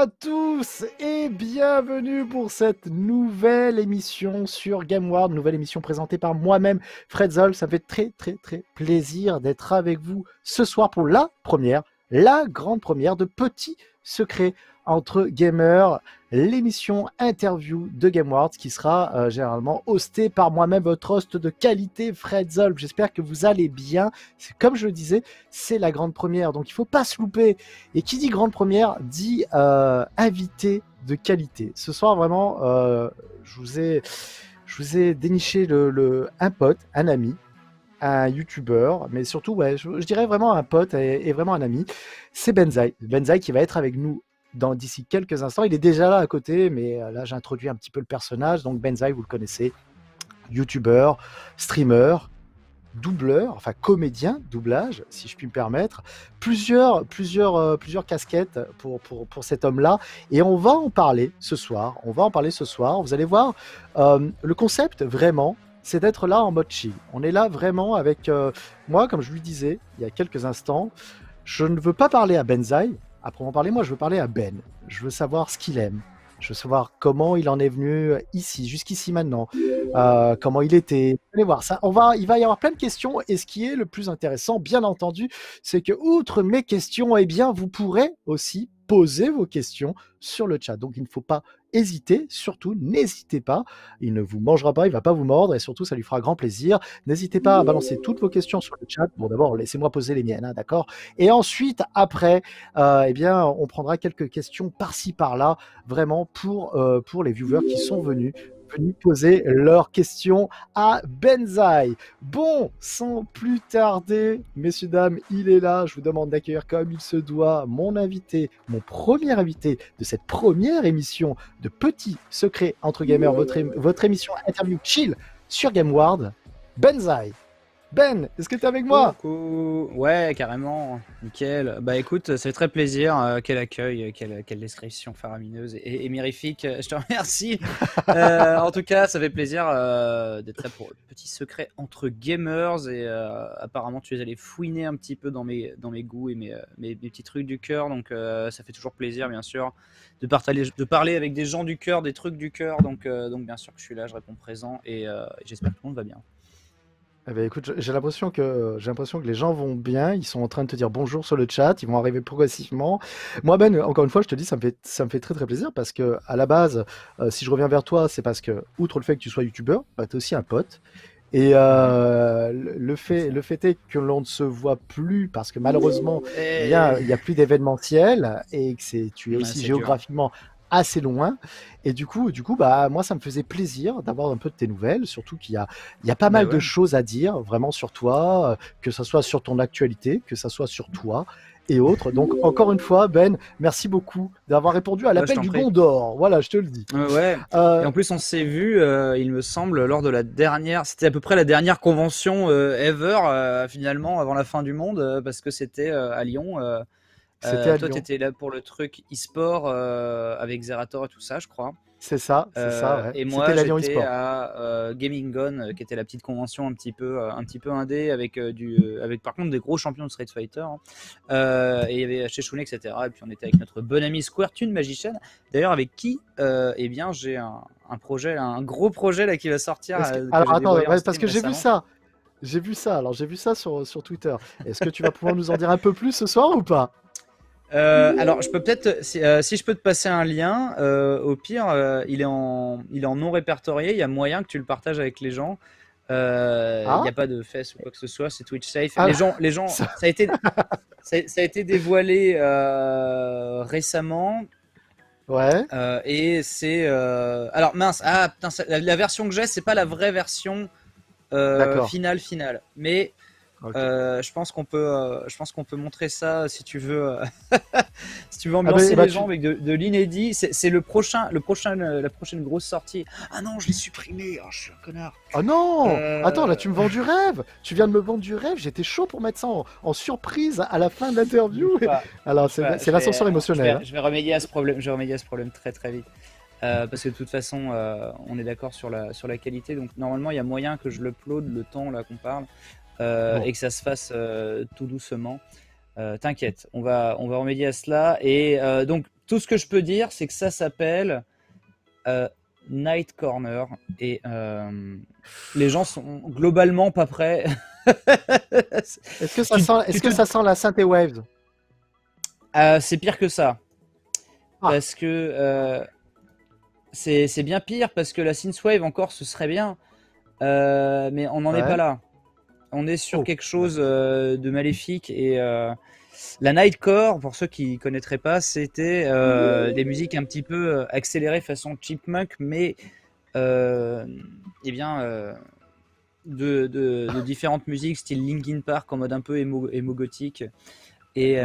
à tous et bienvenue pour cette nouvelle émission sur GameWorld, nouvelle émission présentée par moi-même, Fredzoll. Ça me fait très plaisir d'être avec vous ce soir pour la grande première de Petits Secrets entre gamers, l'émission interview de GameWorld qui sera généralement hostée par moi-même, votre host de qualité, Fredzoll. J'espère que vous allez bien. Comme je le disais, c'est la grande première, donc il ne faut pas se louper. Et qui dit grande première dit invité de qualité. Ce soir, vraiment, je vous ai déniché un pote, un ami, un youtubeur, mais surtout, ouais, je dirais vraiment un pote et vraiment un ami. C'est Benzaï. Benzaï qui va être avec nous d'ici quelques instants. Il est déjà là à côté, mais là, j'introduis un petit peu le personnage. Donc, Benzaï, vous le connaissez, youtubeur, streamer, doubleur, enfin comédien, doublage, si je puis me permettre, plusieurs casquettes pour cet homme-là, et on va en parler ce soir. Vous allez voir, le concept vraiment, c'est d'être là en mode chill. On est là vraiment avec moi, comme je lui disais il y a quelques instants, je ne veux pas parler à Benzaï, à proprement parler, moi je veux parler à Ben. Je veux savoir ce qu'il aime. Je veux savoir comment il en est venu ici, jusqu'ici maintenant, comment il était. Vous allez voir, ça, il va y avoir plein de questions. Et ce qui est le plus intéressant, bien entendu, c'est que, outre mes questions, eh bien, vous pourrez aussi poser vos questions sur le chat. Donc, il ne faut pas hésiter, surtout, n'hésitez pas. Il ne vous mangera pas, il ne va pas vous mordre, et surtout, ça lui fera grand plaisir. N'hésitez pas à balancer toutes vos questions sur le chat. Bon, d'abord, laissez-moi poser les miennes, hein, d'accord? Et ensuite, après, eh bien, on prendra quelques questions par-ci, par-là, vraiment pour les viewers qui sont venus poser leurs questions à Benzaï. Bon, sans plus tarder, messieurs, dames, il est là. Je vous demande d'accueillir comme il se doit mon invité, mon premier invité de cette première émission de Petits Secrets entre gamers, votre émission interview chill sur GameWorld, Benzaï. Ben, est-ce que tu es avec moi? Coucou. Ouais, carrément, nickel. Bah écoute, ça fait très plaisir. Quel accueil, quelle description faramineuse et mirifique. Je te remercie. En tout cas, ça fait plaisir d'être là pour Petit Secret entre gamers. Et apparemment, tu es allé fouiner un petit peu dans mes goûts et mes petits trucs du cœur. Donc ça fait toujours plaisir, bien sûr, de parler avec des gens du cœur, des trucs du cœur. Donc bien sûr que je suis là, je réponds présent et j'espère que tout le monde va bien. Eh ben, écoute, j'ai l'impression que les gens vont bien, ils sont en train de te dire bonjour sur le chat, ils vont arriver progressivement. Moi, Ben, encore une fois, je te dis, ça me fait très plaisir parce que à la base, si je reviens vers toi, c'est parce que, outre le fait que tu sois youtubeur, bah, tu es aussi un pote. Et le fait est que l'on ne se voit plus parce que malheureusement, il y a plus d'événementiel et que tu es aussi géographiquement assez loin. Et du coup, bah, moi, ça me faisait plaisir d'avoir un peu de tes nouvelles, surtout qu'il y a pas mal de choses à dire vraiment sur toi, que ce soit sur ton actualité, que ce soit sur toi et autres. Donc, encore une fois, Ben, merci beaucoup d'avoir répondu à l'appel du Gondor. Voilà, je te le dis. Ouais. Et en plus, on s'est vu, il me semble, lors de la dernière, c'était à peu près la dernière convention ever, finalement, avant la fin du monde, parce que c'était à Lyon. Toi, tu étais là pour le truc e-sport avec Zerator et tout ça, je crois. C'est ça, ouais. Et moi, j'étais à Gaming Gone, qui était la petite convention un petit peu indé, avec par contre des gros champions de Street Fighter. Et il y avait Sheshune, etc. Et puis on était avec notre bon ami Squirtune Magician, d'ailleurs avec qui eh bien, j'ai un projet, un gros projet là, qui va sortir. Alors attends, parce que j'ai vu ça. J'ai vu ça sur Twitter. Est-ce que tu vas pouvoir nous en dire un peu plus ce soir ou pas? Alors, je peux peut-être, si je peux te passer un lien, au pire, il est en non répertorié. Il y a moyen que tu le partages avec les gens. Il n'y a pas de fesses ou quoi que ce soit, c'est Twitch safe. Les gens, ça a été dévoilé récemment. Ouais. Et c'est alors mince, putain, la version que j'ai, c'est pas la vraie version finale, mais okay. Je pense qu'on peut montrer ça si tu veux. Si tu veux ambiancer les gens avec de l'inédit, c'est la prochaine grosse sortie. Ah non, je l'ai supprimé. Oh, je suis un connard. Oh non. Attends, là tu me vends du rêve. Tu viens de me vendre du rêve. J'étais chaud pour mettre ça en surprise à la fin de l'interview. Alors c'est l'ascenseur émotionnel. Je vais remédier à ce problème. Très très vite. Parce que de toute façon, on est d'accord sur la qualité. Donc normalement, il y a moyen que je l'upload le temps là qu'on parle. Et que ça se fasse tout doucement. T'inquiète, on va remédier à cela. Et donc, tout ce que je peux dire, c'est que ça s'appelle Night Corner et les gens sont globalement pas prêts. Est-ce que ça sent la synthé waves? C'est pire que ça. Parce que c'est bien pire, parce que la synthwave encore ce serait bien, mais on n'en est pas là. On est sur quelque chose de maléfique, et la Nightcore, pour ceux qui connaîtraient pas, c'était des musiques un petit peu accélérées façon Chipmunk, mais de différentes musiques, style Linkin Park en mode un peu émo gothique, et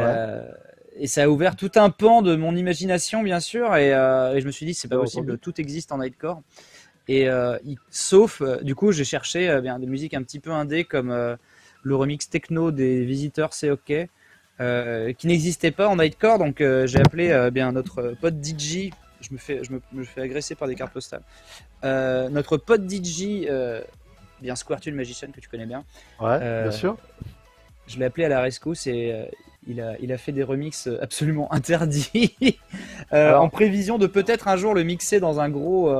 ça a ouvert tout un pan de mon imagination, bien sûr, et je me suis dit c'est pas possible, tout existe en Nightcore. Et sauf, du coup, j'ai cherché des musiques un petit peu indé, comme le remix techno des Visiteurs, c'est ok, qui n'existait pas en Nightcore. Donc j'ai appelé notre pote DJ. Je me fais agresser par des cartes postales. Notre pote DJ, Squirtle Magician, que tu connais bien. Ouais, bien sûr. Je l'ai appelé à la rescousse, et il a fait des remixes absolument interdits en prévision de peut-être un jour le mixer dans un gros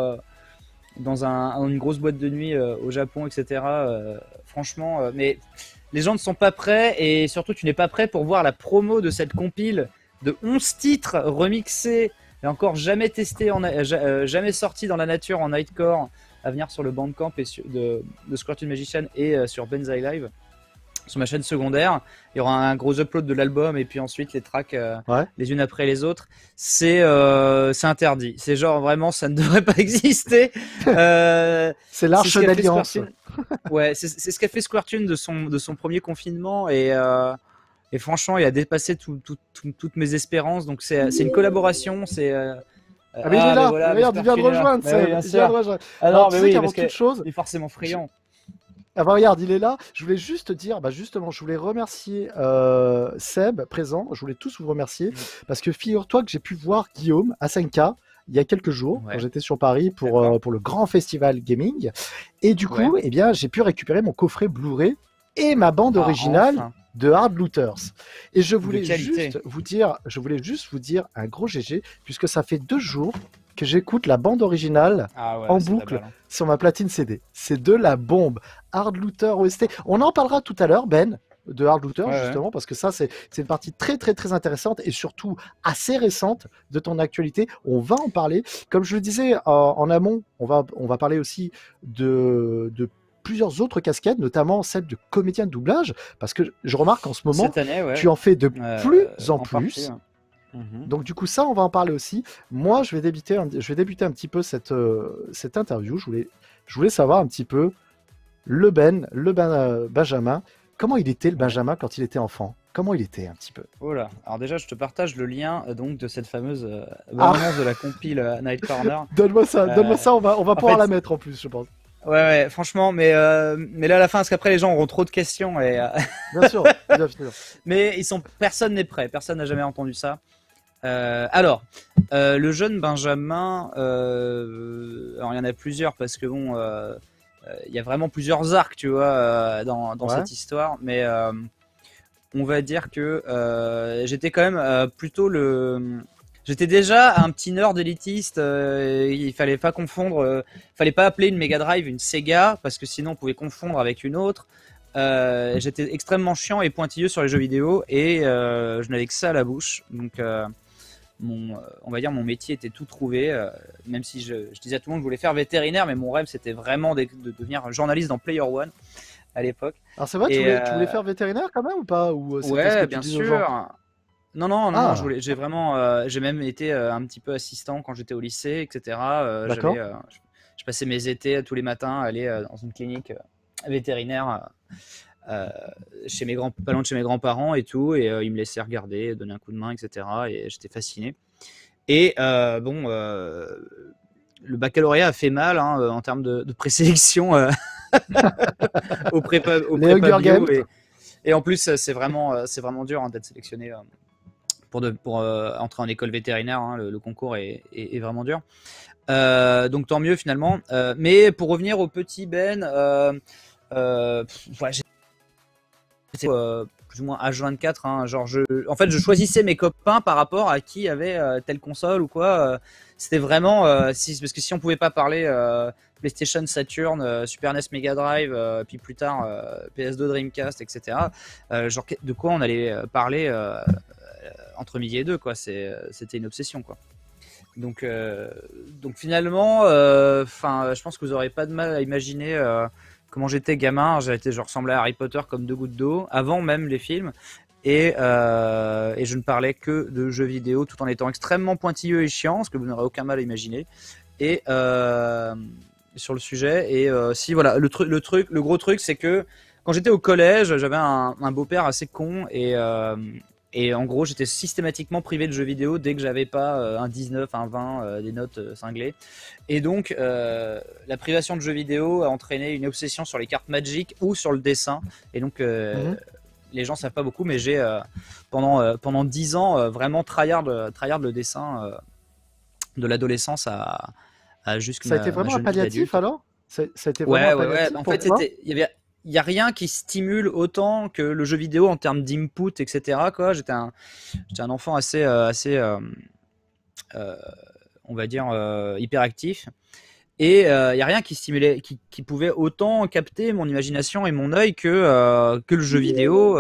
dans une grosse boîte de nuit au Japon, etc. Franchement, mais les gens ne sont pas prêts, et surtout tu n'es pas prêt pour voir la promo de cette compile de 11 titres remixés et encore jamais testés, jamais sortis dans la nature en Nightcore, à venir sur le Bandcamp de Squirtle Magician et sur Benzaï Live. Sur ma chaîne secondaire, il y aura un gros upload de l'album, et puis ensuite les tracks les unes après les autres. C'est interdit. C'est genre vraiment, ça ne devrait pas exister. C'est l'arche d'alliance. Ouais, c'est ce qu'a fait Squirtune de son premier confinement, et franchement, il a dépassé toutes mes espérances. Donc c'est une collaboration. C'est mais il est là. Voilà, regarde, il vient de rejoindre. Alors, mais oui, avant toute chose, il est forcément friand. Ah bah regarde, il est là. Je voulais juste dire, justement, je voulais remercier Seb, présent. Je voulais tous vous remercier, parce que figure-toi que j'ai pu voir Guillaume à 5K il y a quelques jours, quand j'étais sur Paris pour le grand festival gaming. Et du coup, j'ai pu récupérer mon coffret Blu-ray et ma bande originale de Hard Looters. Et je voulais juste vous dire un gros GG, puisque ça fait 2 jours que j'écoute la bande originale en boucle sur ma platine CD. C'est de la bombe. Hard Looter OST. On en parlera tout à l'heure, Ben, de Hard Looter, justement, parce que ça, c'est une partie très, très, très intéressante, et surtout assez récente de ton actualité. On va en parler. Comme je le disais en amont, on va parler aussi de plusieurs autres casquettes, notamment celle de comédien de doublage, parce que je remarque en ce moment, cette année, tu en fais de plus en plus. Partie, donc du coup ça, on va en parler aussi. Moi, je vais débuter un petit peu cette interview. Je voulais savoir un petit peu le Benjamin. Comment il était, le Benjamin, quand il était enfant? Comment il était un petit peu? Oh là, alors déjà je te partage le lien donc de cette fameuse bande-annonce de la compile Night Corner. Donne-moi ça, on va pouvoir la mettre en plus, je pense. Ouais, franchement, mais là à la fin, parce qu'après les gens auront trop de questions, et bien sûr. Mais personne n'est prêt, personne n'a jamais entendu ça. Alors, le jeune Benjamin, alors il y en a plusieurs, parce que bon, il y a vraiment plusieurs arcs, tu vois, dans cette histoire, mais on va dire que j'étais quand même plutôt j'étais déjà un petit nerd élitiste. Il fallait pas confondre, fallait pas appeler une Mega Drive une Sega, parce que sinon on pouvait confondre avec une autre. J'étais extrêmement chiant et pointilleux sur les jeux vidéo, et je n'avais que ça à la bouche. Donc on va dire mon métier était tout trouvé, même si je disais à tout le monde que je voulais faire vétérinaire, mais mon rêve c'était vraiment de devenir journaliste dans Player One à l'époque. Alors c'est vrai, tu voulais faire vétérinaire quand même ou pas, ou ouais, bien sûr. Non, j'ai vraiment, j'ai même été un petit peu assistant quand j'étais au lycée, etc. Je passais mes étés tous les matins à aller dans une clinique vétérinaire pas loin de chez mes grands-parents et tout, et ils me laissaient regarder, donner un coup de main, etc. Et j'étais fasciné. Et le baccalauréat a fait mal en termes de présélection au prépa bio, et en plus c'est vraiment dur d'être sélectionné pour entrer en école vétérinaire. Le concours est vraiment dur. Donc tant mieux finalement. Mais pour revenir au petit Ben, C'était plus ou moins H24, hein, genre en fait je choisissais mes copains par rapport à qui avait telle console ou quoi. C'était vraiment parce que si on pouvait pas parler PlayStation, Saturn, Super NES, Mega Drive, puis plus tard PS2, Dreamcast, etc. Genre de quoi on allait parler entre midi et deux, quoi. C'était une obsession, quoi. Donc finalement, je pense que vous aurez pas de mal à imaginer comment j'étais gamin. Je ressemblais à Harry Potter comme deux gouttes d'eau, avant même les films. Et je ne parlais que de jeux vidéo tout en étant extrêmement pointilleux et chiant, ce que vous n'aurez aucun mal à imaginer. Et sur le sujet. Et si voilà, le gros truc, c'est que quand j'étais au collège, j'avais un beau-père assez con et en gros, j'étais systématiquement privé de jeux vidéo dès que j'avais pas un 19, un 20, des notes cinglées. Et donc, la privation de jeux vidéo a entraîné une obsession sur les cartes Magic ou sur le dessin. Et donc, les gens savent pas beaucoup, mais j'ai pendant 10 ans vraiment tryhard le dessin de l'adolescence à jusqu'à Ça a été ma vraiment un jeune vie d'adulte. palliatif alors? Ça a été vraiment un Ouais. palliatif En pour fait, toi? il y a rien qui stimule autant que le jeu vidéo en termes d'input, etc. Quoi. J'étais un enfant euh, on va dire, hyperactif. Et il n'y a rien qui stimulait, qui pouvait autant capter mon imagination et mon œil que le jeu vidéo.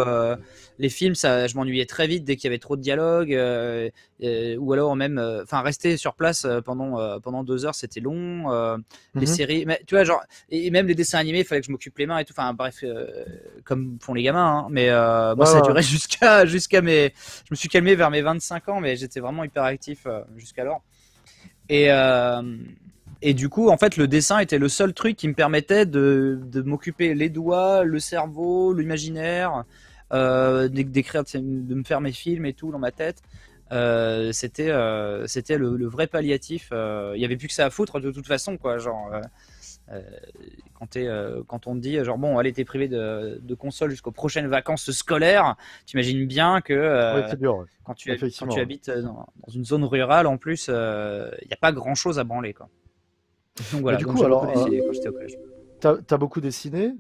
Les films, je m'ennuyais très vite dès qu'il y avait trop de dialogue, ou alors même, rester sur place pendant 2 heures, c'était long. Les Mhm. séries, mais, tu vois, genre, et même les dessins animés, il fallait que je m'occupe les mains et tout. Enfin bref, comme font les gamins. Hein. Mais moi, Ouais, ça a ouais. duré jusqu'à mes. Je me suis calmé vers mes 25 ans, mais j'étais vraiment hyperactif jusqu'alors. Et, euh, et du coup, en fait, le dessin était le seul truc qui me permettait de m'occuper les doigts, le cerveau, l'imaginaire, d'écrire, de me faire mes films et tout dans ma tête. C'était le vrai palliatif. Il y avait plus que ça à foutre de toute façon, quoi. Genre, euh, quand on te dit, genre, bon, allez, t'es privé de console jusqu'aux prochaines vacances scolaires, t'imagines bien que Oui, c'est dur, ouais. quand tu Effectivement. Ouais. habites dans une zone rurale, en plus, il n'y a pas grand chose à branler, quoi. Donc Mais voilà, du donc coup, j'ai beaucoup alors, dessiné quand j'étais au collège. t'as beaucoup dessiné.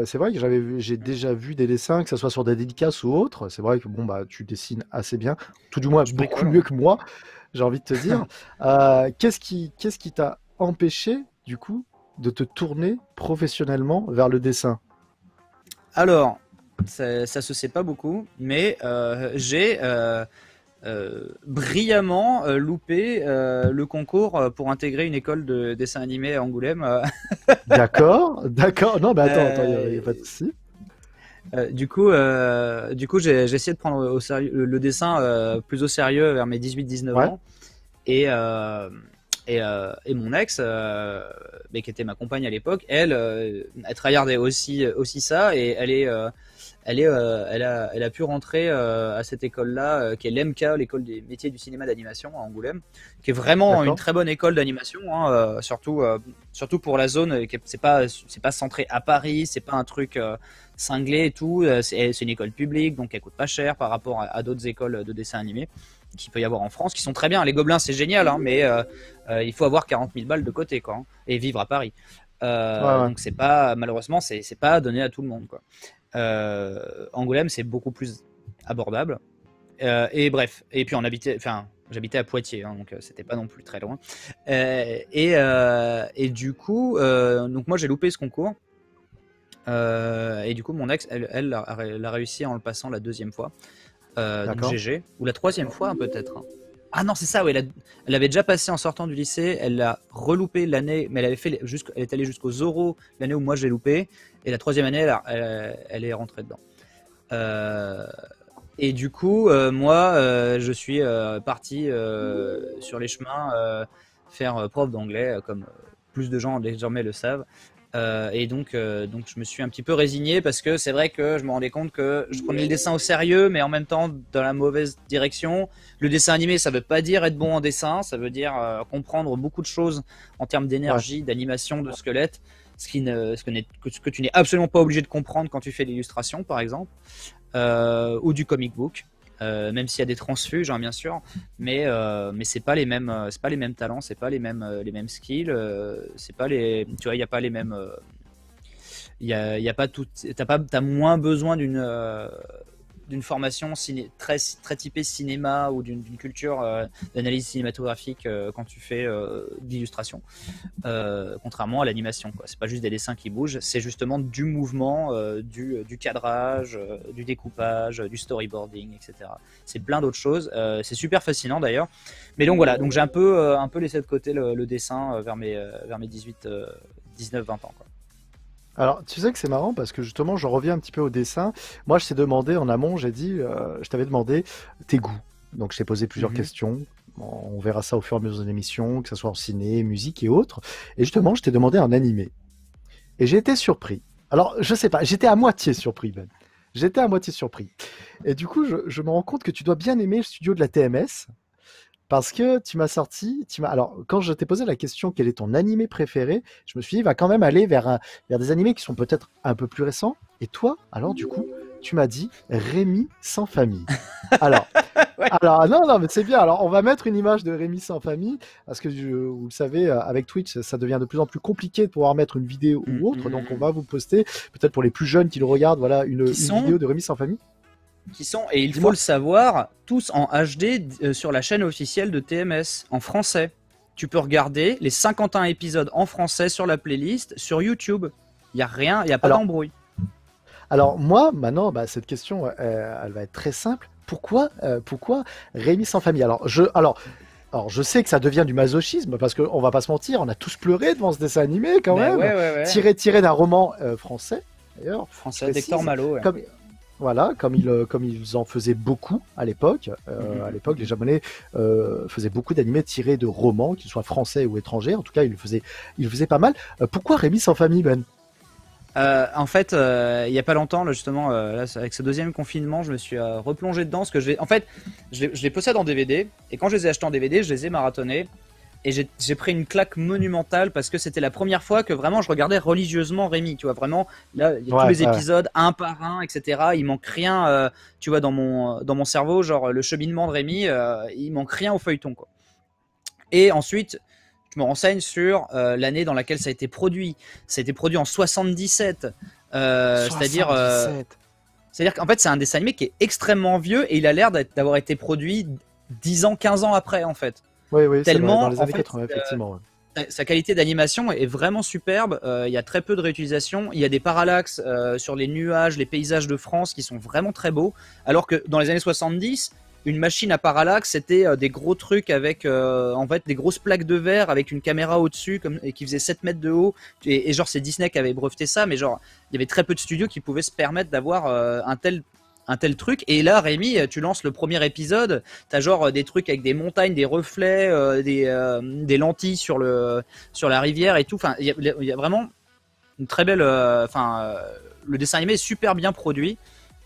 C'est vrai que j'ai déjà vu des dessins, que ce soit sur des dédicaces ou autres. C'est vrai que bon, bah, tu dessines assez bien, tout du moins Je beaucoup bricole, mieux ouais. que moi, j'ai envie de te dire. Qu'est-ce qui t'a empêché, du coup, de te tourner professionnellement vers le dessin? Alors, ça se sait pas beaucoup, mais j'ai brillamment loupé le concours pour intégrer une école de dessin animé à Angoulême. D'accord, d'accord. Non, mais attends, y a pas de Euh, souci. du coup, j'ai essayé de prendre au sérieux le dessin plus au sérieux vers mes 18-19 Ouais, ans. Et, euh, et mon ex, mais qui était ma compagne à l'époque, elle tryhardait aussi ça et elle a pu rentrer à cette école-là, qui est l'EMCA, l'école des métiers du cinéma d'animation à Angoulême, qui est vraiment une d'accord. très bonne école d'animation, hein, surtout pour la zone. C'est pas centré à Paris, c'est pas un truc cinglé et tout. C'est une école publique, donc elle coûte pas cher par rapport à d'autres écoles de dessin animé qu'il peut y avoir en France, qui sont très bien. Les Gobelins, c'est génial, hein, mais il faut avoir 40 000 balles de côté, quoi, hein, et vivre à Paris. Ouais, ouais. Donc c'est pas, malheureusement, c'est pas donné à tout le monde, quoi. Angoulême, c'est beaucoup plus abordable. Et bref, et puis j'habitais à Poitiers, hein, donc c'était pas non plus très loin. Et du coup, donc moi j'ai loupé ce concours. Et du coup, mon ex, elle l'a réussi en le passant la deuxième fois. Donc D'accord. GG, ou la troisième fois peut-être. Hein. Ah non, c'est ça, oui, elle avait déjà passé en sortant du lycée, elle l'a reloupé l'année, mais elle est allée jusqu'aux oraux l'année où moi j'ai loupé, et la troisième année, elle est rentrée dedans. Euh, et du coup, moi, je suis parti sur les chemins faire prof d'anglais, comme plus de gens désormais le savent. Et donc, je me suis un petit peu résigné parce que c'est vrai que je me rendais compte que je prenais le dessin au sérieux, mais en même temps dans la mauvaise direction. Le dessin animé, ça veut pas dire être bon en dessin, ça veut dire comprendre beaucoup de choses en termes Ouais. d'énergie, d'animation, de squelette, ce que tu n'es absolument pas obligé de comprendre quand tu fais l'illustration, par exemple, ou du comic book. Même s'il y a des transfuges, hein, bien sûr, mais c'est pas les mêmes talents, c'est pas les mêmes skills, c'est pas les, tu vois, il y a pas les mêmes, y a pas tout, t'as moins besoin d'une formation très typée cinéma ou d'une culture d'analyse cinématographique quand tu fais d'illustration, contrairement à l'animation. C'est pas juste des dessins qui bougent, c'est justement du mouvement, du cadrage, du découpage, du storyboarding, etc. C'est plein d'autres choses. C'est super fascinant d'ailleurs. Mais donc voilà, donc j'ai un peu laissé de côté le dessin vers mes 18, 19, 20 ans, quoi. Alors, tu sais que c'est marrant parce que justement, je reviens un petit peu au dessin. Moi, je t'ai demandé en amont, je t'avais demandé tes goûts. Donc, je t'ai posé plusieurs questions. On verra ça au fur et à mesure de l'émission, que ce soit en ciné, musique et autres. Et justement, je t'ai demandé un animé. Et j'ai été surpris. Alors, je sais pas, j'étais à moitié surpris, Ben. J'étais à moitié surpris. Et du coup, je me rends compte que tu dois bien aimer le studio de la TMS. Parce que tu m'as sorti, alors quand je t'ai posé la question quel est ton animé préféré, je me suis dit va quand même aller vers des animés qui sont peut-être un peu plus récents. Et toi, alors du coup, tu m'as dit Rémi sans famille. Alors, Ouais. alors non mais c'est bien. Alors on va mettre une image de Rémi sans famille parce que vous le savez avec Twitch ça devient de plus en plus compliqué de pouvoir mettre une vidéo ou autre. Donc on va vous poster peut-être pour les plus jeunes qui le regardent, voilà une vidéo de Rémi sans famille. Qui sont, et il faut le savoir, tous en HD sur la chaîne officielle de TMS, en français. Tu peux regarder les 51 épisodes en français sur la playlist, sur YouTube. Il n'y a rien, il n'y a pas d'embrouille. Alors moi, maintenant, cette question, elle va être très simple. Pourquoi Rémi sans famille? Alors je sais que ça devient du masochisme, parce qu'on va pas se mentir, on a tous pleuré devant ce dessin animé quand même. Ouais. Tiré d'un roman français, d'ailleurs. Français, d'Hector Malot. Ouais. Comme ils en faisaient beaucoup à l'époque. À l'époque, les Japonais faisaient beaucoup d'animés tirés de romans, qu'ils soient français ou étrangers. En tout cas, ils le faisaient pas mal. Pourquoi Rémi sans famille, Ben? En fait, il y a pas longtemps, là, justement, là, avec ce deuxième confinement, je me suis replongé dedans. Parce que je les possède en DVD. Et quand je les ai achetés en DVD, je les ai marathonnés. Et j'ai pris une claque monumentale parce que c'était la première fois que vraiment je regardais religieusement Rémi. Tu vois, vraiment, là, il y a tous les épisodes, un par un, etc. Il manque rien, tu vois, dans mon cerveau, genre le cheminement de Rémi, il manque rien au feuilleton, quoi. Et ensuite, je me renseigne sur l'année dans laquelle ça a été produit. Ça a été produit en 77. C'est-à-dire qu'en fait, c'est un dessin animé qui est extrêmement vieux et il a l'air d'avoir été produit 10 ans, 15 ans après, en fait. Oui, tellement dans les années 80, effectivement. Sa qualité d'animation est vraiment superbe. Il y a très peu de réutilisation. Il y a des parallaxes sur les nuages, les paysages de France qui sont vraiment très beaux. Alors que dans les années 70, une machine à parallaxe, c'était des gros trucs avec en fait des grosses plaques de verre avec une caméra au-dessus et qui faisait 7 mètres de haut. Et genre, c'est Disney qui avait breveté ça, mais genre, il y avait très peu de studios qui pouvaient se permettre d'avoir un tel truc. Et là, Rémi, tu lances le premier épisode, t'as genre des trucs avec des montagnes, des reflets, des lentilles sur la rivière et tout. Enfin, il y a vraiment une très belle. Le dessin animé est super bien produit,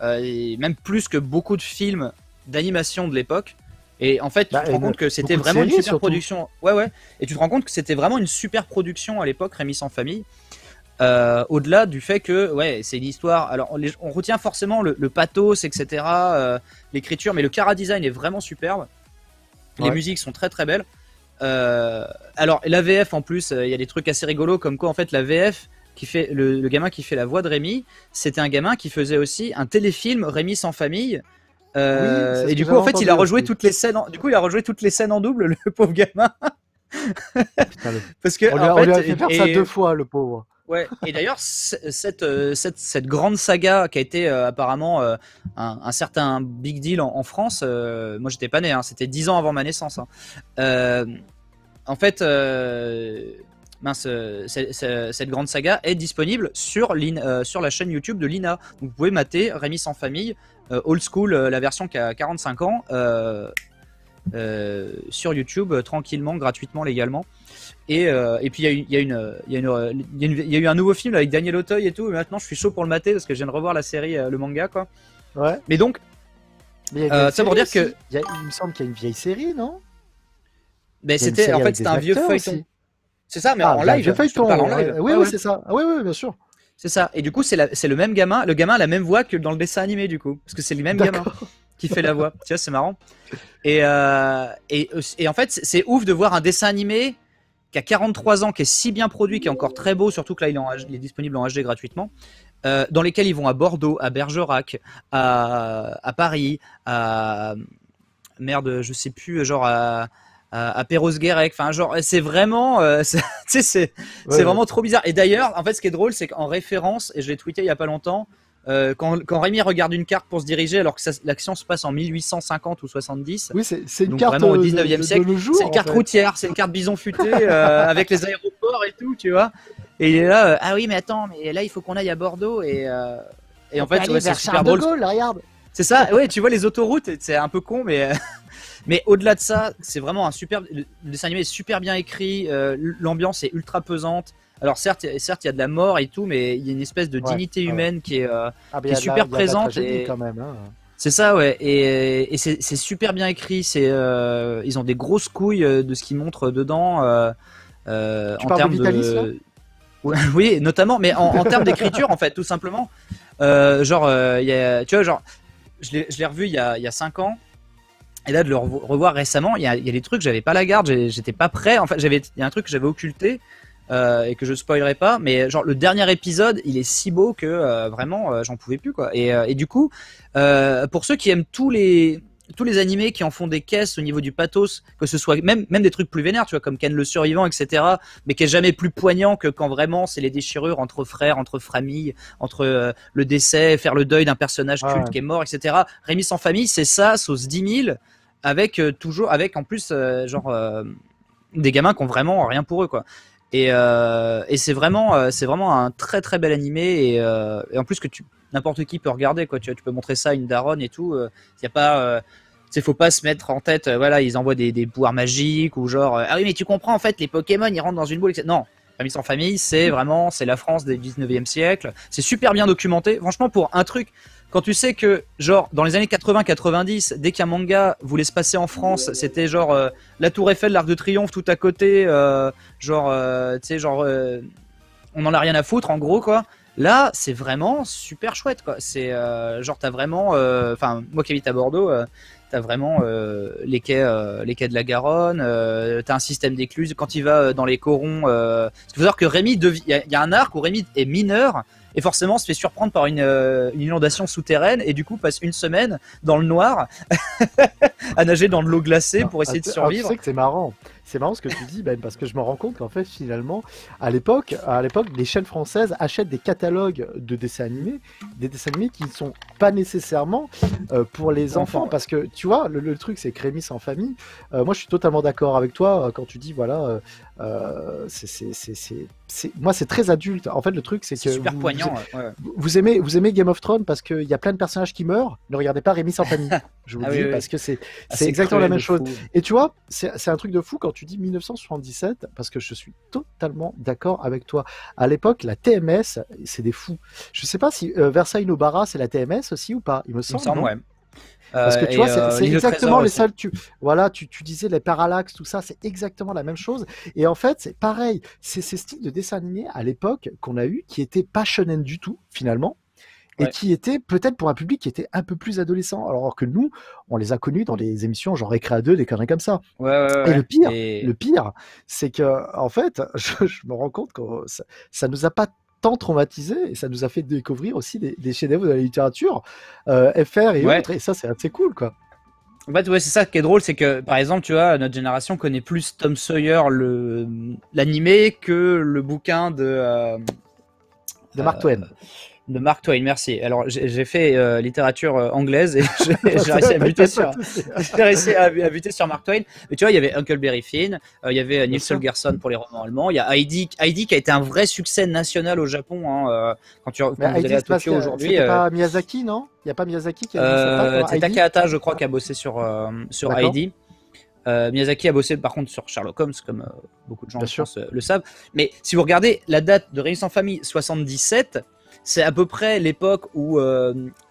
et même plus que beaucoup de films d'animation de l'époque. Et en fait, tu te rends compte que c'était vraiment une super production. Ouais. Et tu te rends compte que c'était vraiment une super production à l'époque, Rémi sans famille. Au-delà du fait que c'est une histoire, alors on retient forcément le pathos, etc., l'écriture, mais le chara design est vraiment superbe, les musiques sont très très belles. Alors la VF en plus, il y a des trucs assez rigolos, comme quoi en fait la VF qui fait le gamin qui fait la voix de Rémi, c'était un gamin qui faisait aussi un téléfilm Rémi sans famille. Et du coup en fait il a rejoué toutes les scènes en double, le pauvre gamin. Parce que on lui a fait faire ça 2 fois, le pauvre. Ouais, et d'ailleurs, cette grande saga qui a été apparemment un certain big deal en France, moi j'étais pas né, hein, c'était 10 ans avant ma naissance. Hein. En fait, cette grande saga est disponible sur la chaîne YouTube de Lina. Donc vous pouvez mater Rémi sans famille, old school, la version qui a 45 ans, sur YouTube, tranquillement, gratuitement, légalement. Et puis il y a eu un nouveau film avec Daniel Auteuil et tout. Et maintenant, je suis chaud pour le mater parce que je viens de revoir la série, le manga, quoi. Ouais. Mais donc, ça pour dire que il me semble qu'il y a une vieille série, non? Ben c'était un vieux feuilleton. C'est ça, mais en live. Vieux feuilleton. Oui, c'est ça. Oui, bien sûr. C'est ça. Et du coup, c'est le même gamin. Le gamin a la même voix que dans le dessin animé, du coup, parce que c'est le même gamin qui fait la voix. Tu vois, c'est marrant. Et en fait, c'est ouf de voir un dessin animé qui a 43 ans, qui est si bien produit, qui est encore très beau, surtout que là il est disponible en HD gratuitement, dans lesquels ils vont à Bordeaux, à Bergerac, à Paris, à merde, je sais plus, genre à Perros-Guirec, enfin genre c'est vraiment, c'est vraiment trop bizarre. Et d'ailleurs, en fait, ce qui est drôle, c'est qu'en référence, et je l'ai tweeté il y a pas longtemps. Quand Rémi regarde une carte pour se diriger, alors que l'action se passe en 1850 ou 70, oui, c'est une donc carte vraiment au 19e siècle, c'est une carte en fait. routière, c'est une carte bison futé avec les aéroports et tout, tu vois. Et il est là, ah oui, mais attends, mais là il faut qu'on aille à Bordeaux et en fait, ouais, c'est super drôle. Gaulle, regarde. C'est ça, ouais, tu vois les autoroutes, c'est un peu con, mais mais au-delà de ça, c'est vraiment un super. Le dessin animé est super bien écrit, l'ambiance est ultra pesante. Alors certes, il y a de la mort et tout, mais il y a une espèce de dignité humaine qui est super présente. Et quand même, hein. c'est ça, ouais. Et c'est super bien écrit. Ils ont des grosses couilles de ce qu'ils montrent dedans. Tu en parles termes de Vitalis, là oui, notamment, mais en termes d'écriture, en fait, tout simplement. Tu vois, genre, je l'ai revu il y a 5 ans. Et là, de le revoir récemment, il y a des trucs, j'avais pas la garde, j'étais pas prêt. En fait, il y a un truc que j'avais occulté et que je spoilerai pas. Mais genre, le dernier épisode, il est si beau que vraiment, j'en pouvais plus, quoi. Et du coup, pour ceux qui aiment tous les animés qui en font des caisses au niveau du pathos, que ce soit même des trucs plus vénères, tu vois, comme Ken le Survivant, etc., mais qui est jamais plus poignant que quand vraiment c'est les déchirures entre frères, entre familles, entre le décès, faire le deuil d'un personnage culte qui est mort, etc. Rémi sans famille, c'est ça, sauce 10 000, avec toujours, avec en plus, des gamins qui ont vraiment rien pour eux, quoi. Et c'est vraiment un très très bel animé et en plus que n'importe qui peut regarder, quoi. Tu peux montrer ça à une daronne et tout. Y a pas, faut pas se mettre en tête. Voilà, ils envoient des pouvoirs magiques ou genre ah oui mais tu comprends en fait les Pokémon ils rentrent dans une boule. Etc. Non, Famille sans famille, c'est la France du 19e siècle. C'est super bien documenté. Franchement, pour un truc. Quand tu sais que, genre, dans les années 80-90, dès qu'un manga voulait se passer en France, c'était genre la Tour Eiffel, l'Arc de Triomphe, tout à côté, tu sais, genre, on en a rien à foutre, en gros, quoi. Là, c'est vraiment super chouette, quoi. C'est genre, t'as vraiment, enfin, moi qui habite à Bordeaux, t'as vraiment les quais de la Garonne, t'as un système d'écluses. Quand il va dans les corons, il faut savoir que Rémi, il y a un arc où Rémi est mineur. Et forcément se fait surprendre par une inondation souterraine et du coup passe une semaine dans le noir à nager dans de l'eau glacée pour essayer de survivre. Tu sais que c'est marrant ce que tu dis, Ben, parce que je me rends compte qu'en fait finalement à l'époque les chaînes françaises achètent des catalogues de dessins animés, des dessins animés qui ne sont pas nécessairement pour les enfants, parce que tu vois le truc c'est que Rémi sans famille, moi je suis totalement d'accord avec toi quand tu dis voilà moi c'est très adulte. En fait le truc c'est que super poignant. Vous aimez Game of Thrones parce qu'il y a plein de personnages qui meurent. Ne regardez pas Rémi sans famille. Je vous le dis parce que c'est exactement la même chose. Et tu vois, c'est un truc de fou quand tu dis 1977 parce que je suis totalement d'accord avec toi. À l'époque, la TMS, c'est des fous. Je sais pas si Versailles Nobara c'est la TMS aussi ou pas. Il me semble. Ouais. Parce que tu vois, c'est exactement les salles. Tu disais les parallaxes, tout ça, c'est exactement la même chose. Et en fait, c'est pareil. C'est ces styles de dessin animé à l'époque qu'on a eu qui étaient pas shonen du tout, finalement. Et qui étaient peut-être pour un public qui était un peu plus adolescent. Alors que nous, on les a connus dans des émissions genre Récréa 2, des conneries comme ça. Et le pire, c'est que, en fait, je me rends compte que ça nous a pas tant traumatisé et ça nous a fait découvrir aussi des chefs-d'œuvre de la littérature FR et autres, et ça c'est assez cool, quoi. En fait, c'est ça qui est drôle, c'est que par exemple, tu vois, notre génération connaît plus Tom Sawyer l'animé que le bouquin de Mark Twain. De Mark Twain, merci. Alors j'ai fait littérature anglaise et j'ai réussi à buter sur Mark Twain. Mais tu vois, il y avait Huckleberry Finn, il y avait Nils Holgersson pour les romans allemands, il y a Heidi qui a été un vrai succès national au Japon. Quand vous allez à Tokyo aujourd'hui. C'est pas Miyazaki, non? Il n'y a pas Miyazaki qui a c'est Takahata, je crois, qui a bossé sur Heidi. Miyazaki a bossé par contre sur Sherlock Holmes, comme beaucoup de gens je pense, le savent. Mais si vous regardez la date de Rémi sans famille, 77. C'est à peu près l'époque où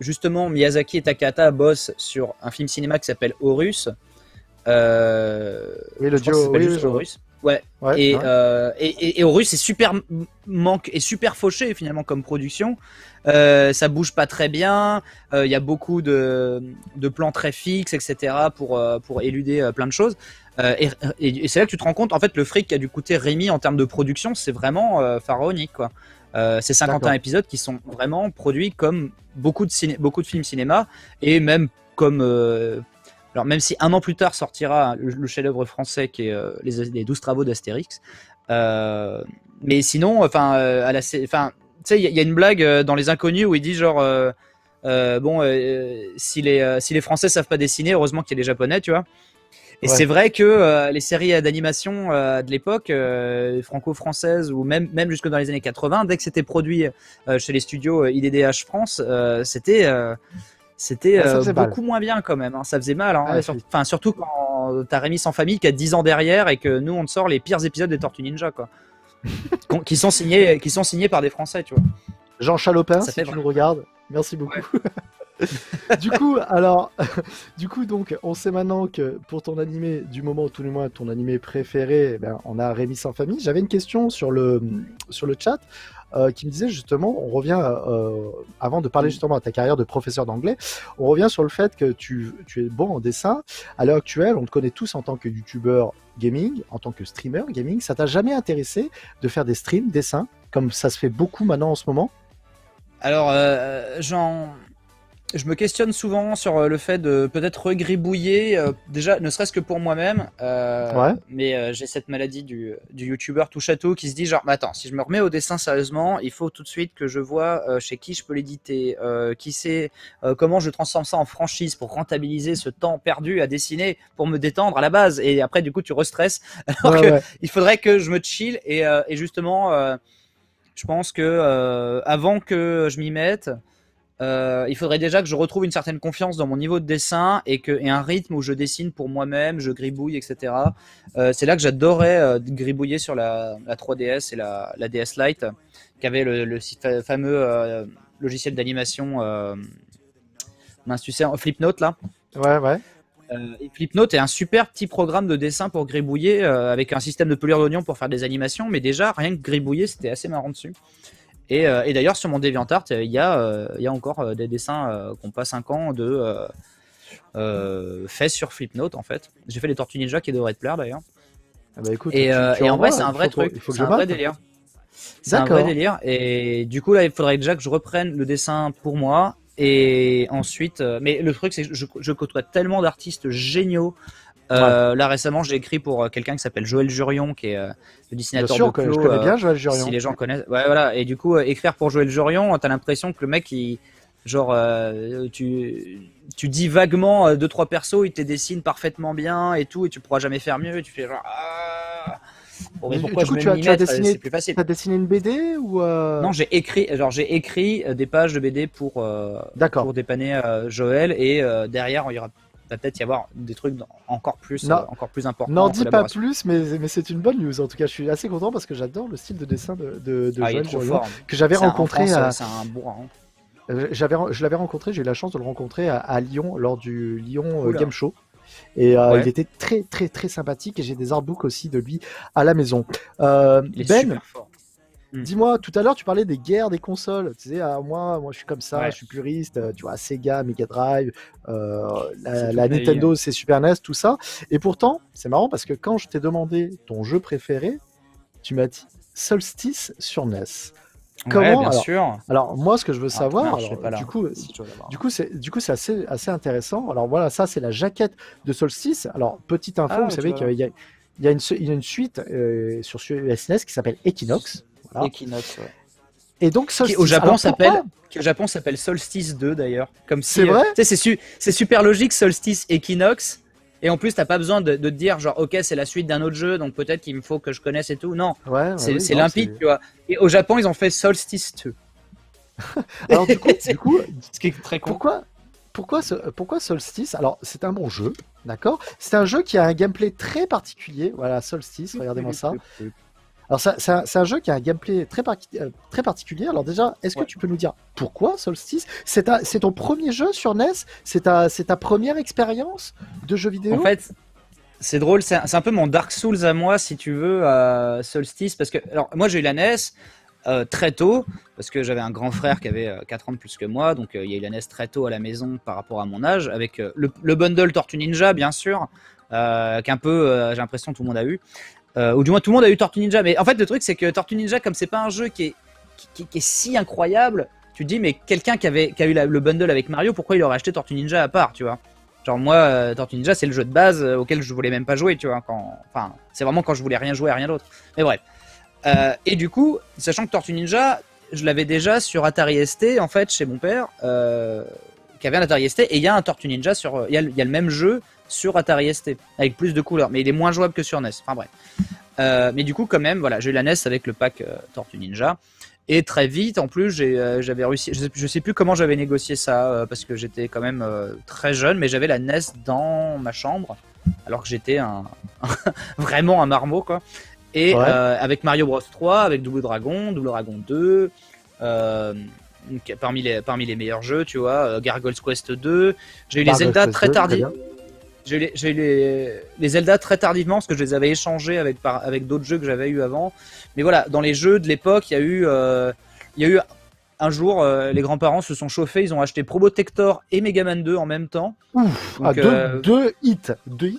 justement Miyazaki et Takahata bossent sur un film cinéma qui s'appelle Horus, Oui, le je crois que ça duo, s'appelle oui, juste je vois. Horus. Ouais. Ouais, Et, ouais. et Horus est super super fauché finalement comme production. Ça bouge pas très bien. Il y a beaucoup de plans très fixes, etc. pour éluder plein de choses. Et c'est là que tu te rends compte, en fait, le fric qu'a dû coûter Rémi en termes de production, c'est vraiment pharaonique, quoi. C'est 51 D'accord. épisodes qui sont vraiment produits comme beaucoup de films cinéma et même comme alors même si un an plus tard sortira le chef-d'œuvre français qui est les 12 travaux d'Astérix, mais sinon, enfin, enfin, tu sais, il y a une blague dans Les Inconnus où il dit genre, bon, si les Français savent pas dessiner, heureusement qu'il y a les Japonais, tu vois. Et Ouais. c'est vrai que les séries d'animation de l'époque, franco-françaises ou même jusque dans les années 80, dès que c'était produit chez les studios IDDH France, c'était Ouais, ça faisait mal. beaucoup moins bien quand même, hein. Ça faisait mal, hein. Ouais, Enfin, surtout quand t'as Rémi sans famille qui a 10 ans derrière et que nous on te sort les pires épisodes des Tortues Ninja, quoi. Qui sont signés par des Français, tu vois. Jean Chalopin, Ça si fait tu vrai. nous regardes, merci beaucoup. Ouais. Du coup, alors, du coup, donc, on sait maintenant que pour ton animé, du moment où tout le moins ton animé préféré, eh ben, on a Rémi sans famille. J'avais une question sur le chat qui me disait justement, on revient, avant de parler justement de ta carrière de professeur d'anglais, on revient sur le fait que tu es bon en dessin. À l'heure actuelle, on te connaît tous en tant que youtubeur gaming, en tant que streamer gaming. Ça t'a jamais intéressé de faire des streams dessins, comme ça se fait beaucoup maintenant en ce moment? Alors, je me questionne souvent sur le fait de peut-être regribouiller, déjà, ne serait-ce que pour moi-même, Ouais, mais j'ai cette maladie du youtubeur touche à tout qui se dit genre, mais attends, si je me remets au dessin sérieusement, il faut tout de suite que je vois chez qui je peux l'éditer, qui sait comment je transforme ça en franchise pour rentabiliser ce temps perdu à dessiner pour me détendre à la base. Et après, du coup, tu restresses. Alors ouais, que ouais. il faudrait que je me chill et justement, je pense que avant que je m'y mette, il faudrait déjà que je retrouve une certaine confiance dans mon niveau de dessin et un rythme où je dessine pour moi-même, je gribouille, etc. C'est là que j'adorais gribouiller sur la 3DS et la DS Lite, qui avait le fameux logiciel d'animation, mince, tu sais, Flipnote là. Ouais, ouais. Et Flipnote est un super petit programme de dessin pour gribouiller avec un système de pelure d'oignon pour faire des animations, mais déjà rien que gribouiller c'était assez marrant dessus. Et d'ailleurs, sur mon DeviantArt, il y a encore des dessins qui n'ont pas 5 ans faits sur Flipnote en fait. J'ai fait les Tortues Ninja qui devraient te plaire d'ailleurs. Ah bah écoute, Et en vrai, envoies, c'est un vrai truc, il faut que c'est je un vrai mate. délire. C'est un vrai D'accord. délire. Et du coup, là, il faudrait déjà que je reprenne le dessin pour moi. Et ensuite, mais le truc, c'est que je côtoie tellement d'artistes géniaux. Ouais. Là récemment, j'ai écrit pour quelqu'un qui s'appelle Joël Jurion, qui est le Bien dessinateur de sûr que je Clos. connais bien Joël Si Jurion. les gens connaissent, ouais, voilà. Et du coup, écrire pour Joël Jurion, t'as l'impression que le mec, genre, tu dis vaguement deux trois persos, il te les dessine parfaitement bien et tout, et tu pourras jamais faire mieux. Et tu fais genre, ah, bon, mais pourquoi Du je coup, vais m'y mettre? C'est plus facile. t'as dessiné une BD ou Non, j'ai écrit des pages de BD D'accord. pour dépanner Joël et derrière va peut-être y avoir des trucs Non, encore plus importants n'en en dis pas collaboration. plus, mais c'est une bonne news. En tout cas, je suis assez content parce que j'adore le style de dessin de Ah, il est Joël trop Jurion fort. que j'avais En rencontré France, à, c'est un bourrin. je l'avais rencontré, j'ai eu la chance de le rencontrer à Lyon lors du Lyon Cool. Game Show. Et il Ouais, était très très très sympathique et j'ai des artbooks aussi de lui à la maison. il est Ben, super fort. Mm. dis-moi, tout à l'heure tu parlais des guerres des consoles. Tu sais, ah, moi je suis comme ça, Ouais, je suis puriste. Tu vois, Sega, Mega Drive, c'est la toute ma vie. Nintendo, c'est Super NES, tout ça. Et pourtant, c'est marrant parce que quand je t'ai demandé ton jeu préféré, tu m'as dit Solstice sur NES. Ouais, Comment bien sûr. alors moi, ce que je veux Ah, savoir, merde, je serais alors pas là. Si tu veux l'avoir. du coup, c'est assez intéressant. Alors voilà, ça c'est la jaquette de Solstice. Alors petite info, vous Ah, tu savez vas là. il y a une suite sur SNES qui s'appelle Equinox. Voilà. Equinox, ouais. Et donc Qui au Solstice. Japon Alors s'appelle pourquoi? qui au Japon s'appelle Solstice 2 d'ailleurs. Comme C'est si vrai? tu sais c'est super logique Solstice Equinox et en plus t'as pas besoin de te dire genre OK, c'est la suite d'un autre jeu donc peut-être qu'il me faut que je connaisse et tout. Non, Ouais, ouais, oui, c'est non, limpide, tu vois. Et au Japon, ils ont fait Solstice 2. Alors du coup, Ce qui est très con. pourquoi Solstice? Alors c'est un bon jeu, d'accord? C'est un jeu qui a un gameplay très particulier. Voilà, Solstice, regardez-moi ça. Alors, c'est un jeu qui a un gameplay très particulier. Alors, déjà, est-ce que Ouais. tu peux nous dire pourquoi Solstice? C'est ton premier jeu sur NES? C'est ta première expérience de jeu En vidéo? fait, C'est drôle, c'est un peu mon Dark Souls à moi, si tu veux, Solstice, parce que alors moi j'ai eu la NES très tôt, parce que j'avais un grand frère qui avait 4 ans de plus que moi, donc il y a eu la NES très tôt à la maison par rapport à mon âge, avec le bundle Tortue Ninja, bien sûr, qu'un peu, j'ai l'impression tout le monde a eu, ou du moins tout le monde a eu Tortue Ninja, mais en fait le truc c'est que Tortue Ninja, comme c'est pas un jeu qui est si incroyable, tu te dis mais quelqu'un qui a eu le bundle avec Mario, pourquoi il aurait acheté Tortue Ninja à part, tu vois? Genre moi, Tortue Ninja, c'est le jeu de base auquel je voulais même pas jouer, tu vois. Enfin, c'est vraiment quand je voulais rien jouer à rien d'autre. Mais bref. Et du coup, sachant que Tortue Ninja, je l'avais déjà sur Atari ST, en fait, chez mon père, qui avait un Atari ST, et il y a un Tortue Ninja il y a le même jeu sur Atari ST, avec plus de couleurs, mais il est moins jouable que sur NES. Enfin bref. Mais du coup, quand même, voilà, j'ai eu la NES avec le pack Tortue Ninja. Et très vite, en plus, j'avais réussi. Je sais plus comment j'avais négocié ça, parce que j'étais quand même très jeune, mais j'avais la NES dans ma chambre, alors que j'étais vraiment un marmot, quoi. Et Ouais. avec Mario Bros 3, avec Double Dragon 2, parmi les meilleurs jeux, tu vois, Gargoyle's Quest 2. J'ai eu les Zelda très tardivement. J'ai eu les Zelda très tardivement parce que je les avais échangés avec d'autres jeux que j'avais eu avant. Mais voilà, dans les jeux de l'époque, il y a eu un jour, les grands-parents se sont chauffés, ils ont acheté Probotector et Mega Man 2 en même temps. Ouf, Donc, deux hits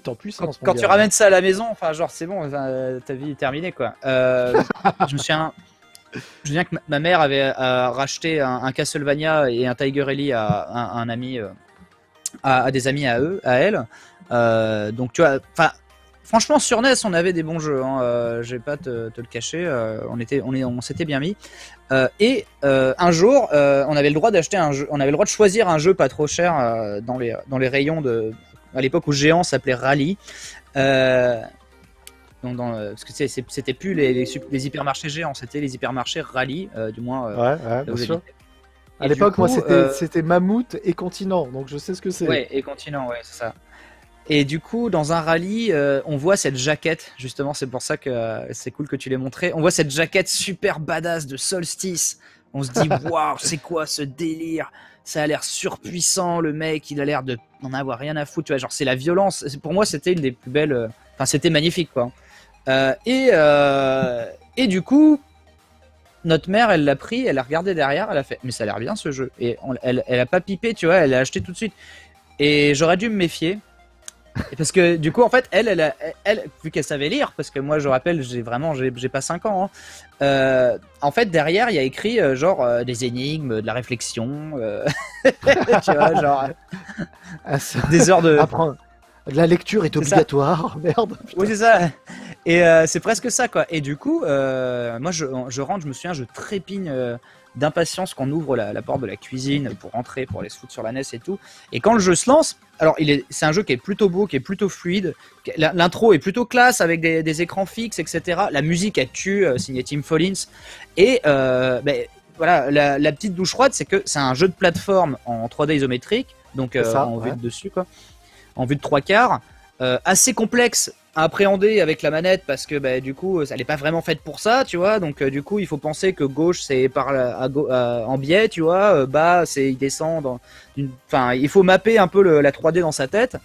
en puissance. quand tu ramènes ça à la maison, enfin genre c'est bon, ta vie est terminée quoi. Je me souviens que ma mère avait racheté un Castlevania et un Tiger Ellie à un ami, à des amis à elle. Donc tu vois, enfin, franchement sur NES on avait des bons jeux, hein, je vais pas te le cacher, on s'était bien mis. Et un jour, on avait le droit d'acheter un jeu, on avait le droit de choisir un jeu pas trop cher dans les rayons à l'époque où Géant s'appelait Rally. Donc parce que c'était plus les hypermarchés Géants, c'était les hypermarchés Rally, du moins. Ouais, bien sûr. À Et l'époque, du coup, moi, c'était Mammouth et Continent, donc je sais ce que c'est. Ouais, et Continent, ouais, c'est ça. Et du coup, dans un rallye, on voit cette jaquette, justement, c'est pour ça que c'est cool que tu l'aies montré. On voit cette jaquette super badass de Solstice. On se dit, waouh, c'est quoi ce délire? Ça a l'air surpuissant, le mec, il a l'air de n'en avoir rien à foutre. Tu vois, genre, c'est la violence. Pour moi, c'était une des plus belles. Enfin, c'était magnifique, quoi. Et du coup, notre mère, elle l'a pris, elle a regardé derrière, elle a fait, mais ça a l'air bien ce jeu. Et elle a pas pipé, tu vois, elle l'a acheté tout de suite. Et j'aurais dû me méfier. Et parce que du coup, en fait, elle, vu qu'elle savait lire, parce que moi, je rappelle, j'ai pas 5 ans. Hein, en fait, derrière, il y a écrit genre des énigmes, de la réflexion, tu vois, genre des heures de. Apprendre. La lecture est obligatoire, merde. Oui, c'est ça. Et c'est presque ça, quoi. Et du coup, moi, je rentre, je me souviens, je trépigne d'impatience qu'on ouvre la porte de la cuisine pour rentrer, pour aller se foutre sur la NES et tout. Et quand le jeu se lance, alors c'est un jeu qui est plutôt beau, qui est plutôt fluide. L'intro est plutôt classe avec des écrans fixes, etc. La musique a tue, signé Tim Follins. Et voilà, la petite douche froide, c'est que c'est un jeu de plateforme en 3D isométrique, donc en vue de dessus, quoi. En vue de 3/4, assez complexe à appréhender avec la manette parce que du coup elle n'est pas vraiment faite pour ça, tu vois, donc du coup il faut penser que gauche c'est en biais, tu vois, bas c'est il descend enfin il faut mapper un peu la 3D dans sa tête.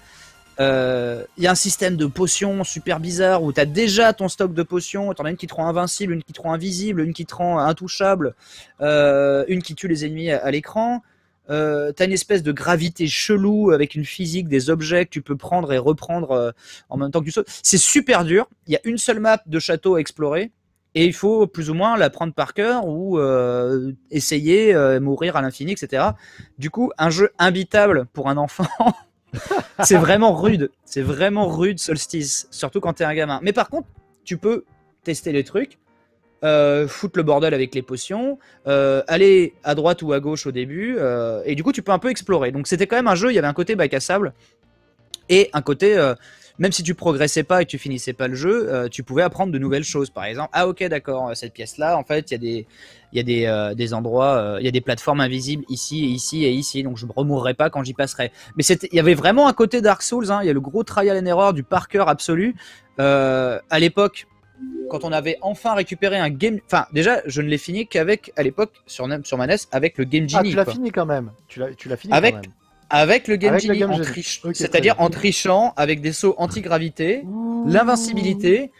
Il y a un système de potions super bizarre où tu as déjà ton stock de potions, t'en as une qui te rend invincible, une qui te rend invisible, une qui te rend intouchable, une qui tue les ennemis à l'écran. T'as une espèce de gravité chelou avec une physique des objets que tu peux prendre et reprendre en même temps que tu sautes. C'est super dur. Il y a une seule map de château à explorer et il faut plus ou moins la prendre par cœur ou essayer mourir à l'infini, etc. Du coup, un jeu imbitable pour un enfant. C'est vraiment rude. C'est vraiment rude, Solstice, surtout quand t'es un gamin. Mais par contre, tu peux tester les trucs. Foutre le bordel avec les potions, aller à droite ou à gauche au début, et du coup tu peux un peu explorer. Donc c'était quand même un jeu, il y avait un côté bac à sable, et un côté, même si tu progressais pas et que tu finissais pas le jeu, tu pouvais apprendre de nouvelles choses. Par exemple, ah ok d'accord, cette pièce-là, en fait, il y a des endroits, il y a des plateformes invisibles ici et ici et ici, donc je me remourrai pas quand j'y passerai. Mais il y avait vraiment un côté Dark Souls, hein, il y a le gros trial and error du par cœur absolu. À l'époque, quand on avait enfin récupéré un game, enfin déjà je ne l'ai fini qu'avec à l'époque sur ma NES avec le Game Genie. Ah tu l'as fini quand même. Tu l'as fini avec quand même. Avec le Game Avec le Genie, Game en Genie. Ok, c'est-à-dire très bien. en trichant avec des sauts anti-gravité, Ouh. l'invincibilité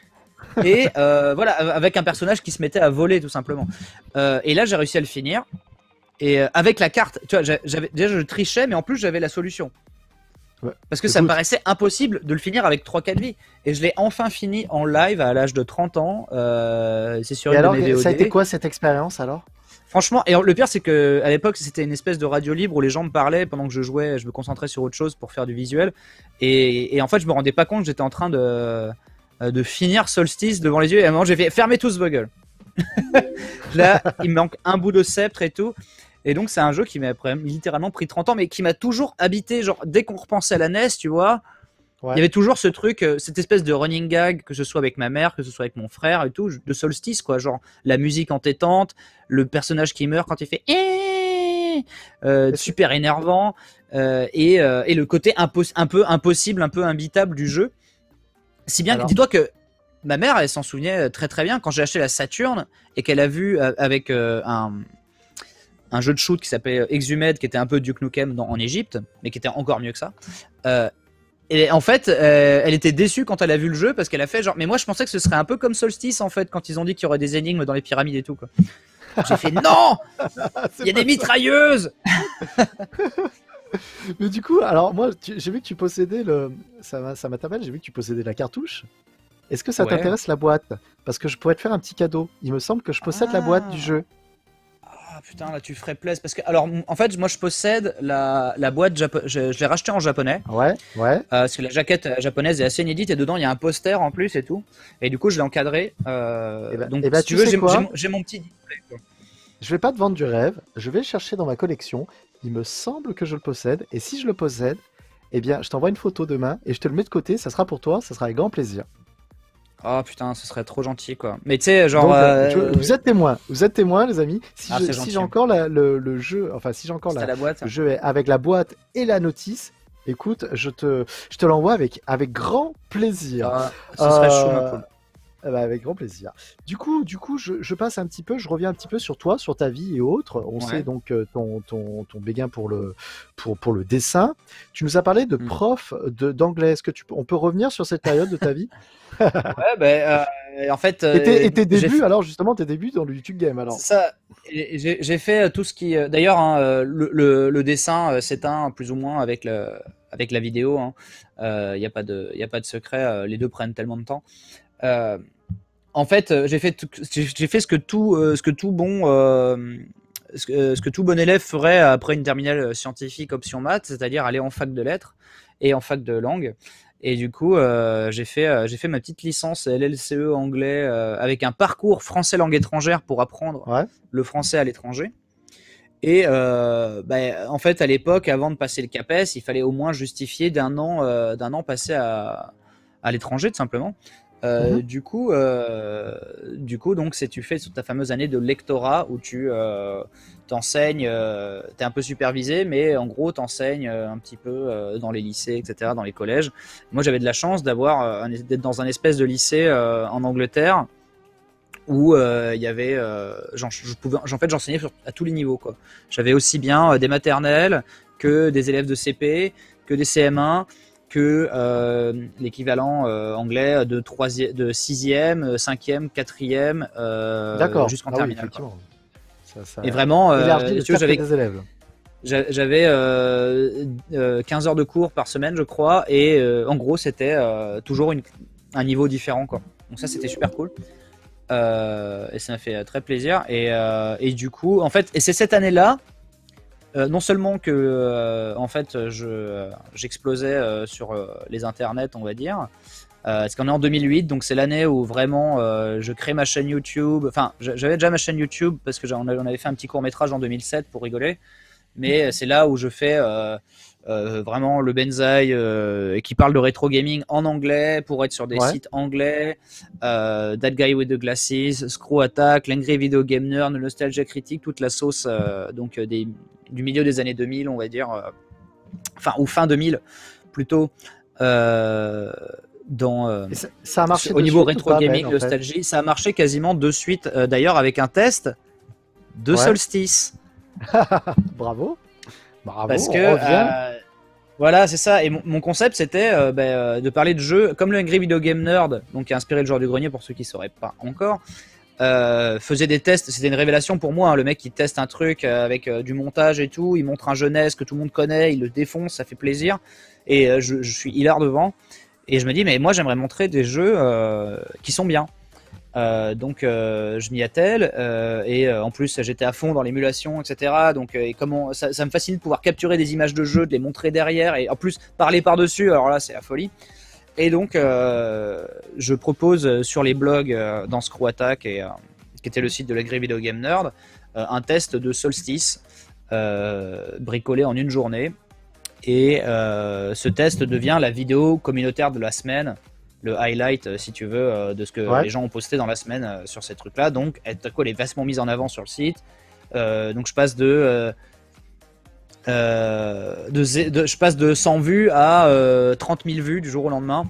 et voilà, avec un personnage qui se mettait à voler tout simplement. Et là, j'ai réussi à le finir. Et avec la carte, tu vois, déjà je trichais, mais en plus j'avais la solution. Ouais. Parce que ça me Écoute, paraissait impossible de le finir avec 3-4 vies. Et je l'ai enfin fini en live à l'âge de 30 ans. C'est sur et une alors, de mes VOD. ça a été quoi cette expérience alors? Franchement, et le pire c'est que à l'époque c'était une espèce de radio libre où les gens me parlaient pendant que je jouais, je me concentrais sur autre chose pour faire du visuel. Et en fait je me rendais pas compte que j'étais en train de finir Solstice devant les yeux. Et à un moment j'ai fait fermez tous vos gueules. Là il me manque un bout de sceptre et tout. Et donc c'est un jeu qui m'a littéralement pris 30 ans, mais qui m'a toujours habité. Genre dès qu'on repensait à la NES, tu vois, Ouais. il y avait toujours ce truc, cette espèce de running gag, que ce soit avec ma mère, que ce soit avec mon frère et tout, de Solstice quoi. Genre la musique entêtante, le personnage qui meurt quand il fait super énervant, et le côté un peu impossible, un peu imbitable du jeu. Si bien que Alors. dis-toi que ma mère, elle s'en souvenait très très bien quand j'ai acheté la Saturn et qu'elle a vu avec un jeu de shoot qui s'appelait Exhumed, qui était un peu Duke Nukem en Égypte, mais qui était encore mieux que ça. Et en fait, elle était déçue quand elle a vu le jeu parce qu'elle a fait genre, mais moi je pensais que ce serait un peu comme Solstice en fait, quand ils ont dit qu'il y aurait des énigmes dans les pyramides et tout quoi. J'ai fait non, il y a des mitrailleuses. Mais du coup, alors moi, j'ai vu que tu possédais ça m'a tapé, j'ai vu que tu possédais la cartouche. Est-ce que ça Ouais. t'intéresse la boîte? Parce que je pourrais te faire un petit cadeau. Il me semble que je possède la boîte du jeu. Ah putain, là tu ferais plaisir parce que alors en fait moi je possède la boîte je l'ai rachetée en japonais. Ouais, ouais. Parce que la jaquette japonaise est assez inédite et dedans il y a un poster en plus et tout. Et du coup je l'ai encadré. Donc si tu veux, j'ai mon petit display, quoi. Je vais pas te vendre du rêve. Je vais le chercher dans ma collection. Il me semble que je le possède. Et si je le possède, eh bien, je t'envoie une photo demain et je te le mets de côté. Ça sera pour toi. Ça sera avec grand plaisir. Oh putain, ce serait trop gentil quoi. Mais tu sais, genre. Donc, vous êtes témoins. Vous êtes témoins, les amis. Si Ah, c'est si gentil. j'ai encore le jeu, enfin, si j'ai encore c'était la boîte. le jeu avec la boîte et la notice, écoute, je te l'envoie avec grand plaisir. Ah, ce serait chou, ma Euh, poule. Bah, avec grand plaisir. Du coup, je passe un petit peu, je reviens un petit peu sur toi, sur ta vie et autres. On Ouais. sait donc ton béguin pour le dessin. Tu nous as parlé de prof d'anglais. Est-ce que on peut revenir sur cette période de ta vie? Ouais, bah, en fait. Et tes débuts, alors justement, tes débuts dans le YouTube Game, alors. C'est ça. J'ai fait tout ce qui. D'ailleurs, hein, le dessin s'éteint plus ou moins avec la vidéo. Il n'y a pas de secret. Les deux prennent tellement de temps. En fait, j'ai fait ce que tout bon élève ferait après une terminale scientifique option maths, c'est-à-dire aller en fac de lettres et en fac de langue. Et du coup, j'ai fait ma petite licence LLCE anglais avec un parcours français langue étrangère pour apprendre le français à l'étranger. Et en fait, à l'époque, avant de passer le CAPES, il fallait au moins justifier d'un an passé à l'étranger, tout simplement. Du coup, donc, tu fais ta fameuse année de lectorat où tu t'enseignes, t'es un peu supervisé, mais en gros, t'enseignes un petit peu dans les lycées, etc., dans les collèges. Moi, j'avais de la chance d'être dans un espèce de lycée en Angleterre où il y avait, j'enseignais à tous les niveaux, quoi. J'avais aussi bien des maternelles que des élèves de CP, que des CM1. Que l'équivalent anglais de 6e, 5e, 4e jusqu'en terminale. Et vraiment, j'avais 15 heures de cours par semaine, je crois, et en gros, c'était toujours un niveau différent, quoi. Donc ça, c'était super cool. Et ça m'a fait très plaisir. Et du coup, en fait, et c'est cette année-là, non seulement que en fait j'explosais sur les internets, on va dire, parce qu'on est en 2008, donc c'est l'année où vraiment je crée ma chaîne YouTube. Enfin, j'avais déjà ma chaîne YouTube parce que on avait fait un petit court-métrage en 2007 pour rigoler, mais c'est là où je fais vraiment le Benzaï qui parle de rétro gaming en anglais pour être sur des sites anglais, That Guy with the Glasses, Screw Attack, l'Angry Video Game Nerd, le Nostalgia Critique, toute la sauce donc du milieu des années 2000, on va dire, ou fin 2000 plutôt, dans ça a marché au niveau rétro gaming, nostalgie, ça a marché quasiment de suite, d'ailleurs avec un test de Solstice. Bravo. Bravo, parce on que revient. voilà, c'est ça. Et mon concept, c'était de parler de jeux comme le Angry Video Game Nerd, donc qui a inspiré le joueur du grenier pour ceux qui ne sauraient pas encore. Faisait des tests, c'était une révélation pour moi, hein, le mec qui teste un truc avec du montage et tout, il montre un jeunesse que tout le monde connaît, il le défonce, ça fait plaisir, et je suis hilar devant, et je me dis mais moi j'aimerais montrer des jeux qui sont bien. Donc je m'y attelle et en plus j'étais à fond dans l'émulation, etc. Donc et comment ça me fascine de pouvoir capturer des images de jeux, de les montrer derrière et en plus parler par-dessus, alors là c'est la folie. Et donc je propose sur les blogs dans Screw Attack qui était le site de l'Angry Video Game Nerd un test de Solstice bricolé en une journée, et ce test devient la vidéo communautaire de la semaine, le highlight si tu veux de ce que les gens ont posté dans la semaine sur ces trucs là. Donc elle est vachement mise en avant sur le site, donc je passe je passe de 100 vues à 30 000 vues du jour au lendemain.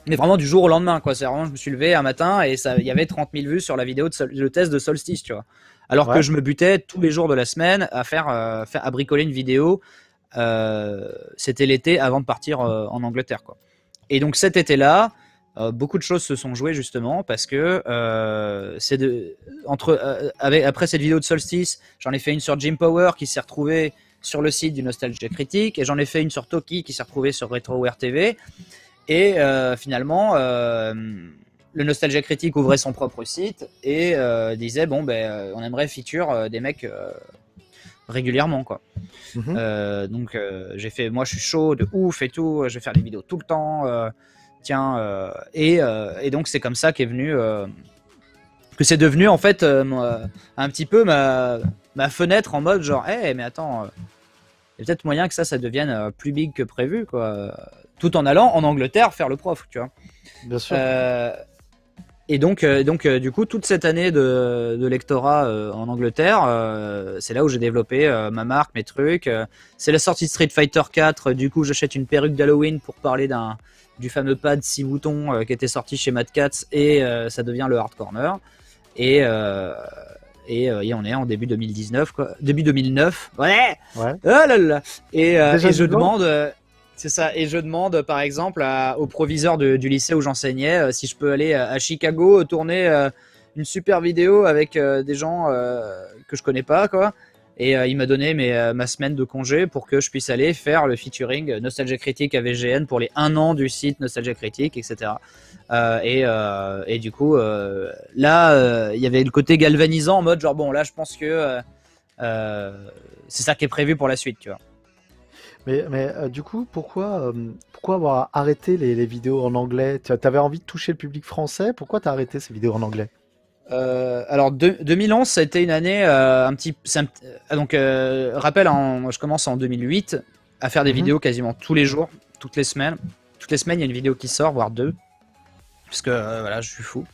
Mais vraiment du jour au lendemain, quoi. C'est vraiment, je me suis levé un matin et il y avait 30 000 vues sur la vidéo de test de Solstice, tu vois. Alors que je me butais tous les jours de la semaine à bricoler une vidéo. C'était l'été avant de partir en Angleterre, quoi. Et donc cet été-là, beaucoup de choses se sont jouées justement parce que après cette vidéo de Solstice, j'en ai fait une sur Jim Power qui s'est retrouvée sur le site du Nostalgia Critique, et j'en ai fait une sur Toki qui s'est retrouvée sur RetroWare TV. Et finalement, le Nostalgia Critique ouvrait son propre site et disait bon on aimerait feature des mecs régulièrement, quoi. Donc j'ai fait, moi je suis chaud de ouf et tout, je vais faire des vidéos tout le temps, et donc c'est comme ça qu'est venu que c'est devenu en fait un petit peu ma fenêtre en mode genre hey, mais attends, il y a peut-être moyen que ça devienne plus big que prévu, quoi, tout en allant en Angleterre faire le prof, tu vois. Bien sûr. Et donc du coup, toute cette année de lectorat en Angleterre, c'est là où j'ai développé ma marque, mes trucs. C'est la sortie de Street Fighter 4. Du coup, j'achète une perruque d'Halloween pour parler du fameux pad 6 boutons qui était sorti chez Mad Catz, et ça devient le Hard Corner. Et on est en début 2019, quoi. Début 2009. Ouais. Oh là là. Et je demande. C'est ça, et je demande par exemple au proviseur du lycée où j'enseignais si je peux aller à Chicago tourner une super vidéo avec des gens que je connais pas, quoi. Et il m'a donné ma semaine de congé pour que je puisse aller faire le featuring Nostalgia Critique à VGN pour les 1 an du site Nostalgia Critique, etc. Et du coup, là, il y avait le côté galvanisant en mode genre bon, là je pense que c'est ça qui est prévu pour la suite, tu vois. Mais du coup, pourquoi avoir arrêté les vidéos en anglais? Tu avais envie de toucher le public français? Pourquoi tu as arrêté ces vidéos en anglais? Alors 2011, ça a été une année rappel, je commence en 2008 à faire des vidéos quasiment tous les jours, toutes les semaines. Toutes les semaines, il y a une vidéo qui sort, voire 2. Parce que voilà, je suis fou.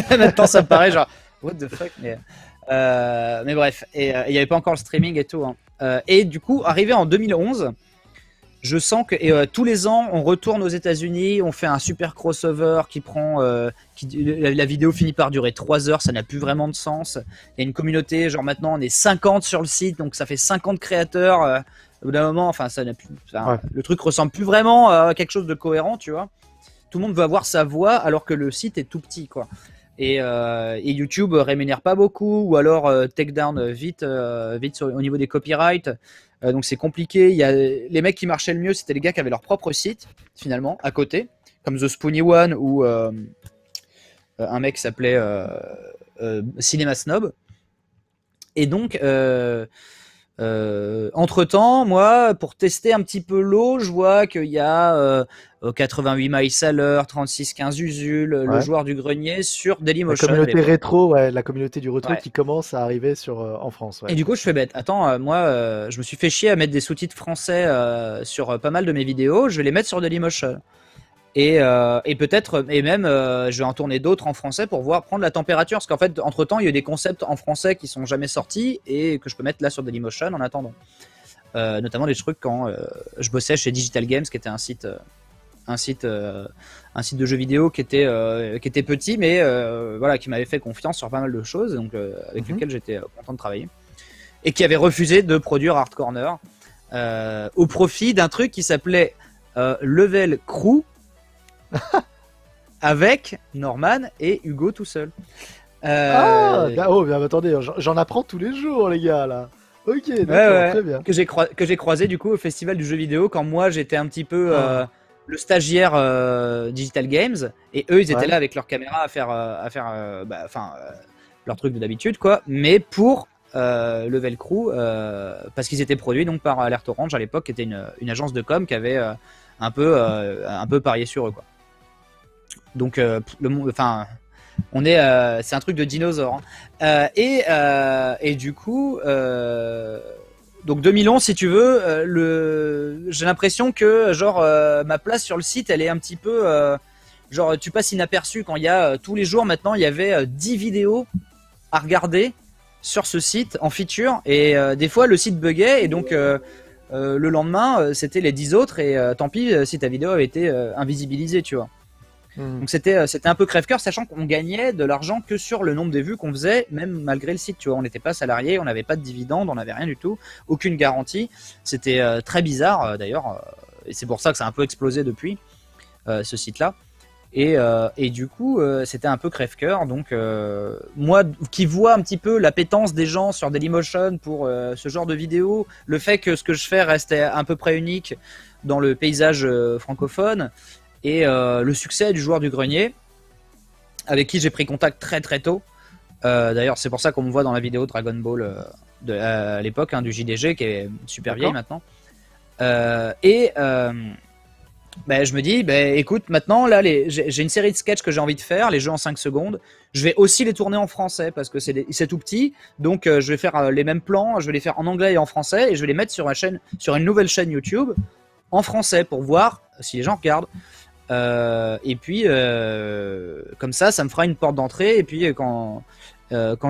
Maintenant, ça me paraît genre what the fuck, mais bref. Et il n'y avait pas encore le streaming et tout, hein. Et du coup, arrivé en 2011, je sens que tous les ans, on retourne aux États-Unis, on fait un super crossover qui prend, la vidéo finit par durer 3 heures, ça n'a plus vraiment de sens. Il y a une communauté, genre maintenant on est 50 sur le site, donc ça fait 50 créateurs. Au bout d'un moment, enfin ça n'a plus, le truc ressemble plus vraiment à quelque chose de cohérent, tu vois. Tout le monde veut avoir sa voix alors que le site est tout petit, quoi. Et YouTube rémunère pas beaucoup, ou alors take down vite au niveau des copyrights. Donc c'est compliqué. Il y a les mecs qui marchaient le mieux, c'était les gars qui avaient leur propre site finalement à côté, comme The Spoony One ou un mec qui s'appelait Cinema Snob. Et donc entre temps, moi, pour tester un petit peu l'eau, je vois qu'il y a 88 miles à l'heure, 36-15 Usul, le joueur du grenier sur Dailymotion. La communauté rétro, la communauté du rétro qui commence à arriver en France. Ouais. Et du coup, je fais bête. Attends, moi, je me suis fait chier à mettre des sous-titres français sur pas mal de mes vidéos. Je vais les mettre sur Dailymotion. Et peut-être, et même, je vais en tourner d'autres en français pour prendre la température. Parce qu'en fait, entre-temps, il y a eu des concepts en français qui sont jamais sortis et que je peux mettre là sur Dailymotion en attendant. Notamment des trucs quand je bossais chez Digital Games, qui était un site de jeux vidéo qui était petit, mais voilà, qui m'avait fait confiance sur pas mal de choses, donc avec lequel j'étais content de travailler. et qui avait refusé de produire Hard Corner au profit d'un truc qui s'appelait Level Crew avec Norman et Hugo tout seul. Oh, bien, attendez, j'en apprends tous les jours, les gars, là. Ok, d'accord, très bien. Que j'ai croisé du coup au festival du jeu vidéo quand moi j'étais un petit peu le stagiaire Digital Games, et eux ils étaient là avec leur caméra à faire leur truc de d'habitude, quoi, mais pour Level Crew, parce qu'ils étaient produits donc par Alert Orange à l'époque, qui était une agence de com qui avait un peu parié sur eux, quoi. Donc c'est un truc de dinosaure, hein. Et du coup donc 2011, si tu veux, j'ai l'impression que genre ma place sur le site, elle est un petit peu genre tu passes inaperçu quand il y a tous les jours maintenant, il y avait 10 vidéos à regarder sur ce site en feature, et des fois le site buguait, et donc le lendemain c'était les 10 autres, et tant pis si ta vidéo avait été invisibilisée, tu vois. Donc c'était un peu crève-cœur, sachant qu'on gagnait de l'argent que sur le nombre de vues qu'on faisait, même malgré le site, tu vois. On n'était pas salarié, on n'avait pas de dividendes, on n'avait rien du tout, aucune garantie. C'était très bizarre d'ailleurs, et c'est pour ça que ça a un peu explosé depuis ce site-là. Et du coup, c'était un peu crève-cœur. Donc moi, qui vois un petit peu l'appétence des gens sur Dailymotion pour ce genre de vidéos, le fait que ce que je fais reste à peu près unique dans le paysage francophone, et le succès du joueur du grenier, avec qui j'ai pris contact très très tôt. D'ailleurs, c'est pour ça qu'on me voit dans la vidéo Dragon Ball à l'époque, hein, du JDG, qui est super vieille maintenant. Je me dis, écoute, maintenant là, j'ai une série de sketchs que j'ai envie de faire, les jeux en 5 secondes. Je vais aussi les tourner en français parce que c'est tout petit. Donc je vais faire les mêmes plans, je vais les faire en anglais et en français, et je vais les mettre sur une nouvelle chaîne YouTube en français pour voir si les gens regardent. Et puis comme ça me fera une porte d'entrée, et puis quand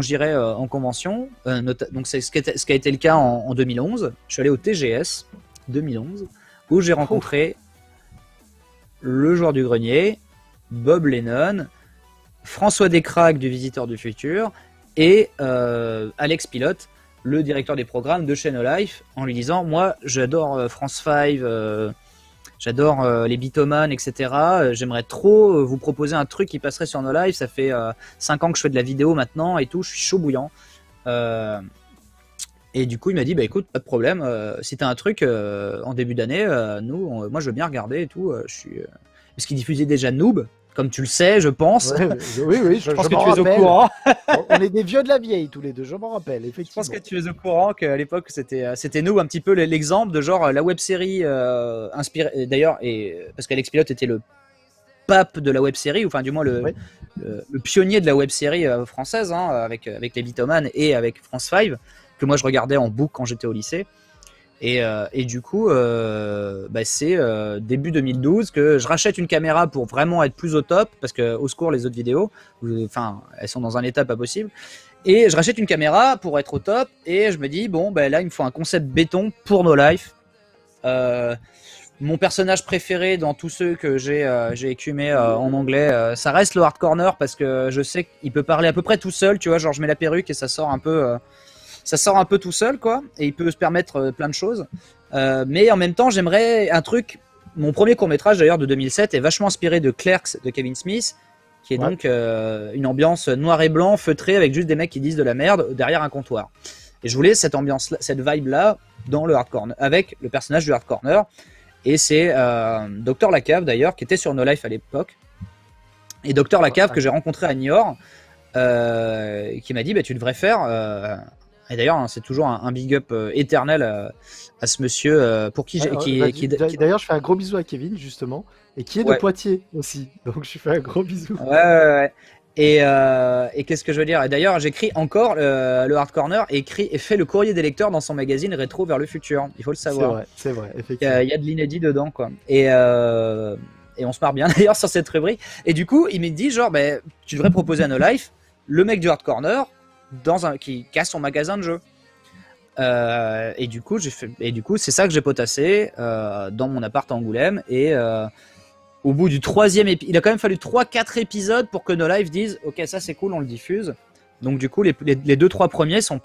j'irai en convention, donc c'est ce qui a été le cas en 2011, je suis allé au TGS 2011 où j'ai rencontré le joueur du grenier, Bob Lennon, François Descraques du Visiteur du Futur, et Alex Pilote, le directeur des programmes de chez No Life, en lui disant, moi j'adore France 5, j'adore les Bitoman, etc. J'aimerais trop vous proposer un truc qui passerait sur No Life. Ça fait 5 ans que je fais de la vidéo maintenant et tout. Je suis chaud bouillant. Et du coup, il m'a dit, écoute, pas de problème. Si t'as un truc en début d'année, moi je veux bien regarder et tout. Parce qu'il diffusait déjà Noob, comme tu le sais, je pense. Oui, je pense que m'en tu es au rappelle. courant. On est des vieux de la vieille tous les deux, je m'en rappelle, effectivement. Je pense que tu es au courant qu'à l'époque c'était Noob, un petit peu l'exemple de genre la web série inspirée d'ailleurs, et parce qu'Alex Pilote était le pape de la web série, ou enfin du moins le pionnier de la web série française, hein, avec les Bitoman et avec France 5, que moi je regardais en boucle quand j'étais au lycée. Et du coup, c'est début 2012 que je rachète une caméra pour vraiment être plus au top, parce que au secours les autres vidéos, elles sont dans un état pas possible. Et je rachète une caméra pour être au top, et je me dis là il me faut un concept béton pour No Life. Mon personnage préféré dans tous ceux que j'ai écumé en anglais, ça reste le Hard Corner, parce que je sais qu'il peut parler à peu près tout seul, tu vois, genre je mets la perruque et ça sort un peu tout seul, quoi, et il peut se permettre plein de choses. Mais en même temps, j'aimerais un truc. Mon premier court-métrage d'ailleurs de 2007 est vachement inspiré de Clerks de Kevin Smith, qui est donc une ambiance noir et blanc, feutrée, avec juste des mecs qui disent de la merde derrière un comptoir. Et je voulais cette ambiance-là, cette vibe-là dans le Hard Corner, avec le personnage du Hard Corner. Et c'est Dr Lacave d'ailleurs, qui était sur No Life à l'époque. Et Dr Lacave, que j'ai rencontré à Niort, qui m'a dit tu devrais faire. Et d'ailleurs, c'est toujours un big up éternel à ce monsieur pour qui D'ailleurs, je fais un gros bisou à Kevin, justement, et qui est de Poitiers aussi. Donc, je lui fais un gros bisou. Ouais. Et qu'est-ce que je veux dire? Et d'ailleurs, j'écris encore le Hard Corner, et fait le courrier des lecteurs dans son magazine Rétro vers le futur. Il faut le savoir. C'est vrai, effectivement. Il y a de l'inédit dedans, quoi. Et on se marre bien d'ailleurs sur cette rubrique. Et du coup, il m'a dit tu devrais proposer à No Life le mec du Hard Corner qui a son magasin de jeux. Et du coup, c'est ça que j'ai potassé dans mon appart à Angoulême. Et au bout du 3e épisode, il a quand même fallu 3-4 épisodes pour que No Life dise ok, ça c'est cool, on le diffuse. Donc du coup, les 2-3 premiers sont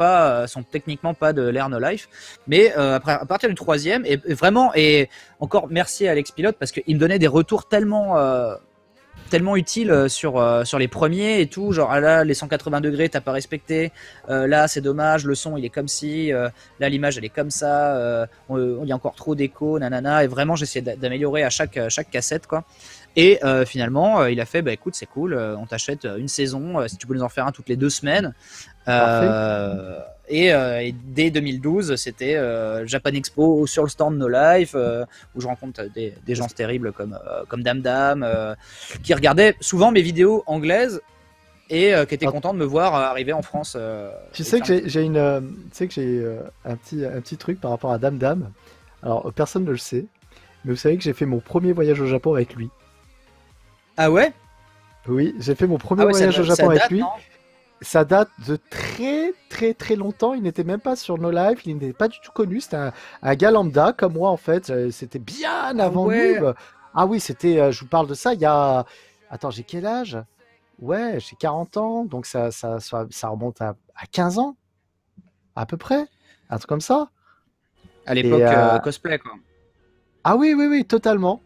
techniquement pas de l'ère No Life, mais après, à partir du troisième, et vraiment, et encore merci à Alex Pilote parce qu'il me donnait des retours tellement utile sur les premiers et tout, genre là les 180 degrés t'as pas respecté, là c'est dommage, le son il est comme si, là l'image elle est comme ça, il y a encore trop d'écho, nanana, et vraiment j'essayais d'améliorer à chaque cassette quoi. Et finalement il a fait bah écoute c'est cool, on t'achète une saison, si tu peux nous en faire un toutes les 2 semaines. Et dès 2012, c'était Japan Expo sur le stand No Life, où je rencontre des gens terribles comme Dam Dam, qui regardaient souvent mes vidéos anglaises et qui étaient contents de me voir arriver en France. Tu sais que j'ai un petit truc par rapport à Dam Dam. Alors personne ne le sait, mais vous savez que j'ai fait mon premier voyage au Japon avec lui. Ah ouais? Oui, j'ai fait mon premier voyage au Japon avec lui. Ça date de très longtemps. Il n'était même pas sur No Life. Il n'était pas du tout connu. C'était un gars lambda comme moi en fait. C'était bien avant Noob. Ah oui, c'était. Je vous parle de ça. Il y a. Attends, j'ai quel âge? Ouais, j'ai 40 ans. Donc ça remonte à 15 ans à peu près. Un truc comme ça. À l'époque cosplay quoi. Ah oui, totalement.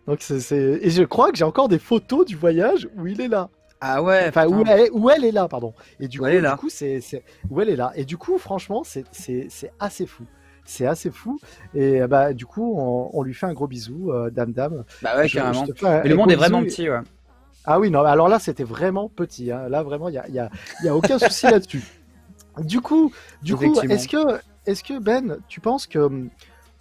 Donc et je crois que j'ai encore des photos du voyage où il est là. Ah ouais. Enfin, où elle est là, pardon. Et du coup, c'est où elle est là. Et du coup, franchement, c'est assez fou. C'est assez fou. Et bah, du coup, on lui fait un gros bisou, Dam Dam. Bah ouais, carrément. Mais le monde est vraiment petit, ouais. Ah oui, non, alors là, c'était vraiment petit. Hein. Là, vraiment, il y a aucun souci là-dessus. Du coup, est-ce que Ben, tu penses que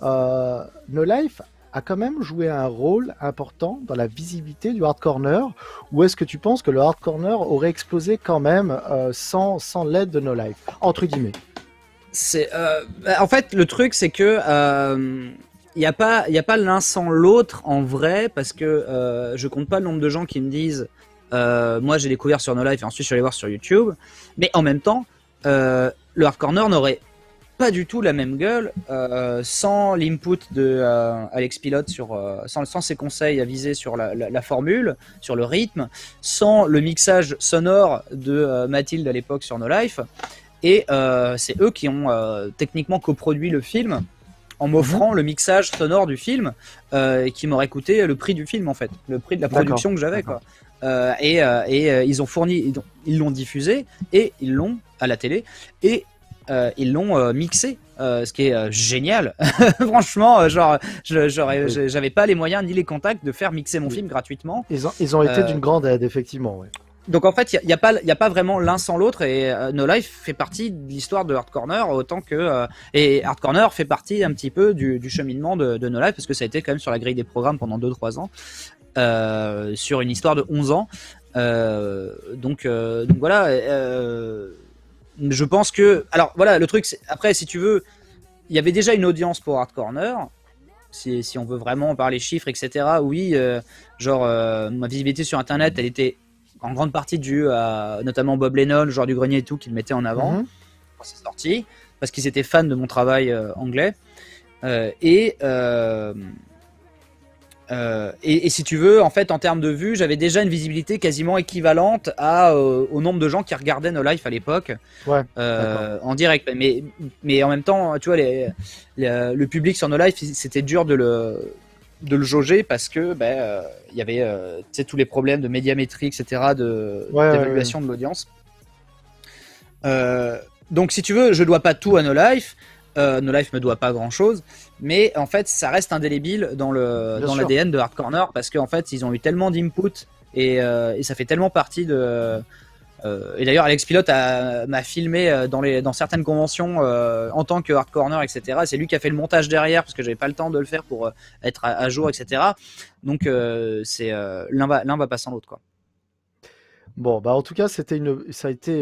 No Life a quand même joué un rôle important dans la visibilité du Hard Corner, ou est-ce que tu penses que le Hard Corner aurait explosé quand même sans l'aide de No Life, entre guillemets? En fait, le truc c'est que il y a pas l'un sans l'autre en vrai, parce que je compte pas le nombre de gens qui me disent moi j'ai découvert sur No Life et ensuite je suis allé voir sur YouTube, mais en même temps le Hard Corner n'aurait pas du tout la même gueule sans l'input de Alex Pilote sans ses conseils avisés sur la formule, sur le rythme, sans le mixage sonore de Mathilde à l'époque sur No Life. Et c'est eux qui ont techniquement coproduit le film en m'offrant le mixage sonore du film qui m'aurait coûté le prix du film en fait, le prix de la production que j'avais quoi. Ils ont fourni, ils l'ont diffusé et ils l'ont à la télé et ils l'ont mixé, ce qui est génial. Franchement, genre, j'avais pas les moyens ni les contacts de faire mixer mon film gratuitement. Ils ont été d'une grande aide, effectivement. Ouais. Donc en fait, il y a pas vraiment l'un sans l'autre, et No Life fait partie de l'histoire de Hard Corner autant que et Hard Corner fait partie un petit peu du cheminement de No Life, parce que ça a été quand même sur la grille des programmes pendant 2-3 ans, sur une histoire de 11 ans. Donc voilà. Je pense que, alors voilà, le truc, après, si tu veux, il y avait déjà une audience pour Hard Corner. Si on veut vraiment parler chiffres, etc. Oui, ma visibilité sur Internet, elle était en grande partie due à notamment Bob Lennon, le joueur du grenier et tout, qui le mettait en avant quand c'est sorti, parce qu'ils étaient fans de mon travail anglais. Et si tu veux, en fait, en termes de vues, j'avais déjà une visibilité quasiment équivalente au nombre de gens qui regardaient No Life à l'époque, en direct. Mais en même temps, tu vois, le public sur No Life, c'était dur de le jauger, parce que il y avait tous les problèmes de médiamétrie, etc., d'évaluation de l'audience. Donc, si tu veux, je dois pas tout à No Life. No Life me doit pas grand chose, mais en fait ça reste indélébile dans l'ADN de Hard Corner, parce qu'en fait ils ont eu tellement d'input et ça fait tellement partie de et d'ailleurs Alex Pilote m'a filmé dans certaines conventions en tant que Hard Corner, etc. C'est lui qui a fait le montage derrière, parce que j'avais pas le temps de le faire pour être à jour, etc. Donc c'est l'un va pas sans l'autre quoi. Bon, bah en tout cas, ça a été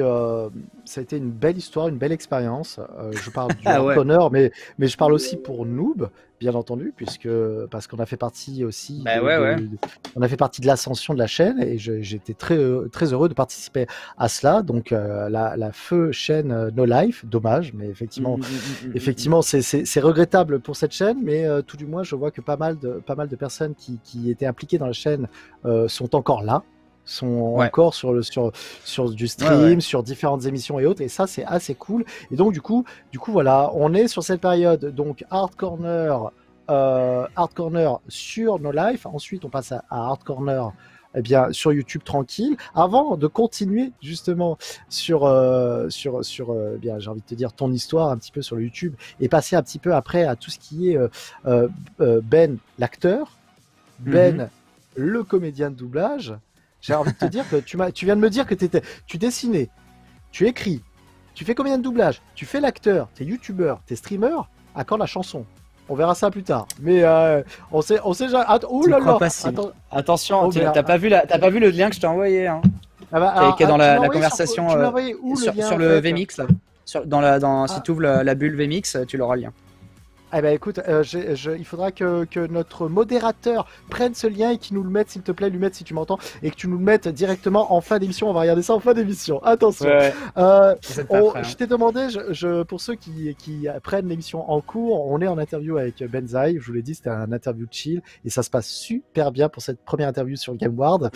une belle histoire, une belle expérience. Je parle du Hard Corner, mais je parle aussi pour Noob, bien entendu, parce qu'on a fait partie aussi, on a fait partie de l'ascension de la chaîne, et j'étais très heureux de participer à cela. Donc la feu chaîne No Life, dommage, mais effectivement, c'est regrettable pour cette chaîne, mais tout du moins, je vois que pas mal de personnes qui étaient impliquées dans la chaîne sont encore là. sont Ouais. encore sur du stream, sur différentes émissions et autres, et ça c'est assez cool. Et donc du coup voilà, on est sur cette période, donc Hard Corner sur No Life, ensuite on passe à Hard Corner sur YouTube tranquille, avant de continuer justement sur j'ai envie de te dire ton histoire un petit peu sur le YouTube, et passer un petit peu après à tout ce qui est Ben l'acteur, Ben le comédien de doublage. J'ai envie de te dire que tu viens de me dire que tu dessinais, tu écris, tu fais combien de doublage, tu fais l'acteur, t'es youtubeur, t'es streamer, à quand la chanson? On verra ça plus tard. Mais on sait jamais. Ouh là là. Attention, t'as pas vu le lien que je t'ai envoyé, hein, qui est dans la conversation sur le VMix là. Si tu ouvres la bulle VMix, tu l'auras le lien. Eh ben écoute, il faudra que notre modérateur prenne ce lien et qu'il nous le mette, s'il te plaît, lui mette si tu m'entends, et que tu nous le mettes directement en fin d'émission. On va regarder ça en fin d'émission. Attention. Ouais. Je t'ai demandé, pour ceux qui prennent l'émission en cours, on est en interview avec Benzaï. Je vous l'ai dit, c'était un interview chill et ça se passe super bien pour cette première interview sur GameWard,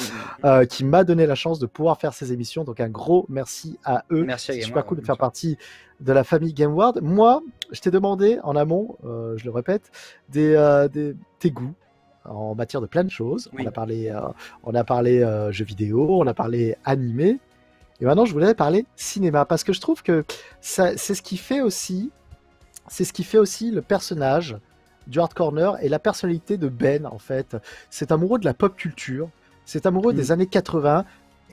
qui m'a donné la chance de pouvoir faire ces émissions. Donc un gros merci à eux. Merci à C'est super cool de faire partie de la famille GameWard. Moi, je t'ai demandé en amont, je le répète, tes goûts en matière de plein de choses. Oui. On a parlé jeux vidéo, on a parlé animé, et maintenant je voulais parler cinéma, parce que je trouve que c'est ce qui fait aussi le personnage du Hard Corner et la personnalité de Ben, en fait. C'est amoureux de la pop culture, c'est amoureux des années 80,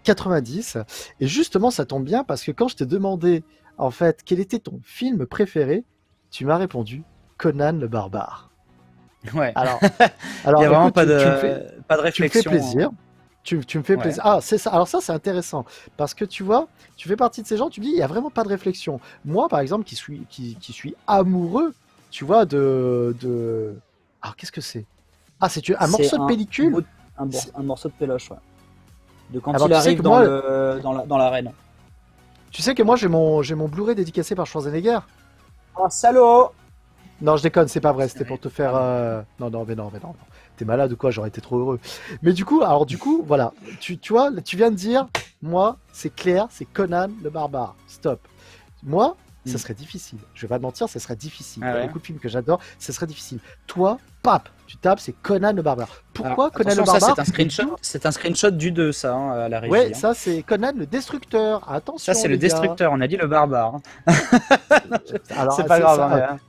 90, et justement ça tombe bien parce que quand je t'ai demandé en fait quel était ton film préféré, tu m'as répondu Conan le Barbare. Ouais. Alors il y a vraiment pas de réflexion. Tu me fais plaisir. Tu me fais plaisir. Ah, c'est ça. Alors ça, c'est intéressant parce que tu vois, tu fais partie de ces gens. Tu me dis, il y a vraiment pas de réflexion. Moi, par exemple, qui suis amoureux, tu vois, de. Alors qu'est-ce que c'est? Ah, c'est un morceau de pellicule. Un morceau de péloche, ouais. De quand il arrive dans l'arène. Tu sais que moi, j'ai mon Blu-ray dédicacé par Schwarzenegger. Oh, salaud! Non, je déconne, c'est pas vrai, c'était pour te faire... Non, mais non. T'es malade ou quoi? J'aurais été trop heureux. Mais du coup, voilà. Tu vois, tu viens de dire, moi, c'est clair, c'est Conan le Barbare. Stop. Moi, ça serait difficile. Je vais pas te mentir, ça serait difficile. Il y a beaucoup de films que j'adore, ça serait difficile. Toi, tu tapes, c'est Conan le Barbare. Pourquoi Conan le Barbare? C'est un screenshot du 2, ça, à la régie. Ouais, ça, c'est Conan le Destructeur. Attention. Ça, c'est le Destructeur, on a dit le Barbare. Alors, c'est pas grave.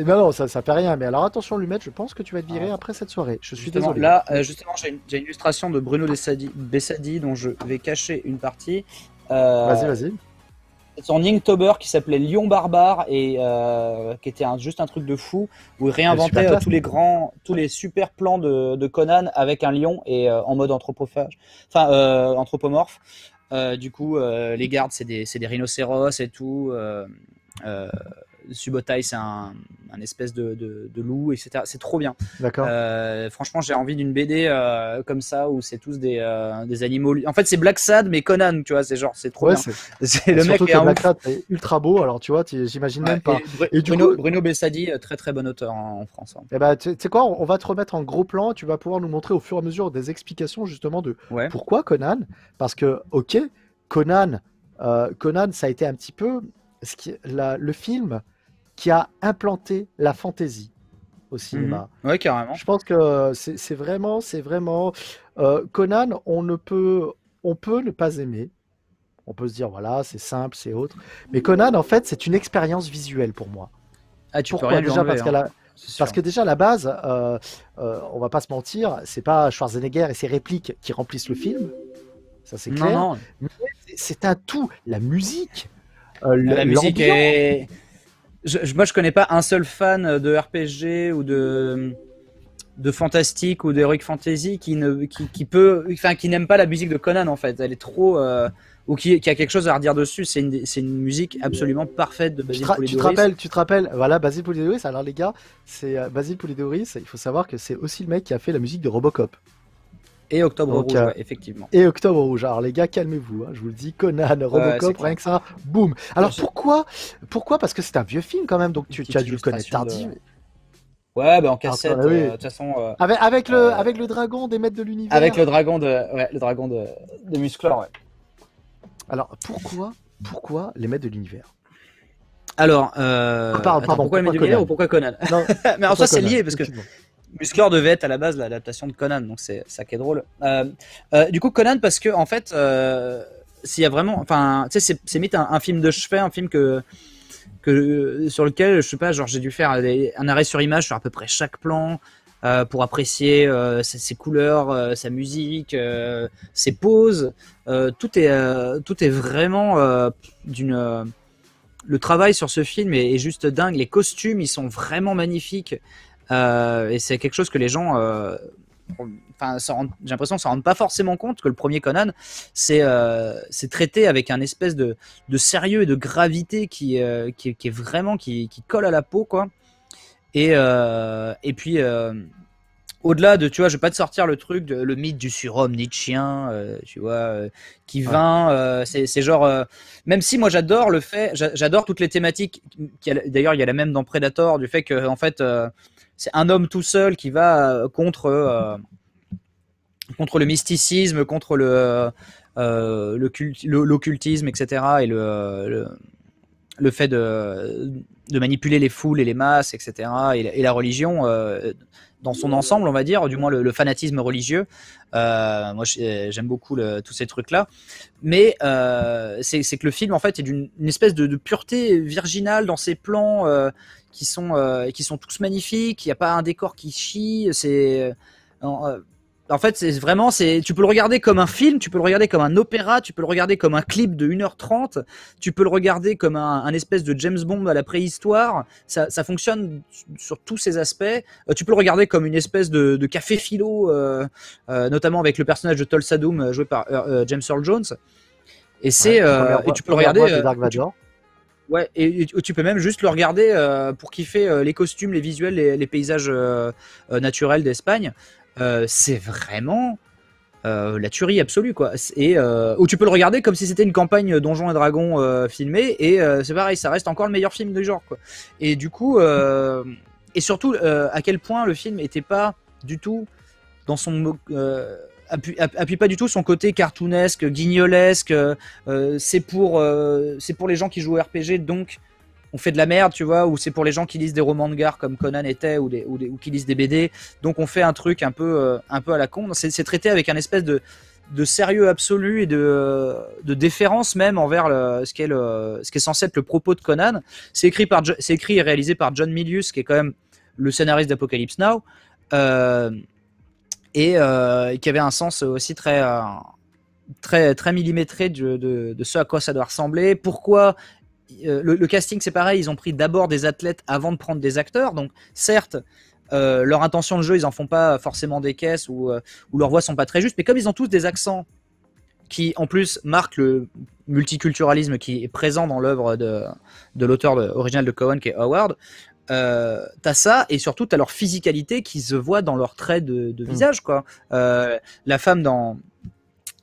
Non, ça fait rien. Mais alors, attention, Lumet, je pense que tu vas être viré après cette soirée. Je suis désolé. Là, justement, j'ai une illustration de Bruno Bessadi dont je vais cacher une partie. Vas-y. C'est son Inktober qui s'appelait Lion Barbare et qui était juste un truc de fou où il réinventait tous les super plans de Conan avec un lion et en mode anthropomorphe. Du coup, les gardes c'est des rhinocéros et tout. Subotai c'est un espèce de loup, etc. C'est trop bien. D'accord. Franchement, j'ai envie d'une BD comme ça où c'est tous des animaux. En fait, c'est Black Sad mais Conan, tu vois, c'est trop bien. C'est le mec qui est Black Sad est ultra beau. Alors tu vois, j'imagine même pas. Et Bruno Bessadi, très très bon auteur en France. Et bah, tu sais quoi, on va te remettre en gros plan. Tu vas pouvoir nous montrer au fur et à mesure des explications justement de pourquoi Conan. Parce que Conan, ça a été un petit peu le film qui a implanté la fantaisie au cinéma. Ouais, carrément. Je pense que c'est vraiment Conan, on peut ne pas aimer. On peut se dire voilà, c'est simple, c'est autre. Mais Conan, en fait, c'est une expérience visuelle pour moi. Pourquoi peux rien déjà enlever, parce que déjà à la base, on va pas se mentir, c'est pas Schwarzenegger et ses répliques qui remplissent le film. Ça c'est clair. Non. Mais c'est un tout. La musique. La musique est. Moi, je connais pas un seul fan de RPG ou de fantastique ou d'heroic fantasy qui n'aime pas la musique de Conan en fait. Elle est trop ou qui a quelque chose à redire dessus. C'est une musique absolument parfaite de Basil Poledouris. Tu te rappelles, voilà, Basil Poledouris. Alors les gars, c'est Basil Poledouris. Il faut savoir que c'est aussi le mec qui a fait la musique de Robocop. Et Octobre Rouge, effectivement. Et Octobre Rouge. Alors les gars, calmez-vous. Je vous le dis, Conan, Robocop, rien que ça, boum. Alors pourquoi? Parce que c'est un vieux film quand même, donc tu as dû le connaître tardivement. Ouais, bah en Ah, cassette, oui. de toute façon, Avec le dragon des maîtres de avec l'univers. le dragon de Musclor, ouais. Alors, pourquoi les maîtres de l'univers? Alors, attends, Pardon, pourquoi les pourquoi Maîtres de l'univers ou Conan? pourquoi Conan? Non, Mais en pourquoi soi, c'est Conan? lié parce que Effectivement. Musclor devait être à la base l'adaptation de Conan, donc c'est ça qui est drôle. Du coup, Conan, parce que en fait, s'il y a vraiment, enfin, tu sais, c'est limite un film de chevet, un film sur lequel, je sais pas, genre j'ai dû faire un arrêt sur image sur à peu près chaque plan. Pour apprécier ses couleurs, sa musique, ses poses, tout est vraiment le travail sur ce film est juste dingue. Les costumes, ils sont vraiment magnifiques. Et c'est quelque chose que les gens, enfin, j'ai l'impression, s'en rendent pas forcément compte que le premier Conan, c'est traité avec un espèce de sérieux et de gravité qui est vraiment qui colle à la peau, quoi. Et puis au-delà de, tu vois, je vais pas te sortir le truc, le mythe du surhomme nietzschéen, tu vois, qui vint, c'est genre, même si moi j'adore le fait, j'adore toutes les thématiques, d'ailleurs il y a la même dans Predator, du fait que en fait c'est un homme tout seul qui va contre le mysticisme, contre l'occultisme, etc. Et le fait de manipuler les foules et les masses, etc. Et la religion dans son ensemble, on va dire, du moins le fanatisme religieux. Moi, j'aime beaucoup tous ces trucs-là. Mais c'est que le film, en fait, est d'une espèce de pureté virginale dans ses plans qui sont tous magnifiques. Il n'y a pas un décor qui chie. En fait, tu peux le regarder comme un film, tu peux le regarder comme un opéra, tu peux le regarder comme un clip de 1h30, tu peux le regarder comme un espèce de James Bond à la préhistoire. Ça fonctionne sur tous ces aspects. Tu peux le regarder comme une espèce de café philo, notamment avec le personnage de Tulsa Doom joué par James Earl Jones. Et et tu peux le regarder. De Dark Vador. Ouais, et tu peux même juste le regarder pour kiffer les costumes, les visuels, les paysages naturels d'Espagne. C'est vraiment la tuerie absolue, quoi. Et ou tu peux le regarder comme si c'était une campagne Donjons et Dragons filmée, et c'est pareil, ça reste encore le meilleur film du genre, quoi. Et du coup, et surtout à quel point le film était pas du tout dans son appuie pas du tout son côté cartoonesque, guignolesque. C'est pour les gens qui jouent au RPG, donc on fait de la merde, tu vois, ou c'est pour les gens qui lisent des romans de gare comme Conan était, ou qui lisent des BD, donc on fait un truc un peu à la con. C'est traité avec un espèce de sérieux absolu et de déférence même envers ce qui est censé être le propos de Conan. C'est écrit et réalisé par John Milius, qui est quand même le scénariste d'Apocalypse Now, et qui avait un sens aussi très millimétré de ce à quoi ça doit ressembler. Pourquoi le casting, c'est pareil, ils ont pris d'abord des athlètes avant de prendre des acteurs. Donc certes, leur intention de jeu, ils en font pas forcément des caisses, ou leurs voix sont pas très justes, mais comme ils ont tous des accents qui en plus marquent le multiculturalisme qui est présent dans l'œuvre de l'auteur original de Cohen, qui est Howard, t'as ça, et surtout t'as leur physicalité qui se voit dans leurs traits de visage, quoi. La femme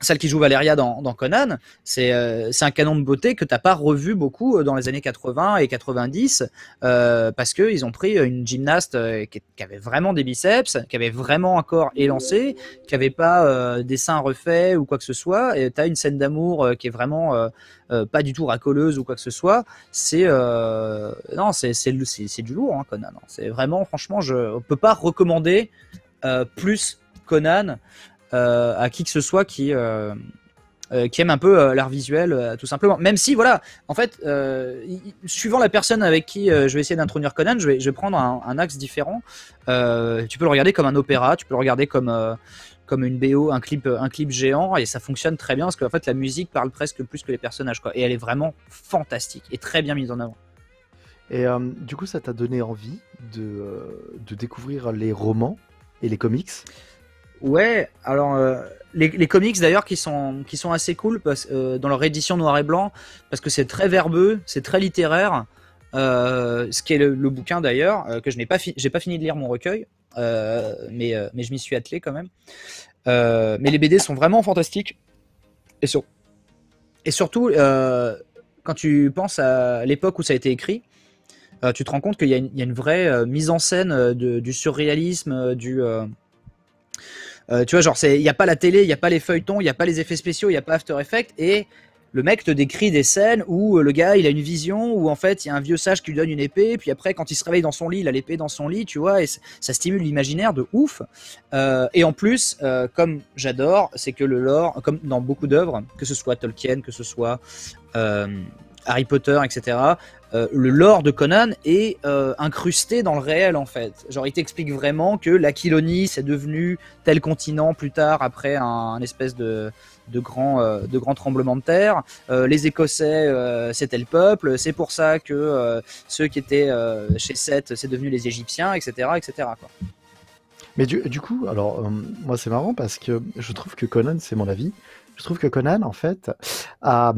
celle qui joue Valeria dans Conan, c'est un canon de beauté que t'as pas revu beaucoup dans les années 80 et 90, parce que ils ont pris une gymnaste qui avait vraiment des biceps, qui avait vraiment un corps élancé, qui avait pas des seins refaits ou quoi que ce soit. Et t'as une scène d'amour qui est vraiment pas du tout racoleuse ou quoi que ce soit. Non, c'est du lourd, hein, Conan. C'est vraiment, franchement, on peut pas recommander plus Conan à qui que ce soit qui aime un peu l'art visuel, tout simplement. Même si, voilà, en fait, suivant la personne avec qui je vais essayer d'introduire Conan, je vais prendre un axe différent. Tu peux le regarder comme un opéra, tu peux le regarder comme une BO, un clip géant, et ça fonctionne très bien parce qu'en fait la musique parle presque plus que les personnages, quoi. Et elle est vraiment fantastique et très bien mise en avant. Et du coup, ça t'a donné envie de découvrir les romans et les comics? Ouais, alors les comics d'ailleurs qui sont assez cool dans leur édition noir et blanc, parce que c'est très verbeux, c'est très littéraire. Ce qui est le bouquin d'ailleurs, que j'ai pas fini de lire mon recueil, mais je m'y suis attelé quand même. Mais les BD sont vraiment fantastiques, et surtout quand tu penses à l'époque où ça a été écrit, tu te rends compte qu'il y a une vraie mise en scène du surréalisme, tu vois, genre, il n'y a pas la télé, il n'y a pas les feuilletons, il n'y a pas les effets spéciaux, il n'y a pas After Effects, et le mec te décrit des scènes où le gars, il a une vision, où en fait, il y a un vieux sage qui lui donne une épée, puis après, quand il se réveille dans son lit, il a l'épée dans son lit, tu vois, et ça stimule l'imaginaire de ouf. Et en plus, comme j'adore, c'est que le lore, comme dans beaucoup d'œuvres, que ce soit Tolkien, que ce soit Harry Potter, etc., le lore de Conan est incrusté dans le réel en fait. Genre il t'explique vraiment que l'Aquilonie c'est devenu tel continent plus tard après un espèce de grand tremblement de terre. Les Écossais c'est tel peuple. C'est pour ça que ceux qui étaient chez Seth c'est devenu les Égyptiens, etc., etc. quoi. Mais du coup, alors, moi c'est marrant parce que je trouve que Conan, c'est mon avis, je trouve que Conan, en fait, a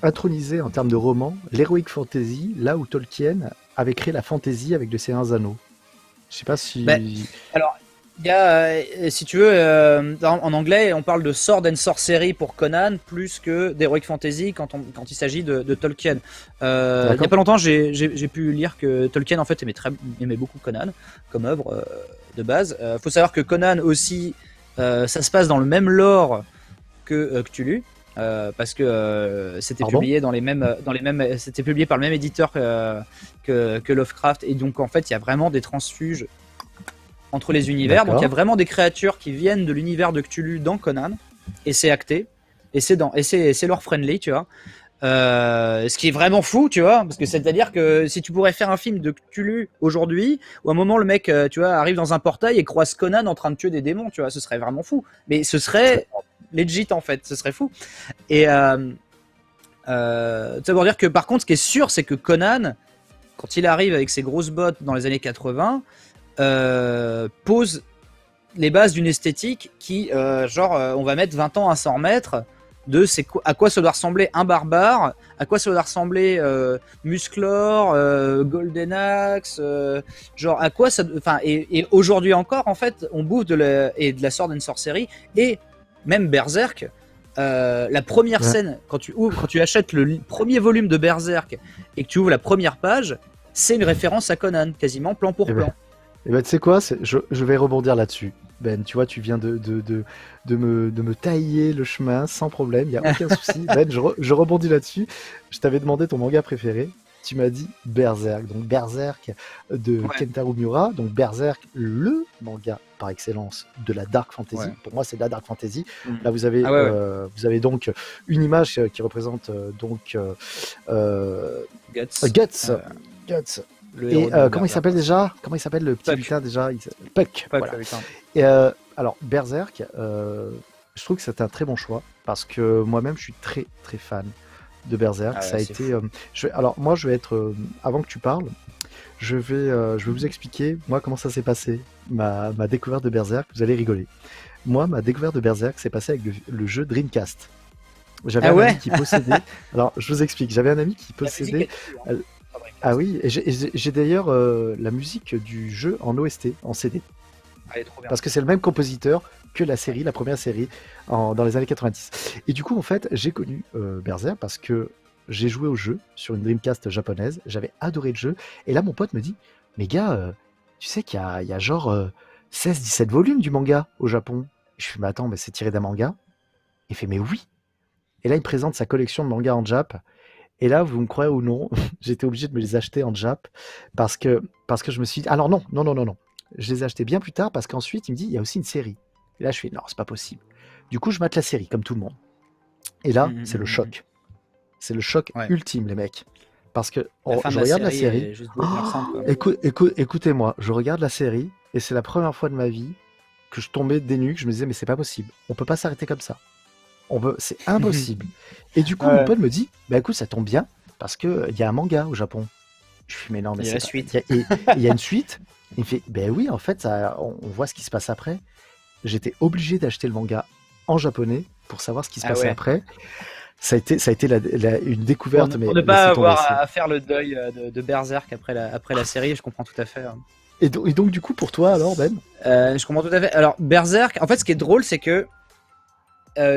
intronisé en termes de roman l'heroic fantasy, là où Tolkien avait créé la fantasy avec le Seigneur des Anneaux. Je sais pas si... Alors, il y a, si tu veux, en anglais, on parle de sword and sorcery pour Conan plus que d'heroic fantasy quand il s'agit de Tolkien. Il y a pas longtemps, j'ai pu lire que Tolkien en fait aimait beaucoup Conan comme œuvre de base. Faut savoir que Conan aussi, ça se passe dans le même lore que Cthulhu. Parce que c'était publié c'était publié par le même éditeur que Lovecraft, et donc en fait il y a vraiment des transfuges entre les univers. Donc il y a vraiment des créatures qui viennent de l'univers de Cthulhu dans Conan, et c'est acté, et c'est lore friendly, tu vois. Ce qui est vraiment fou, tu vois, parce que c'est-à-dire que si tu pourrais faire un film de Cthulhu aujourd'hui, où à un moment le mec, tu vois, arrive dans un portail et croise Conan en train de tuer des démons, tu vois, ce serait vraiment fou. Mais ce serait legit en fait, ce serait fou. Et ça veut dire que par contre, ce qui est sûr, c'est que Conan, quand il arrive avec ses grosses bottes dans les années 80, pose les bases d'une esthétique qui, on va mettre 20 ans à s'en remettre de à quoi ça doit ressembler un barbare, à quoi ça doit ressembler Musclor, Golden Axe, genre à quoi ça, enfin et aujourd'hui encore en fait on bouffe de la sword and sorcery, et même Berserk, la première scène quand tu achètes le premier volume de Berserk et que tu ouvres la première page, c'est une référence à Conan, quasiment plan pour plan. Et ben tu sais quoi, je vais rebondir là-dessus. Ben, tu vois, tu viens de me tailler le chemin sans problème, il n'y a aucun souci. Ben, je rebondis là-dessus. Je t'avais demandé ton manga préféré. Tu m'as dit Berserk. Donc Berserk de Kentaro Miura. Donc Berserk, le manga par excellence de la Dark Fantasy. Ouais. Pour moi, c'est de la Dark Fantasy. Là, vous avez, vous avez donc une image qui représente donc Guts. Et comment il s'appelle déjà? Comment il s'appelle le petit bulletin déjà? Puck. Voilà. Et alors Berserk, je trouve que c'est un très bon choix parce que moi-même je suis très très fan de Berserk. Ça a été. Alors moi je vais être avant que tu parles, je vais vous expliquer moi comment ça s'est passé ma découverte de Berserk. Vous allez rigoler. Moi ma découverte de Berserk s'est passée avec le jeu Dreamcast. J'avais un ami qui possédait. Alors je vous explique. J'avais un ami qui possédait. Ah oui, et j'ai d'ailleurs la musique du jeu en OST, en CD. Trop bien. Parce que c'est le même compositeur que la série, la première série, dans les années 90. Et du coup, en fait, j'ai connu Berserk parce que j'ai joué au jeu sur une Dreamcast japonaise, j'avais adoré le jeu, et là, mon pote me dit, mais gars, tu sais qu'il y a genre 16-17 volumes du manga au Japon. Je fais, mais attends, mais c'est tiré d'un manga? Il fait, mais oui. Et là, il me présente sa collection de mangas en Jap. Et là, vous me croyez ou non, j'étais obligé de me les acheter en Jap parce que je me suis dit, alors non. Je les ai achetés bien plus tard parce qu'ensuite, il me dit, il y a aussi une série. Et là, je fais, non, c'est pas possible. Du coup, je mate la série, comme tout le monde. Et là, c'est le choc. C'est le choc ultime, les mecs. Parce que je regarde la série. Écoutez-moi, je regarde la série et c'est la première fois de ma vie que je tombais des nues, que je me disais, mais c'est pas possible. On peut pas s'arrêter comme ça. C'est impossible. Et du coup, mon pote me dit, bah écoute, ça tombe bien parce qu'il y a un manga au Japon. Je suis, mais non, mais il y a la suite. Il y a une suite. Il me fait, ben oui, en fait, on voit ce qui se passe après. J'étais obligé d'acheter le manga en japonais pour savoir ce qui se passait après. Ça a été une découverte. Pour ne pas avoir à faire le deuil de Berserk après la série, je comprends tout à fait. Et donc, du coup, pour toi, alors, Ben je comprends tout à fait. Alors, Berserk, en fait, ce qui est drôle, c'est que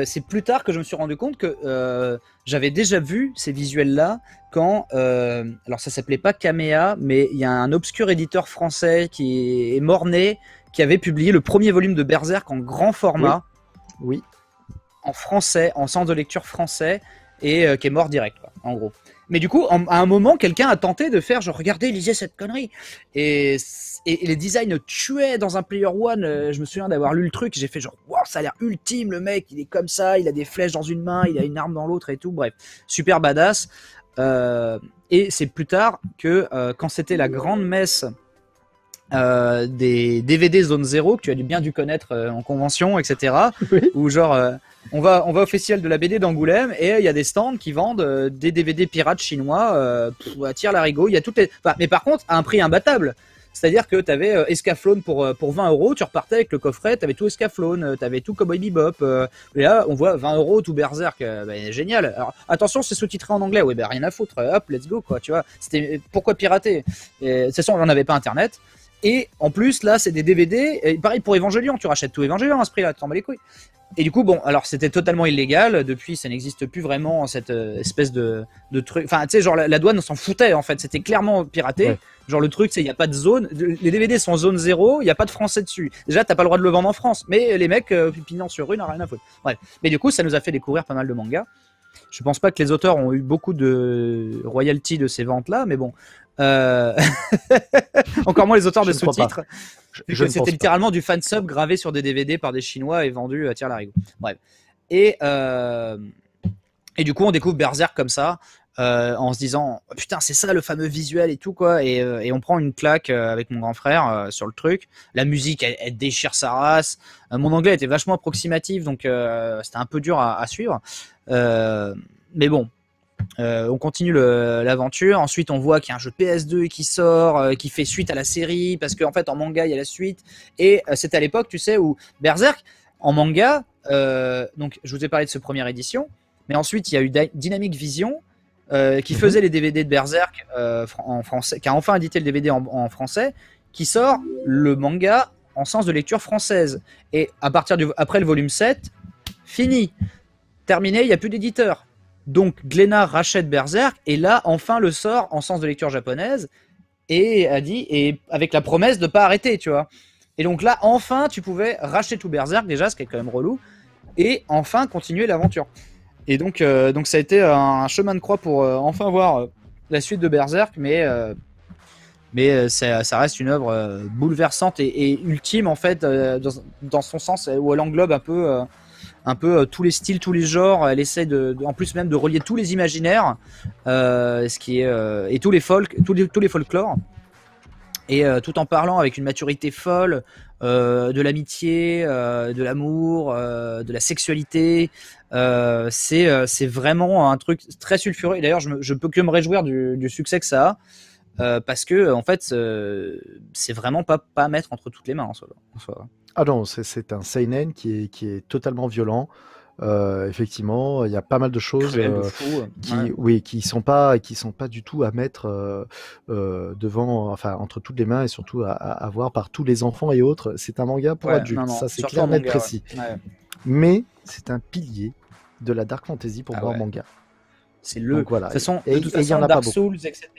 c'est plus tard que je me suis rendu compte que j'avais déjà vu ces visuels-là quand, alors ça s'appelait pas Kamea, mais il y a un obscur éditeur français qui est mort-né, qui avait publié le premier volume de Berserk en grand format, Oui. en français, en centre de lecture français, et qui est mort direct, quoi, en gros. Mais du coup, à un moment, quelqu'un a tenté de faire genre, regardez, lisez cette connerie. Et les designs tuaient dans un Player One. Je me souviens d'avoir lu le truc. J'ai fait genre, wow, ça a l'air ultime, le mec. Il est comme ça, il a des flèches dans une main, il a une arme dans l'autre et tout. Bref, super badass. Et c'est plus tard que quand c'était la grande messe des DVD Zone 0, que tu as bien dû connaître en convention, etc. Oui. Où genre, on va au festival de la BD d'Angoulême et il y a des stands qui vendent des DVD pirates chinois à tire-larigot. Il y a toutes les... Enfin, mais par contre, à un prix imbattable. C'est-à-dire que tu avais Escaflowne pour 20 euros, tu repartais avec le coffret, tu avais tout Escaflowne, tu avais tout Cowboy Bebop. Et là, on voit 20 euros, tout Berserk, génial. Alors, attention, c'est sous-titré en anglais, oui, rien à foutre, hop, let's go, quoi, tu vois. C'était, pourquoi pirater? De toute façon, on n'avait pas internet. Et en plus, là, c'est des DVD. Et pareil pour Evangelion, tu rachètes tout Evangelion à ce prix-là, tu t'en bats les couilles. Et du coup, bon, alors c'était totalement illégal. Depuis, ça n'existe plus vraiment, cette espèce de truc. Enfin, tu sais, genre la douane s'en foutait, en fait. C'était clairement piraté. Ouais. Genre le truc, c'est il n'y a pas de zone. Les DVD sont zone 0, il n'y a pas de français dessus. Déjà, t'as pas le droit de le vendre en France. Mais les mecs, pignon sur rue, n'ont rien à foutre. Bref. Mais du coup, ça nous a fait découvrir pas mal de mangas. Je pense pas que les auteurs ont eu beaucoup de royalties de ces ventes-là, mais bon. Encore moins les auteurs de sous-titres. C'était littéralement du fansub gravé sur des DVD par des Chinois et vendu à tire-larigot. Bref. Et du coup, on découvre Berserk comme ça, en se disant oh, putain, c'est ça le fameux visuel et tout, quoi. Et on prend une claque avec mon grand frère sur le truc. La musique, elle déchire sa race. Mon anglais était vachement approximatif, donc c'était un peu dur à suivre. Mais bon. On continue l'aventure. Ensuite, on voit qu'il y a un jeu PS2 qui sort, qui fait suite à la série, parce qu'en fait, en manga, il y a la suite. Et c'était à l'époque, tu sais, où Berserk, en manga, donc je vous ai parlé de ce première édition, mais ensuite, il y a eu Dynamic Vision, qui faisait les DVD de Berserk en français, qui a enfin édité le DVD en français, qui sort le manga en sens de lecture française. Et à partir après le volume 7, fini. Terminé, il n'y a plus d'éditeur. Donc Glénat rachète Berserk et là enfin le sort en sens de lecture japonaise et a dit, et avec la promesse de pas arrêter, tu vois. Et donc là enfin tu pouvais racheter tout Berserk déjà, ce qui est quand même relou, et enfin continuer l'aventure. Et donc ça a été un chemin de croix pour enfin voir la suite de Berserk, mais ça reste une œuvre bouleversante et ultime en fait dans son sens, où elle englobe un peu tous les styles, tous les genres. Elle essaie en plus même de relier tous les imaginaires, ce qui est et tous les folklores, et tout en parlant avec une maturité folle de l'amitié, de l'amour, de la sexualité. C'est vraiment un truc très sulfureux. Et d'ailleurs, je peux que me réjouir du succès que ça a, parce que en fait, c'est vraiment pas à mettre entre toutes les mains en soi. Ah non, c'est un seinen qui est totalement violent. Effectivement, il y a pas mal de choses qui sont pas du tout à mettre devant, enfin entre toutes les mains, et surtout à voir par tous les enfants et autres. C'est un manga pour adultes, ça c'est clair, net, précis. Ouais. Mais c'est un pilier de la dark fantasy pour moi en manga. C'est le. Voilà. De toute façon, Dark Souls, etc.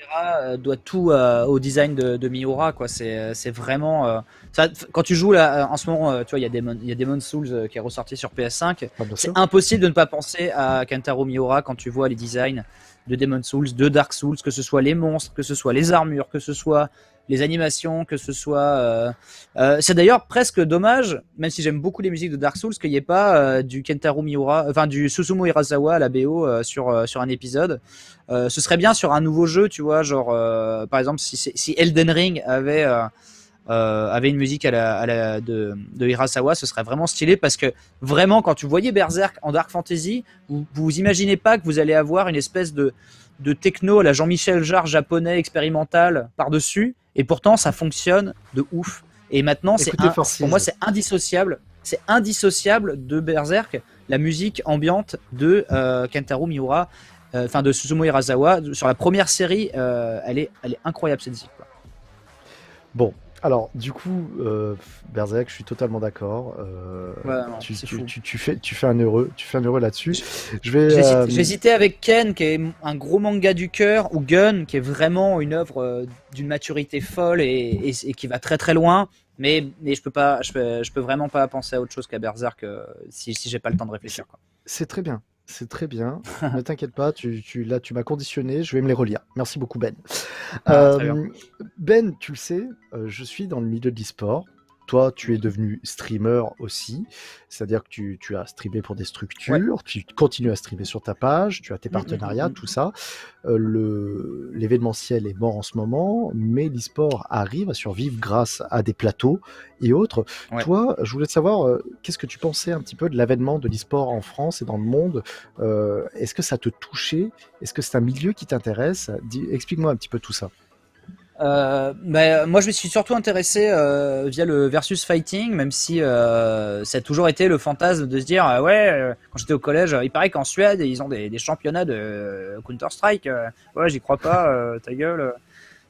doit tout au design de Miura, quoi. C'est vraiment. Ça, quand tu joues là, en ce moment, tu vois, il y a Demon's Souls qui est ressorti sur PS5. C'est impossible de ne pas penser à Kentaro Miura quand tu vois les designs de Demon's Souls, de Dark Souls, que ce soit les monstres, que ce soit les armures, que ce soit les animations, que ce soit. C'est d'ailleurs presque dommage, même si j'aime beaucoup les musiques de Dark Souls, qu'il n'y ait pas du Kentaro Miura, enfin du Susumu Hirasawa à la BO sur un épisode. Ce serait bien sur un nouveau jeu, tu vois, genre par exemple si Elden Ring avait une musique de Hirasawa, ce serait vraiment stylé, parce que vraiment quand tu voyais Berserk en Dark Fantasy, vous imaginez pas que vous allez avoir une espèce de techno à la Jean-Michel Jarre japonais expérimental par-dessus, et pourtant ça fonctionne de ouf. Et maintenant pour moi c'est indissociable de Berserk, la musique ambiante de Kentaro Miura, enfin de Susumu Hirasawa sur la première série. Elle est incroyable cette musique, quoi. Bon, Alors, du coup, Berserk, je suis totalement d'accord. Ouais, non, c'est fou. Tu fais un heureux, là-dessus. Je vais. J'hésitais avec Ken, qui est un gros manga du cœur, ou Gun, qui est vraiment une œuvre d'une maturité folle et qui va très très loin. Mais je peux vraiment pas penser à autre chose qu'à Berserk si j'ai pas le temps de réfléchir, quoi. C'est très bien. C'est très bien. Ne t'inquiète pas, là, tu m'as conditionné. Je vais me les relire. Merci beaucoup, Ben. Très bien. Ben, tu le sais, je suis dans le milieu de l'e-sport. Toi, tu es devenu streamer aussi. C'est-à-dire que tu as streamé pour des structures, tu continues à streamer sur ta page, tu as tes partenariats, tout ça. L'événementiel est mort en ce moment, mais l'e-sport arrive à survivre grâce à des plateaux et autres. Ouais. Toi, je voulais te savoir, qu'est-ce que tu pensais un petit peu de l'avènement de l'e-sport en France et dans le monde? Est-ce que ça te touchait? Est-ce que c'est un milieu qui t'intéresse? Explique-moi un petit peu tout ça. Moi je me suis surtout intéressé via le versus fighting, même si ça a toujours été le fantasme de se dire quand j'étais au collège, il paraît qu'en Suède ils ont des championnats de Counter Strike, ouais j'y crois pas, ta gueule.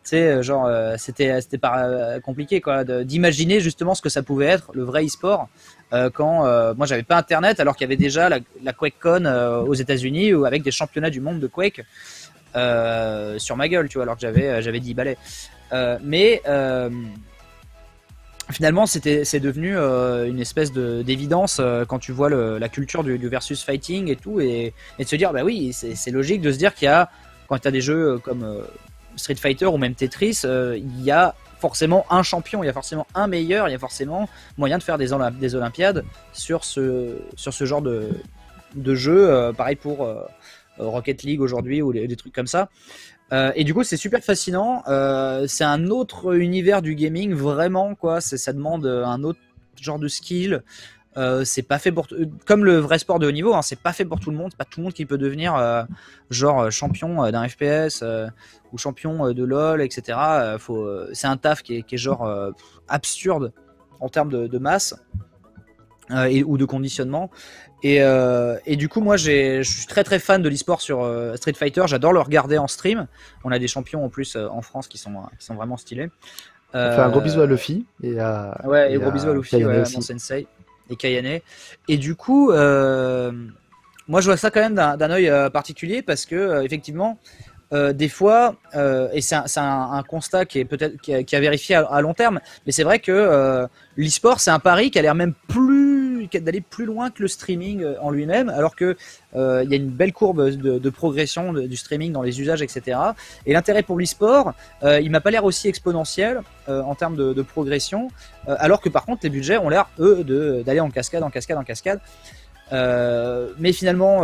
Tu sais, genre c'était pas compliqué quoi d'imaginer justement ce que ça pouvait être le vrai e-sport quand moi j'avais pas internet alors qu'il y avait déjà la QuakeCon aux États-Unis ou avec des championnats du monde de Quake. Sur ma gueule, tu vois, alors que j'avais 10 balais. Finalement, c'est devenu une espèce d'évidence quand tu vois la culture du versus fighting et tout, et de se dire, bah oui, c'est logique de se dire qu'il y a, quand tu as des jeux comme Street Fighter ou même Tetris, il y a forcément un champion, il y a forcément un meilleur, il y a forcément moyen de faire des Olympiades sur ce genre de jeu. Pareil pour Rocket League aujourd'hui ou des trucs comme ça. Et du coup, c'est super fascinant. C'est un autre univers du gaming, vraiment quoi. Ça demande un autre genre de skill. C'est pas fait pour comme le vrai sport de haut niveau. Hein, c'est pas fait pour tout le monde. C'est pas tout le monde qui peut devenir genre champion d'un FPS ou champion de LoL, etc. C'est un taf qui est genre absurde en termes de masse ou de conditionnement. Et du coup, moi, je suis très très fan de l'e-sport sur Street Fighter. J'adore le regarder en stream. On a des champions en plus en France qui sont vraiment stylés. On fait un gros bisou à Luffy et à gros bisou à Luffy, à mon sensei et Kayane. Et du coup, moi, je vois ça quand même d'un œil particulier parce que effectivement, des fois, et c'est un constat qui est peut-être qui a vérifié à long terme, mais c'est vrai que l'e-sport c'est un pari qui a l'air même d'aller plus loin que le streaming en lui-même, alors que il y a une belle courbe de progression du streaming dans les usages, etc. Et l'intérêt pour l'e-sport, il m'a pas l'air aussi exponentiel en termes de progression, alors que par contre les budgets ont l'air d'aller en cascade. Mais finalement,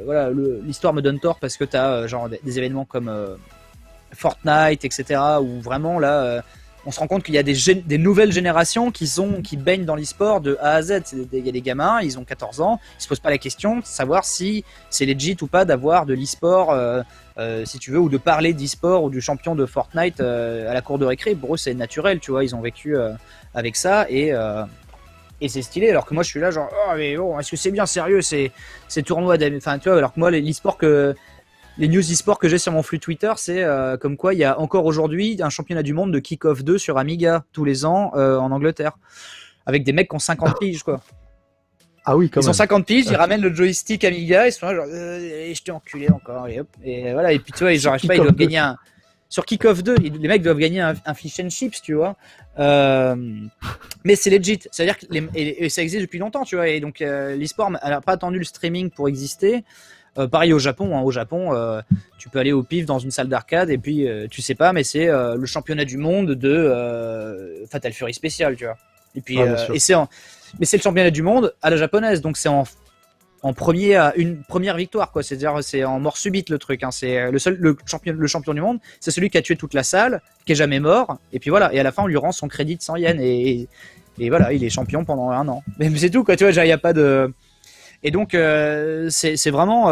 voilà, l'histoire me donne tort parce que tu as genre des événements comme Fortnite, etc. où vraiment là, on se rend compte qu'il y a des nouvelles générations qui baignent dans l'e-sport de A à Z. Il y a des gamins, ils ont 14 ans, ils se posent pas la question de savoir si c'est legit ou pas d'avoir de l'e-sport, si tu veux, ou de parler d'e-sport ou du champion de Fortnite à la cour de récré. Pour eux, c'est naturel, tu vois, ils ont vécu avec ça et c'est stylé, alors que moi je suis là genre oh mais bon, est-ce que c'est bien sérieux ces tournois enfin tu vois, alors que moi les news e-sport que j'ai sur mon flux Twitter, c'est comme quoi il y a encore aujourd'hui un championnat du monde de Kick-Off 2 sur Amiga tous les ans en Angleterre avec des mecs qui ont 50 piges quoi. Ah oui, quand ils même. ont 50 piges, ils ramènent le joystick Amiga, ils sont là genre je t'ai enculé encore et hop, et voilà, et puis tu vois, genre je sais pas, ils doivent gagner sur Kick-Off 2, les mecs doivent gagner un fish and chips, tu vois. Mais c'est legit. C'est-à-dire que et ça existe depuis longtemps, tu vois. Et donc, l'e-sport n'a pas attendu le streaming pour exister. Pareil au Japon. Hein. Au Japon, tu peux aller au pif dans une salle d'arcade et puis, tu sais pas, mais c'est le championnat du monde de Fatal Fury spécial, tu vois. Et puis, mais c'est le championnat du monde à la japonaise. Donc, c'est en une première victoire, quoi. C'est-à-dire, c'est en mort subite le truc. Hein. C'est le champion du monde, c'est celui qui a tué toute la salle, qui est jamais mort. Et puis voilà. Et à la fin, on lui rend son crédit de 100 yens et voilà, il est champion pendant 1 an. Mais c'est tout, quoi. Tu vois, il y a pas de. Et donc, c'est vraiment.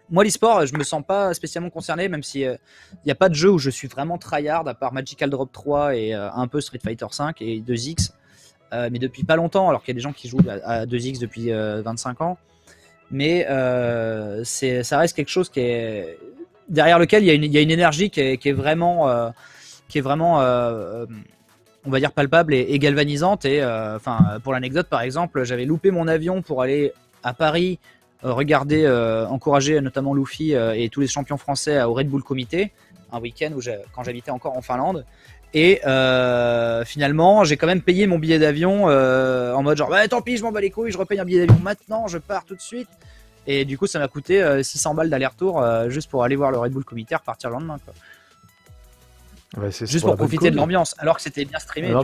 Moi, l'e-sport, je me sens pas spécialement concerné, même si il n'y a pas de jeu où je suis vraiment tryhard, à part Magical Drop 3 et un peu Street Fighter 5 et 2X. Mais depuis pas longtemps, alors qu'il y a des gens qui jouent à 2X depuis 25 ans. Mais ça reste quelque chose qui est derrière lequel il y a une énergie qui est vraiment qui est vraiment, on va dire, palpable et galvanisante. Et enfin, pour l'anecdote, par exemple, j'avais loupé mon avion pour aller à Paris regarder, encourager notamment Luffy et tous les champions français au Red Bull Comité, un week-end quand j'habitais encore en Finlande. Et finalement, j'ai quand même payé mon billet d'avion en mode genre, bah, tant pis, je m'en bats les couilles, je repaye un billet d'avion maintenant, je pars tout de suite. Et du coup, ça m'a coûté 600 balles d'aller-retour juste pour aller voir le Red Bull Comité et repartir le lendemain, quoi. Ouais, c'est Juste pour profiter de l'ambiance, alors que c'était bien streamé. Non,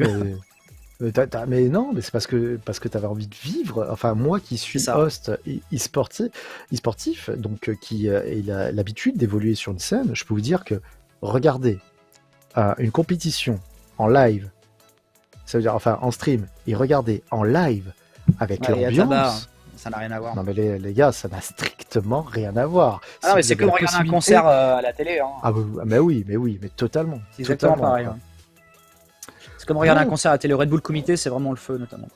mais non, mais c'est parce que tu avais envie de vivre. Enfin, moi qui suis host e-sportif, donc qui ai l'habitude d'évoluer sur une scène, je peux vous dire que regarder une compétition en live, ça veut dire enfin en stream, et regarder en live avec l'ambiance, ça n'a rien à voir. Non mais les gars, ça n'a strictement rien à voir. Ah non, mais c'est comme regarder un concert à la télé. Hein. Ah mais oui, mais totalement. C'est exactement pareil. Ouais. C'est comme regarder un concert à la télé. Red Bull Comité, c'est vraiment le feu notamment.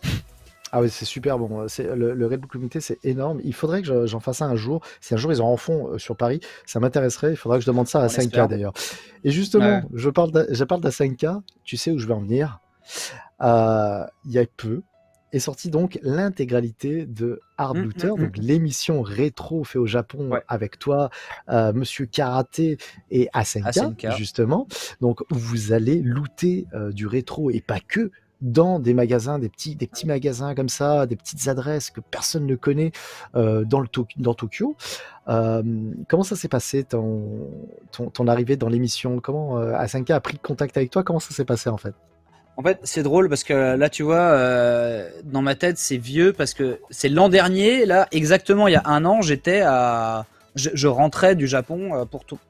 Ah oui, c'est super bon. Le Red Bull Comité, c'est énorme. Il faudrait que j'en fasse un jour. Si un jour ils en font sur Paris, ça m'intéresserait. Il faudra que je demande ça à 5K d'ailleurs. Et justement, je parle de 5K. Tu sais où je vais en venir. Il y a peu est sorti donc l'intégralité de Hard Looter, donc l'émission rétro fait au Japon avec toi, Monsieur Karaté et Asenka, justement. Donc vous allez looter du rétro et pas que. Dans des magasins, des petits magasins comme ça, des petites adresses que personne ne connaît dans Tokyo. Comment ça s'est passé ton arrivée dans l'émission? Comment Asenka a pris contact avec toi? Comment ça s'est passé en fait? En fait, c'est drôle parce que là, tu vois, dans ma tête, c'est vieux parce que c'est l'an dernier, là, exactement il y a un an, je rentrais du Japon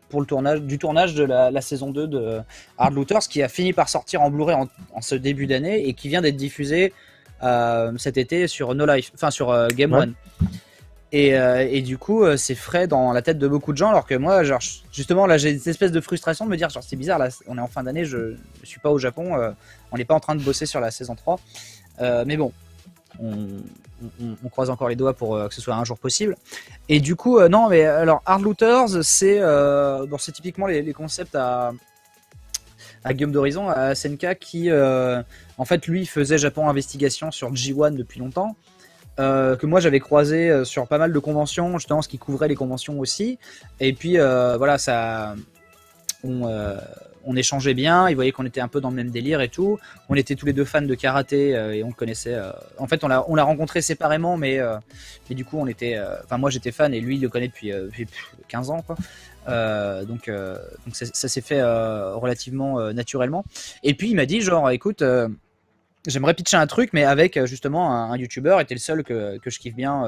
pour le tournage de la saison 2 de Hard Looters, qui a fini par sortir en Blu-ray en ce début d'année et qui vient d'être diffusé cet été sur No Life, enfin sur Game One. Et du coup, c'est frais dans la tête de beaucoup de gens, alors que moi, genre, justement, là, j'ai cette espèce de frustration de me dire, genre, c'est bizarre, là, on est en fin d'année, je suis pas au Japon, on n'est pas en train de bosser sur la saison 3. Mais bon, on croise encore les doigts pour que ce soit un jour possible. Et du coup, non, mais alors, Hard Looters, c'est typiquement les concepts à Guillaume d'Horizon, à Senka, qui, en fait, lui, faisait Japon Investigation sur G1 depuis longtemps. Que moi j'avais croisé sur pas mal de conventions, justement, ce qui couvrait les conventions aussi. Et puis voilà, on échangeait bien, il voyait qu'on était un peu dans le même délire et tout. On était tous les deux fans de karaté et on le connaissait. En fait, on l'a rencontré séparément, mais du coup, moi j'étais fan et lui il le connaît depuis 15 ans, quoi. Donc ça s'est fait relativement naturellement. Et puis il m'a dit genre, écoute. J'aimerais pitcher un truc, mais avec justement un youtubeur, était le seul que je kiffe bien.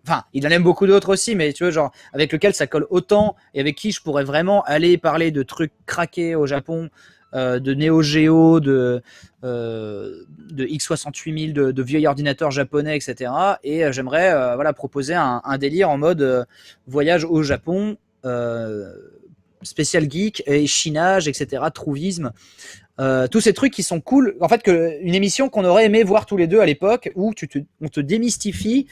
Enfin, il en aime beaucoup d'autres aussi, mais tu vois, genre, avec lequel ça colle autant et avec qui je pourrais vraiment aller parler de trucs craqués au Japon, de Neo Geo, de X68000, de vieux ordinateurs japonais, etc. Et j'aimerais proposer un délire en mode voyage au Japon, spécial geek et chinage, etc. Trouvisme. Tous ces trucs qui sont cool. En fait, une émission qu'on aurait aimé voir tous les deux à l'époque, où on te démystifie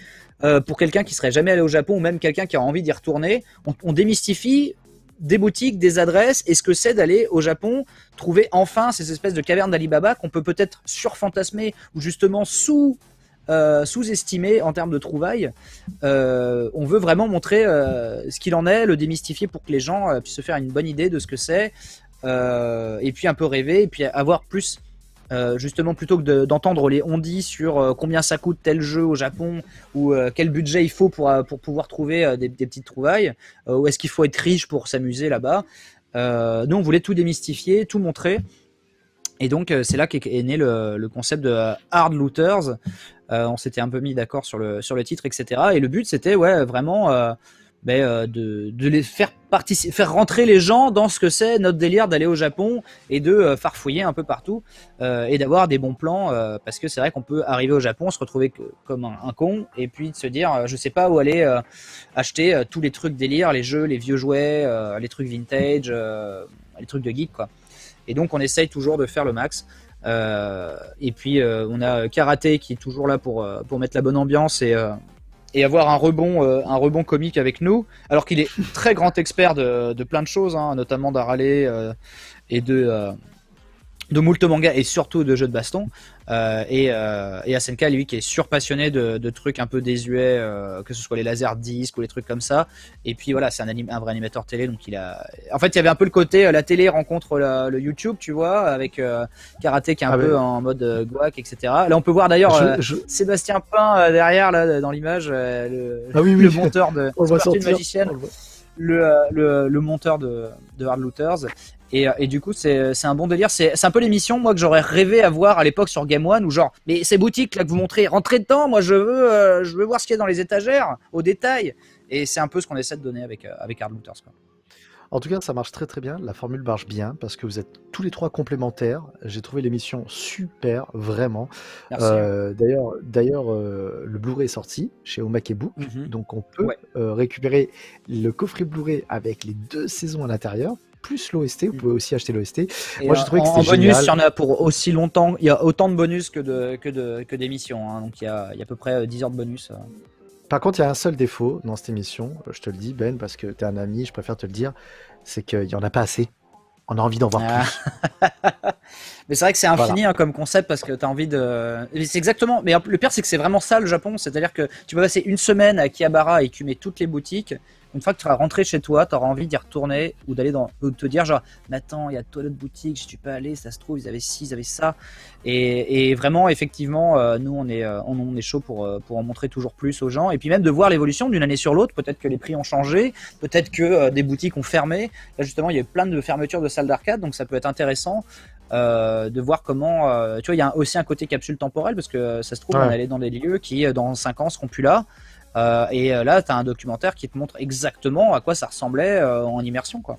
pour quelqu'un qui serait jamais allé au Japon ou même quelqu'un qui a envie d'y retourner. On démystifie des boutiques, des adresses et ce que c'est d'aller au Japon, trouver enfin ces espèces de cavernes d'Alibaba qu'on peut peut-être surfantasmer ou justement sous-estimé en termes de trouvailles. On veut vraiment montrer ce qu'il en est, le démystifier pour que les gens puissent se faire une bonne idée de ce que c'est. Et puis un peu rêver et puis avoir plus justement plutôt que d'entendre les on-dit sur combien ça coûte tel jeu au Japon ou quel budget il faut pour pouvoir trouver des petites trouvailles, ou est-ce qu'il faut être riche pour s'amuser là-bas. Nous on voulait tout démystifier, tout montrer, et donc c'est là qu'est né le concept de Hard Looters. On s'était un peu mis d'accord sur le titre, etc. Et le but c'était vraiment de les faire rentrer les gens dans ce que c'est notre délire d'aller au Japon et de farfouiller un peu partout et d'avoir des bons plans parce que c'est vrai qu'on peut arriver au Japon, se retrouver comme un con et puis de se dire je sais pas où aller acheter tous les trucs délire, les jeux, les vieux jouets, les trucs vintage, les trucs de geek, quoi. Et donc on essaye toujours de faire le max. Et puis on a Karaté qui est toujours là pour mettre la bonne ambiance et avoir un rebond comique avec nous, alors qu'il est très grand expert de plein de choses, hein, notamment d'Harley et de de moult manga et surtout de jeux de baston, et SNK lui qui est surpassionné de trucs un peu désuets, que ce soit les laserdiscs ou les trucs comme ça. Et puis voilà, c'est un vrai animateur télé, donc en fait il y avait un peu le côté la télé rencontre le YouTube, tu vois, avec Karaté qui est un peu en mode guac, etc. Là on peut voir d'ailleurs Sébastien Pain derrière là dans l'image, le monteur de Cartoon Magician, le monteur de Hard Looters. Et du coup, c'est un bon délire. C'est un peu l'émission, moi, que j'aurais rêvé à voir à l'époque sur Game One, où genre, mais ces boutiques là que vous montrez, rentrez dedans, moi je veux voir ce qu'il y a dans les étagères, au détail. Et c'est un peu ce qu'on essaie de donner avec Hard Looters, quoi. En tout cas, ça marche très très bien. La formule marche bien parce que vous êtes tous les trois complémentaires. J'ai trouvé l'émission super, vraiment. Merci. D'ailleurs, le Blu-ray est sorti chez Omakebook, donc on peut récupérer le coffret Blu-ray avec les 2 saisons à l'intérieur, plus l'OST. Vous pouvez aussi acheter l'OST. Moi, j'ai trouvé que c'était génial. En bonus, il y en a pour aussi longtemps. Il y a autant de bonus que d'émissions. Hein. Donc il y a à peu près 10 heures de bonus. Par contre, il y a un seul défaut dans cette émission, je te le dis Ben, parce que tu es un ami, je préfère te le dire, c'est qu'il n'y en a pas assez. On a envie d'en voir plus. Mais c'est vrai que c'est infini comme concept parce que tu as envie de... C'est exactement... Mais le pire, c'est que c'est vraiment ça le Japon, c'est-à-dire que tu peux passer une semaine à Akihabara et écumer toutes les boutiques. Une fois que tu seras rentré chez toi, tu auras envie d'y retourner ou d'aller ou de te dire genre, mais attends, il y a toi d'autres boutiques, je suis pas allé, ça se trouve, ils avaient ci, ils avaient ça. Et vraiment, effectivement, nous, on est chaud pour en montrer toujours plus aux gens. Et puis même de voir l'évolution d'une année sur l'autre. Peut-être que les prix ont changé, peut-être que des boutiques ont fermé. Là, justement, il y a eu plein de fermetures de salles d'arcade, donc ça peut être intéressant de voir comment... tu vois, il y a aussi un côté capsule temporelle, parce que ça se trouve, on allait dans des lieux qui, dans 5 ans, seront plus là. Et là, tu as un documentaire qui te montre exactement à quoi ça ressemblait en immersion, quoi.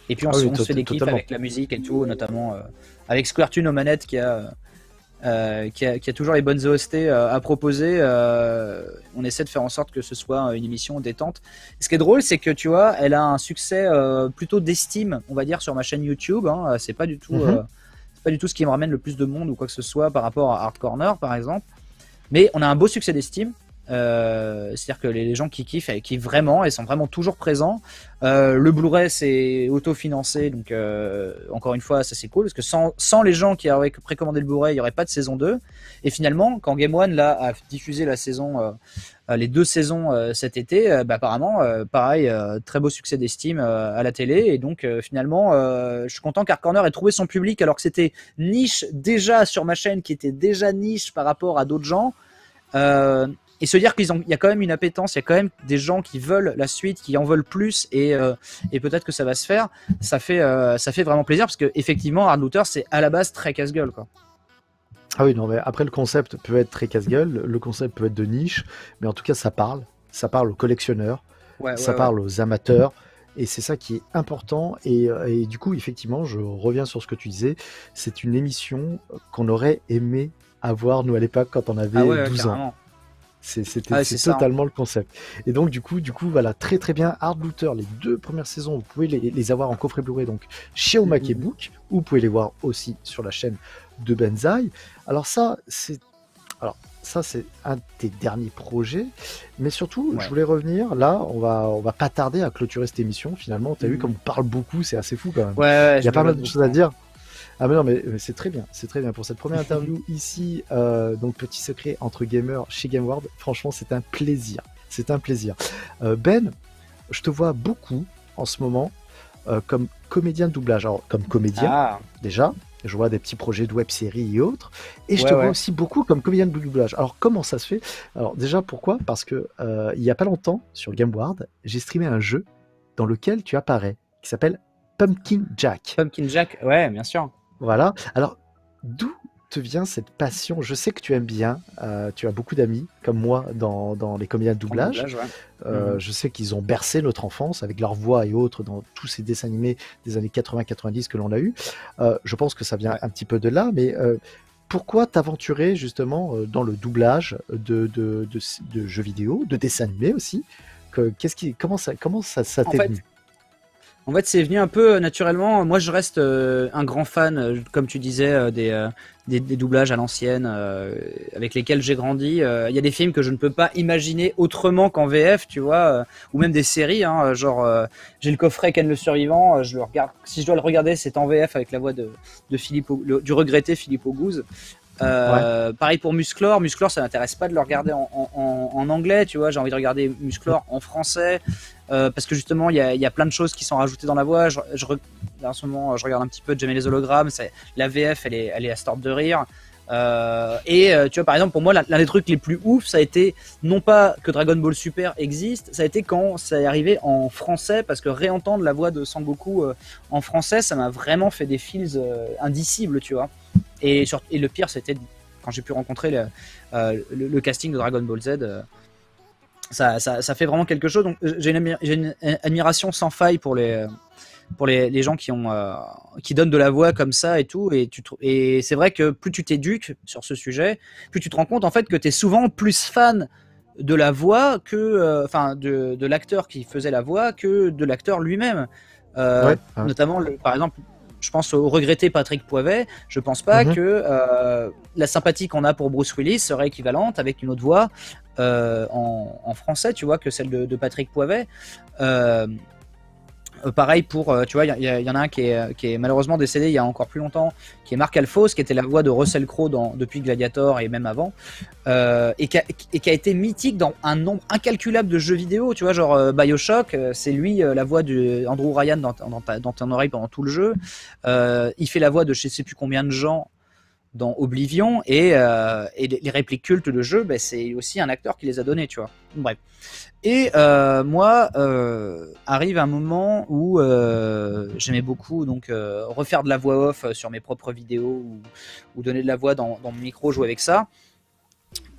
Et puis on se fait des clips avec la musique et tout, notamment avec Squartune aux manettes qui a toujours les bonnes OST à proposer. On essaie de faire en sorte que ce soit une émission détente. Ce qui est drôle, c'est que tu vois, elle a un succès plutôt d'estime, on va dire, sur ma chaîne YouTube. Hein. C'est pas du tout, c'est pas du tout ce qui me ramène le plus de monde ou quoi que ce soit par rapport à Hard Corner, par exemple. Mais on a un beau succès d'estime. C'est-à-dire que les gens qui kiffent vraiment et sont vraiment toujours présents. Le Blu-ray c'est autofinancé, donc encore une fois ça c'est cool parce que sans les gens qui auraient précommandé le Blu-ray il n'y aurait pas de saison 2. Et finalement quand Game One là a diffusé la saison les 2 saisons cet été, apparemment pareil, très beau succès d'estime à la télé. Et donc finalement je suis content qu'Hard Corner ait trouvé son public alors que c'était niche déjà sur ma chaîne, qui était déjà niche par rapport à d'autres gens. Et se dire qu'il y a quand même une appétence, il y a quand même des gens qui veulent la suite, qui en veulent plus, et peut-être que ça va se faire. Ça fait vraiment plaisir parce que effectivement, Hard Looter, c'est à la base très casse-gueule, quoi. Ah oui, non, mais après le concept peut être très casse-gueule, le concept peut être de niche, mais en tout cas ça parle aux collectionneurs, ça parle aux amateurs. Et c'est ça qui est important. Et du coup, effectivement, je reviens sur ce que tu disais. C'est une émission qu'on aurait aimé avoir, nous, à l'époque, quand on avait 12 ans. C'était totalement le concept. Et donc, du coup, voilà, très très bien. Hard Looter, les 2 premières saisons, vous pouvez les avoir en coffret Blu-ray, donc chez Omakebook, ou vous pouvez les voir aussi sur la chaîne de Benzaï. Alors ça, c'est un des derniers projets, mais surtout, je voulais revenir, là, on va pas tarder à clôturer cette émission, finalement. T'as vu comme on parle beaucoup, c'est assez fou quand même. Il y a pas mal de choses à dire. Ah mais non, mais c'est très bien pour cette première interview ici. Donc petit secret entre gamers chez GameWorld, franchement c'est un plaisir. Ben, je te vois beaucoup en ce moment comme comédien de doublage. Alors comme comédien déjà, je vois des petits projets de web-séries et autres, et je te vois aussi beaucoup comme comédien de doublage. Alors comment ça se fait? Alors déjà pourquoi? Parce que il y a pas longtemps sur GameWorld, j'ai streamé un jeu dans lequel tu apparais, qui s'appelle Pumpkin Jack. Pumpkin Jack, ouais, bien sûr. Voilà. Alors, d'où te vient cette passion? Je sais que tu aimes bien, tu as beaucoup d'amis, comme moi, dans les comédiens de doublage. Je sais qu'ils ont bercé notre enfance avec leur voix et autres dans tous ces dessins animés des années 80-90 que l'on a eu. Je pense que ça vient un petit peu de là, mais pourquoi t'aventurer justement dans le doublage de jeux vidéo, de dessins animés aussi? Comment ça t'est venu? En fait, c'est venu un peu naturellement. Moi, je reste un grand fan, comme tu disais, des doublages à l'ancienne, avec lesquels j'ai grandi. Il y a des films que je ne peux pas imaginer autrement qu'en VF, tu vois, ou même des séries, hein, genre j'ai le coffret Ken le Survivant, je le regarde. Si je dois le regarder, c'est en VF avec la voix de Philippe, du regretté Philippe Auguste. Pareil pour Musclor. Musclor, ça m'intéresse pas de le regarder en anglais, tu vois. J'ai envie de regarder Musclor en français parce que justement, il y a plein de choses qui sont rajoutées dans la voix. En ce moment, je regarde un petit peu Jamie les hologrammes. La VF, elle est à se tordre de rire. Tu vois, par exemple, pour moi, l'un des trucs les plus ouf, ça a été non pas que Dragon Ball Super existe, ça a été quand ça est arrivé en français, parce que réentendre la voix de Sangoku en français, ça m'a vraiment fait des feels indicibles, tu vois. Et le pire, c'était quand j'ai pu rencontrer le casting de Dragon Ball Z. Ça fait vraiment quelque chose. Donc, j'ai une admiration sans faille pour les gens qui donnent de la voix comme ça et tout. Et c'est vrai que plus tu t'éduques sur ce sujet, plus tu te rends compte en fait que tu es souvent plus fan de la voix que, de l'acteur qui faisait la voix que de l'acteur lui-même. Notamment, par exemple, je pense au regretté Patrick Poivet. Je pense pas que la sympathie qu'on a pour Bruce Willis serait équivalente avec une autre voix en français, tu vois, que celle de Patrick Poivet. Pareil pour, tu vois, il y en a un qui est malheureusement décédé il y a encore plus longtemps, qui est Mark Alphonse, qui était la voix de Russell Crowe depuis Gladiator et même avant, et qui a été mythique dans un nombre incalculable de jeux vidéo, tu vois, genre BioShock, c'est lui la voix de Andrew Ryan dans ton oreille pendant tout le jeu. Il fait la voix de je sais plus combien de gens dans Oblivion, et les répliques cultes de jeu, c'est aussi un acteur qui les a données, tu vois. Bref. Et moi, arrive un moment où j'aimais beaucoup donc refaire de la voix off sur mes propres vidéos ou donner de la voix dans mon micro, jouer avec ça.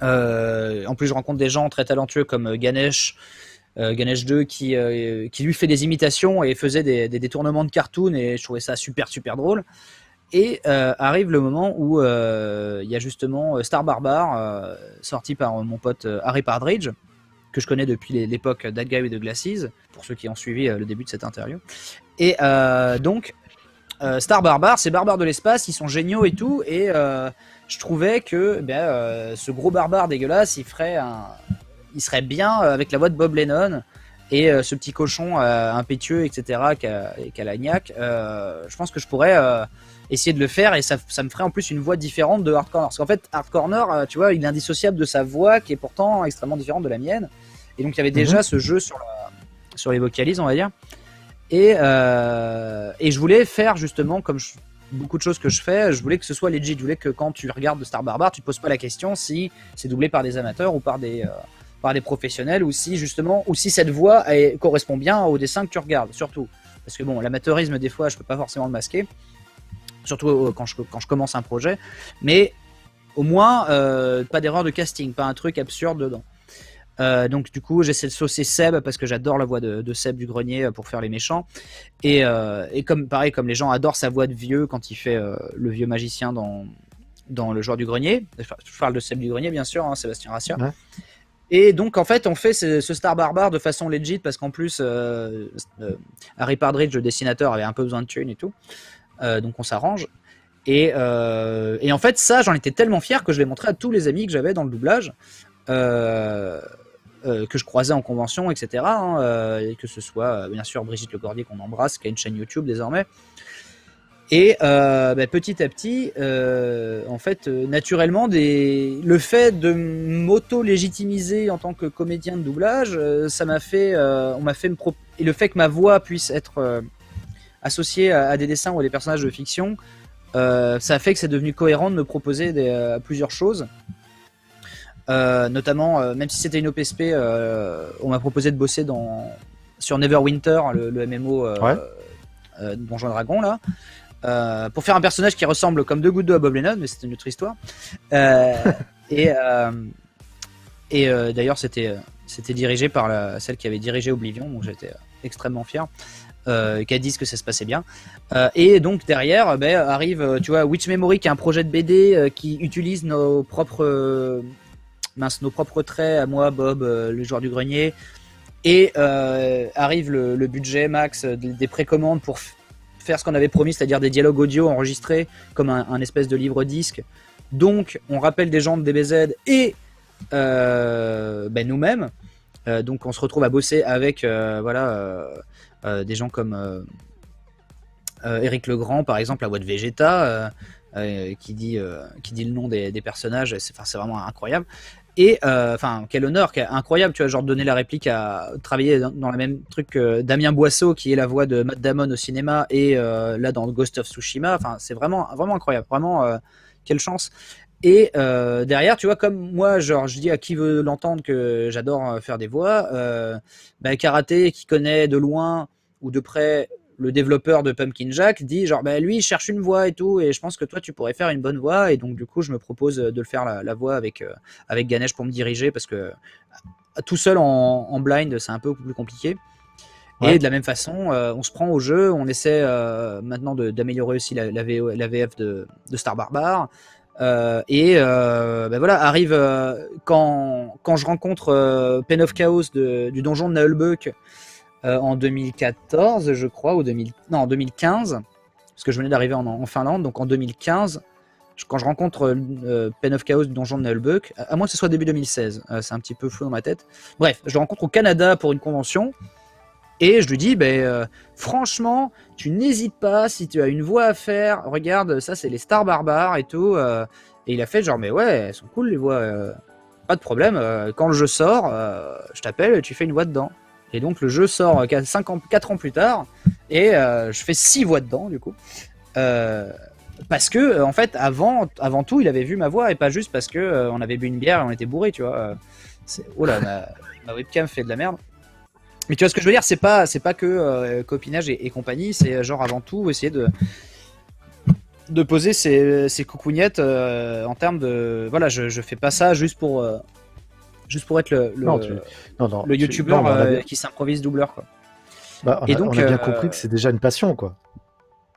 En plus, je rencontre des gens très talentueux comme Ganesh 2 qui lui fait des imitations et faisait des détournements de cartoon, et je trouvais ça super super drôle. Et arrive le moment où il y a justement Star Barbare, sorti par mon pote Harry Partridge, que je connais depuis l'époque That Guy with the Glasses, pour ceux qui ont suivi le début de cette interview. Et donc, Star Barbare, c'est Barbare de l'espace, ils sont géniaux et tout, et je trouvais que ce gros barbare dégueulasse, il serait bien avec la voix de Bob Lennon, et ce petit cochon impétueux, etc., qui a la gnaque, je pense que je pourrais essayer de le faire, et ça me ferait en plus une voix différente de Hard Corner. Parce qu'en fait, Hard Corner, tu vois, il est indissociable de sa voix, qui est pourtant extrêmement différente de la mienne. Et donc, il y avait déjà ce jeu sur les vocalises, on va dire. Et je voulais faire, justement, comme beaucoup de choses que je fais, je voulais que ce soit legit. Je voulais que quand tu regardes Star Barbare, tu te poses pas la question si c'est doublé par des amateurs ou par des professionnels, ou si cette voix correspond bien au dessin que tu regardes, surtout. Parce que bon, l'amateurisme, des fois, je peux pas forcément le masquer. Surtout quand je commence un projet, mais au moins pas d'erreur de casting, pas un truc absurde dedans. Donc du coup j'essaie de saucer Seb, parce que j'adore la voix de Seb du Grenier pour faire les méchants, et comme les gens adorent sa voix de vieux quand il fait le vieux magicien dans le joueur du Grenier. Je parle de Seb du Grenier bien sûr, hein, Sébastien Rassia. Ouais. Et donc en fait on fait ce Star Barbare de façon legit, parce qu'en plus Harry Partridge, le dessinateur, avait un peu besoin de thunes et tout. Donc on s'arrange, et en fait ça, j'en étais tellement fier que je l'ai montré à tous les amis que j'avais dans le doublage, que je croisais en convention, etc., et que ce soit bien sûr Brigitte Lecordier, qu'on embrasse, qui a une chaîne YouTube désormais. Et petit à petit, en fait, naturellement, le fait de m'auto-légitimiser en tant que comédien de doublage, ça m'a fait, et le fait que ma voix puisse être associé à des dessins ou à des personnages de fiction, ça a fait que c'est devenu cohérent de me proposer plusieurs choses. Notamment, même si c'était une OPSP, on m'a proposé de bosser sur Neverwinter, le MMO Donjons et Dragons, là, pour faire un personnage qui ressemble comme deux gouttes d'eau à Bob Lennon, mais c'était une autre histoire. Et d'ailleurs, c'était dirigé par celle qui avait dirigé Oblivion, donc j'étais extrêmement fier. Qu'elle dise que ça se passait bien, et donc derrière arrive, tu vois, Witch Memory, qui est un projet de BD qui utilise nos propres traits à moi, Bob, le joueur du grenier, Et arrive le budget max des précommandes pour faire ce qu'on avait promis, c'est-à-dire des dialogues audio enregistrés comme un espèce de livre disque. Donc on rappelle des gens de DBZ et nous-mêmes. Donc on se retrouve à bosser avec des gens comme Éric Legrand par exemple, la voix de Vegeta, qui dit le nom des personnages. C'est vraiment incroyable. Et quel honneur, incroyable, tu vois, genre donner la réplique à travailler dans le même truc que Damien Boisseau, qui est la voix de Matt Damon au cinéma, et là dans Ghost of Tsushima. Enfin, c'est vraiment incroyable, vraiment quelle chance. Et derrière, tu vois, comme moi, genre, je dis à qui veut l'entendre que j'adore faire des voix, Karaté, qui connaît de loin ou de près le développeur de Pumpkin Jack, dit genre lui il cherche une voix et tout, et je pense que toi tu pourrais faire une bonne voix, et donc du coup je me propose de le faire la voix avec Ganesh pour me diriger, parce que tout seul en blind c'est un peu plus compliqué. Ouais. Et de la même façon on se prend au jeu, on essaie maintenant d'améliorer aussi la VF de Star Barbare. Arrive quand je rencontre Pen of Chaos du donjon de Nullbuck en 2014, je crois, en 2015, parce que je venais d'arriver en Finlande, donc en 2015, quand je rencontre Pen of Chaos du donjon de Nullbuck, à moins que ce soit début 2016, c'est un petit peu flou dans ma tête. Bref, je le rencontre au Canada pour une convention, et je lui dis, franchement, tu n'hésites pas, si tu as une voix à faire, regarde, ça c'est les Star Barbares et tout. Et il a fait genre, mais ouais, elles sont cool les voix, pas de problème, quand le jeu sort, je t'appelle, tu fais une voix dedans. Et donc le jeu sort 4 ans plus tard, et je fais 6 voix dedans du coup. Parce que en fait avant tout il avait vu ma voix, et pas juste parce que on avait bu une bière et on était bourré, tu vois. Oh là, ma webcam fait de la merde. Mais tu vois ce que je veux dire, c'est pas que copinage et compagnie, c'est genre avant tout essayer de poser ses coucougnettes en termes de voilà, je fais pas ça juste pour être le youtubeur qui s'improvise doubleur, quoi. Et donc on a bien compris que c'est déjà une passion, quoi.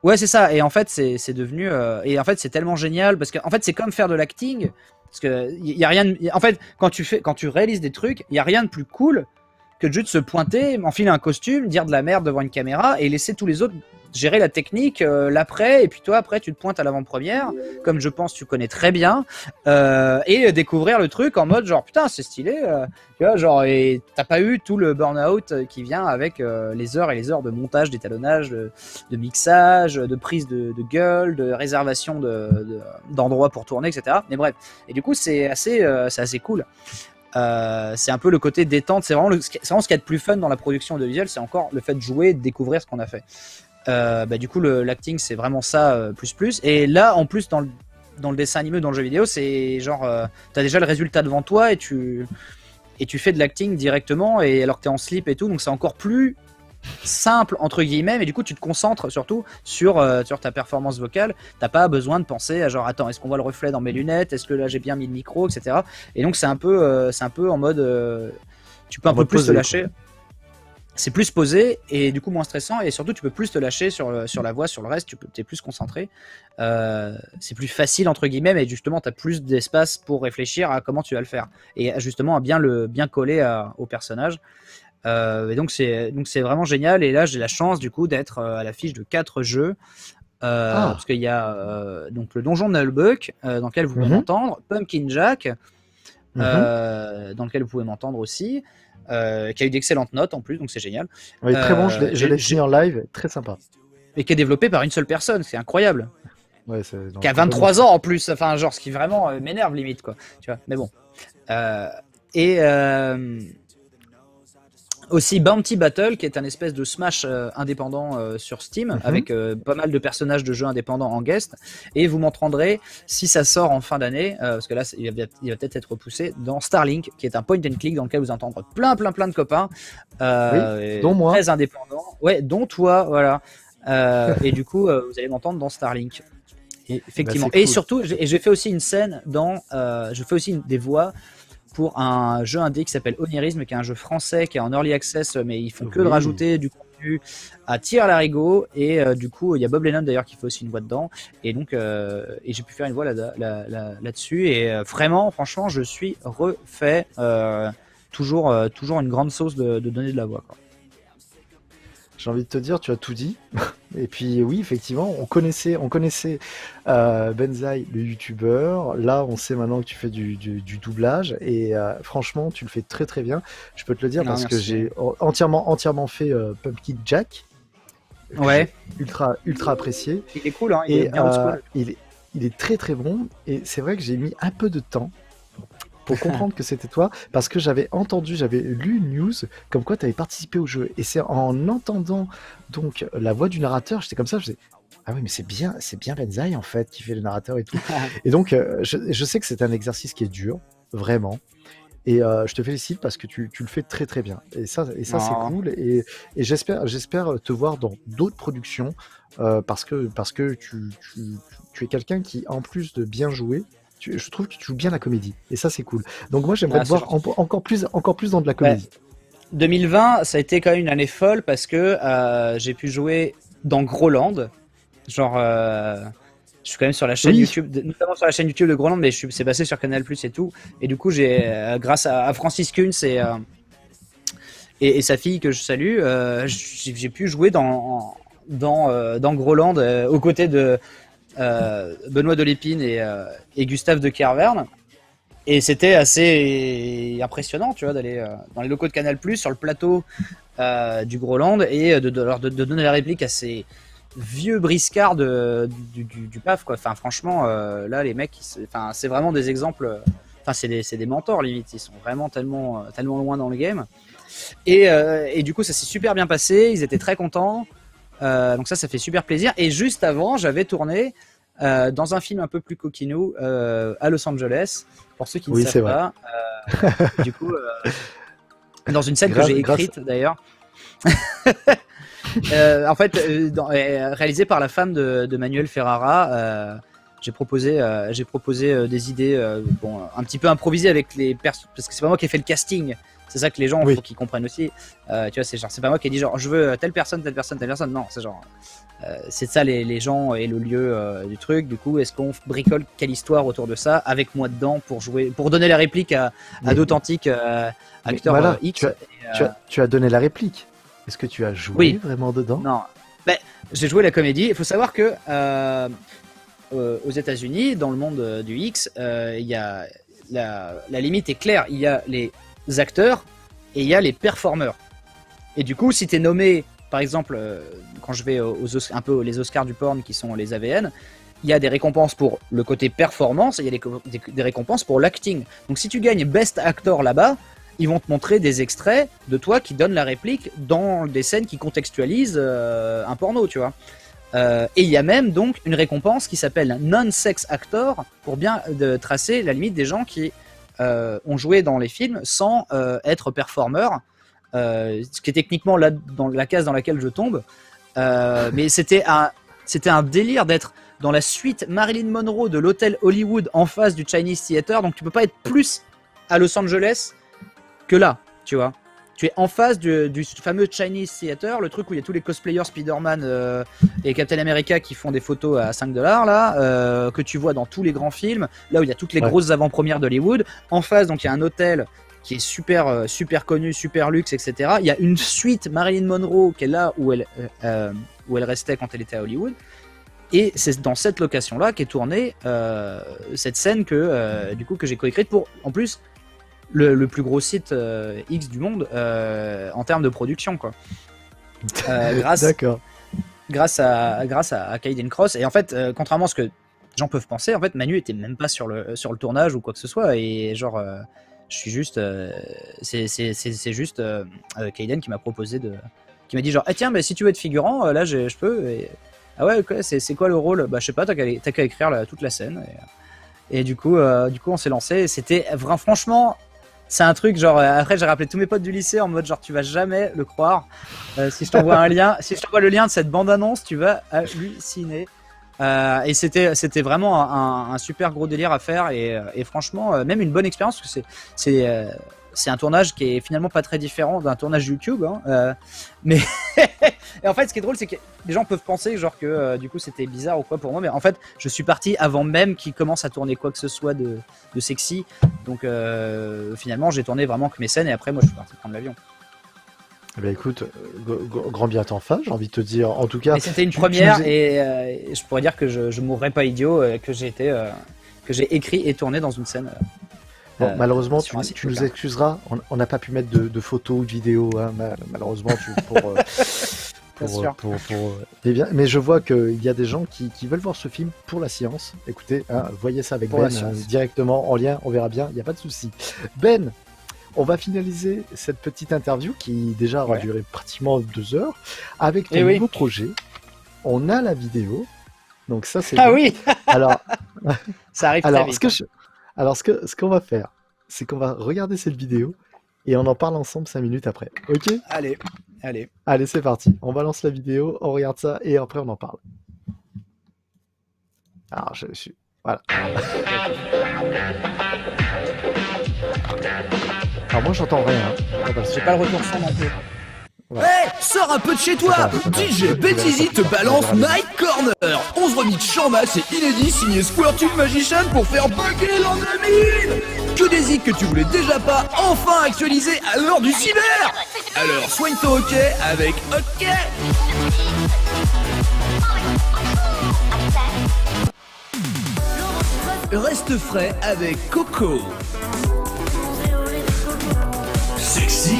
Ouais, c'est ça. Et en fait c'est devenu et en fait c'est tellement génial, parce que en fait c'est comme faire de l'acting, parce que y a rien en fait quand tu réalises des trucs, il y a rien de plus cool que de juste se pointer, enfiler un costume, dire de la merde devant une caméra et laisser tous les autres gérer la technique, l'après, et puis toi après tu te pointes à l'avant-première, comme je pense tu connais très bien, et découvrir le truc en mode genre putain c'est stylé, tu vois, genre, et t'as pas eu tout le burn-out qui vient avec les heures et les heures de montage, d'étalonnage, de mixage, de prise de gueule, de réservation d'endroits pour tourner, etc. Mais bref, et du coup c'est assez cool. C'est un peu le côté détente, c'est vraiment ce qu'il y a de plus fun dans la production audiovisuelle, c'est encore le fait de jouer, de découvrir ce qu'on a fait. Du coup l'acting c'est vraiment ça, plus, et là en plus dans le dessin animé, dans le jeu vidéo, c'est genre t'as déjà le résultat devant toi et tu fais de l'acting directement, et alors que t'es en slip et tout, donc c'est encore plus simple entre guillemets, mais du coup tu te concentres surtout sur ta performance vocale. T'as pas besoin de penser à genre attends, est-ce qu'on voit le reflet dans mes lunettes, est-ce que là j'ai bien mis le micro, etc. Et donc c'est un peu en mode tu peux un peu plus te lâcher, c'est plus posé et du coup moins stressant, et surtout tu peux plus te lâcher sur la voix, sur le reste t'es plus concentré, c'est plus facile entre guillemets, mais justement t'as plus d'espace pour réfléchir à comment tu vas le faire, et justement à bien coller au personnage. Et donc c'est vraiment génial, et là j'ai la chance du coup d'être à l'affiche de 4 jeux, parce qu'il y a donc le donjon de Nullbuck, dans lequel vous pouvez m'entendre, Pumpkin Jack, dans lequel vous pouvez m'entendre aussi, qui a eu d'excellentes notes en plus, donc c'est génial. Oui, très bon, je l'ai fini en live, très sympa. Et qui est développé par une seule personne, c'est incroyable. Ouais, qui a 23 ans en plus, enfin genre ce qui vraiment m'énerve limite, quoi, tu vois, mais bon. Aussi Bounty Battle, qui est un espèce de Smash indépendant sur Steam, avec pas mal de personnages de jeux indépendants en guest, et vous m'entendrez si ça sort en fin d'année, parce que là il va peut-être être repoussé, dans Starlink, qui est un point and click dans lequel vous entendrez plein de copains, dont moi, très indépendants, ouais, dont toi, voilà, et du coup vous allez m'entendre dans Starlink. Et, effectivement, et cool. Surtout, j'ai fait aussi une scène je fais aussi des voix pour un jeu indé qui s'appelle Onirisme, qui est un jeu français qui est en early access, mais ils font que de rajouter du contenu à tir à l'arigot, et du coup il y a Bob Lennon d'ailleurs qui fait aussi une voix dedans, et donc et j'ai pu faire une voix là-dessus, et vraiment franchement je suis refait, toujours une grande sauce de donner de la voix, quoi. J'ai envie de te dire, tu as tout dit. Et puis oui, effectivement, on connaissait Benzaï, le youtubeur. Là, on sait maintenant que tu fais du doublage. Et franchement, tu le fais très très bien. Je peux te le dire parce que j'ai entièrement fait Pumpkin Jack. Ouais. Ultra apprécié. Il est cool, hein. Il est très très bon. Et c'est vrai que j'ai mis un peu de temps pour comprendre que c'était toi, parce que j'avais lu une news comme quoi tu avais participé au jeu. Et c'est en entendant donc la voix du narrateur, j'étais comme ça, je faisais ah oui, mais c'est bien Benzaï en fait qui fait le narrateur et tout. Et donc je sais que c'est un exercice qui est dur, vraiment. Et je te félicite parce que tu le fais très très bien. Et ça c'est cool. Et j'espère te voir dans d'autres productions parce que tu es quelqu'un qui, en plus de bien jouer, je trouve que tu joues bien la comédie. Et ça c'est cool. Donc moi j'aimerais te voir encore plus dans de la comédie. 2020, ça a été quand même une année folle parce que j'ai pu jouer dans Groland. Genre, je suis quand même sur la chaîne YouTube, notamment sur la chaîne YouTube de Groland, mais c'est passé sur Canal+ et tout. Et du coup, j'ai, grâce à Francis Kunz et sa fille que je salue, j'ai pu jouer dans Groland aux côtés de Benoît Delépine et Gustave de Kervern. Et c'était assez impressionnant, tu vois, d'aller dans les locaux de Canal+, sur le plateau du Groland, et de donner la réplique à ces vieux briscards du PAF, quoi. Enfin, franchement, là, les mecs, c'est vraiment des exemples. Enfin, c'est des mentors, limite. Ils sont vraiment tellement loin dans le game. Et du coup, ça s'est super bien passé. Ils étaient très contents. Donc ça fait super plaisir. Et juste avant, j'avais tourné dans un film un peu plus coquinou à Los Angeles. Pour ceux qui ne savent pas, du coup, dans une scène que j'ai écrite d'ailleurs, en fait, réalisée par la femme de Manuel Ferrara, j'ai proposé des idées, un petit peu improvisées avec les personnes, parce que c'est pas moi qui ai fait le casting. C'est ça que les gens faut qu'ils comprennent aussi. Tu vois, c'est pas moi qui ai dit genre je veux telle personne. Non, c'est genre c'est ça les gens et le lieu du truc. Du coup, est-ce qu'on bricole quelle histoire autour de ça avec moi dedans pour donner la réplique à d'authentiques acteurs X. Tu as donné la réplique. Est-ce que tu as joué vraiment dedans? Non. Ben, j'ai joué la comédie. Il faut savoir que aux États-Unis, dans le monde du X, il y a la limite est claire. Il y a les acteurs et il y a les performeurs. Et du coup, si tu es nommé, par exemple, quand je vais un peu les Oscars du porn qui sont les AVN, il y a des récompenses pour le côté performance et il y a des récompenses pour l'acting. Donc si tu gagnes Best Actor là-bas, ils vont te montrer des extraits de toi qui donnent la réplique dans des scènes qui contextualisent un porno, tu vois. Et il y a même donc une récompense qui s'appelle Non-Sex Actor pour bien tracer la limite des gens qui ont joué dans les films sans être performeurs, ce qui est techniquement là dans la case dans laquelle je tombe. Mais c'était un délire d'être dans la suite Marilyn Monroe de l'hôtel Hollywood en face du Chinese Theater, donc tu peux pas être plus à Los Angeles que là, tu vois. Tu es en face du fameux Chinese Theater, le truc où il y a tous les cosplayers Spider-Man et Captain America qui font des photos à $5 là, que tu vois dans tous les grands films, là où il y a toutes les grosses avant-premières d'Hollywood. En face, donc il y a un hôtel qui est super connu, super luxe, etc. Il y a une suite Marilyn Monroe qui est là où elle restait quand elle était à Hollywood. Et c'est dans cette location-là qu'est tournée cette scène que j'ai coécrite pour, en plus, le plus gros site X du monde en termes de production, quoi. Grâce à Kayden Cross. Et en fait, contrairement à ce que les gens peuvent penser, en fait, Manu était même pas sur le tournage ou quoi que ce soit. Et genre, je suis juste, c'est juste Kayden qui m'a proposé qui m'a dit genre, tiens, mais si tu veux être figurant, là, je peux. Et, ah ouais, okay, c'est quoi le rôle? Bah, je sais pas, t'as qu'à écrire toute la scène. Et du coup, on s'est lancé. C'était franchement. C'est un truc genre, après j'ai rappelé tous mes potes du lycée en mode genre tu vas jamais le croire. Si je t'envoie un lien, si je t'envoie le lien de cette bande annonce, tu vas halluciner. Et c'était vraiment un super gros délire à faire et franchement même une bonne expérience parce que c'est un tournage qui est finalement pas très différent d'un tournage YouTube, hein, mais et en fait ce qui est drôle c'est que les gens peuvent penser genre que du coup c'était bizarre ou quoi pour moi, mais en fait je suis parti avant même qu'ils commencent à tourner quoi que ce soit de sexy, donc finalement j'ai tourné vraiment que mes scènes et après moi je suis parti prendre l'avion. Eh ben écoute, grand bien t'en fasse, j'ai envie de te dire. En tout cas, mais c'était une première et je pourrais dire que je mourrais pas idiot, que j'ai écrit et tourné dans une scène. Bon, malheureusement, tu nous excuseras, on n'a pas pu mettre de photos ou de vidéos, hein, malheureusement, mais je vois qu'il y a des gens qui veulent voir ce film pour la science. Écoutez, hein, voyez ça avec Ben directement en lien, on verra bien, il n'y a pas de souci. Ben, on va finaliser cette petite interview qui déjà aura duré pratiquement 2 heures avec ton nouveau projet. On a la vidéo, donc ça c'est oui. Alors, ça arrive très vite. Alors, ce qu'on va faire, c'est qu'on va regarder cette vidéo et on en parle ensemble 5 minutes après. Ok ? Allez. Allez, c'est parti. On balance la vidéo, on regarde ça et après on en parle. Alors, je suis... Voilà. Alors moi, j'entends rien. Hein. J'ai pas le retour son non plus. Ouais. Hey, sors un peu de chez toi. DJ Betizy te balance Night Corner. 11 remix champ max et inédits signés Squirtle Magician pour faire bugger l'an 2000. Que des hits que tu voulais déjà pas, enfin actualisés à l'heure du cyber. Alors soigne-toi ok avec OK. Reste frais avec Coco. Sexy.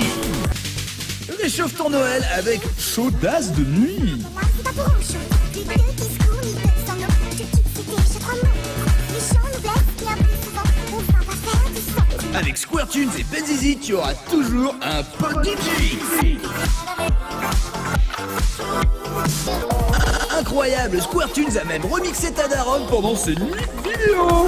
Réchauffe ton Noël avec Chaudasse de nuit. Avec Squirtunes et Benzizi, tu auras toujours un pote DJ. Incroyable, Squirtunes a même remixé ta daronne pendant ses nuits vidéo.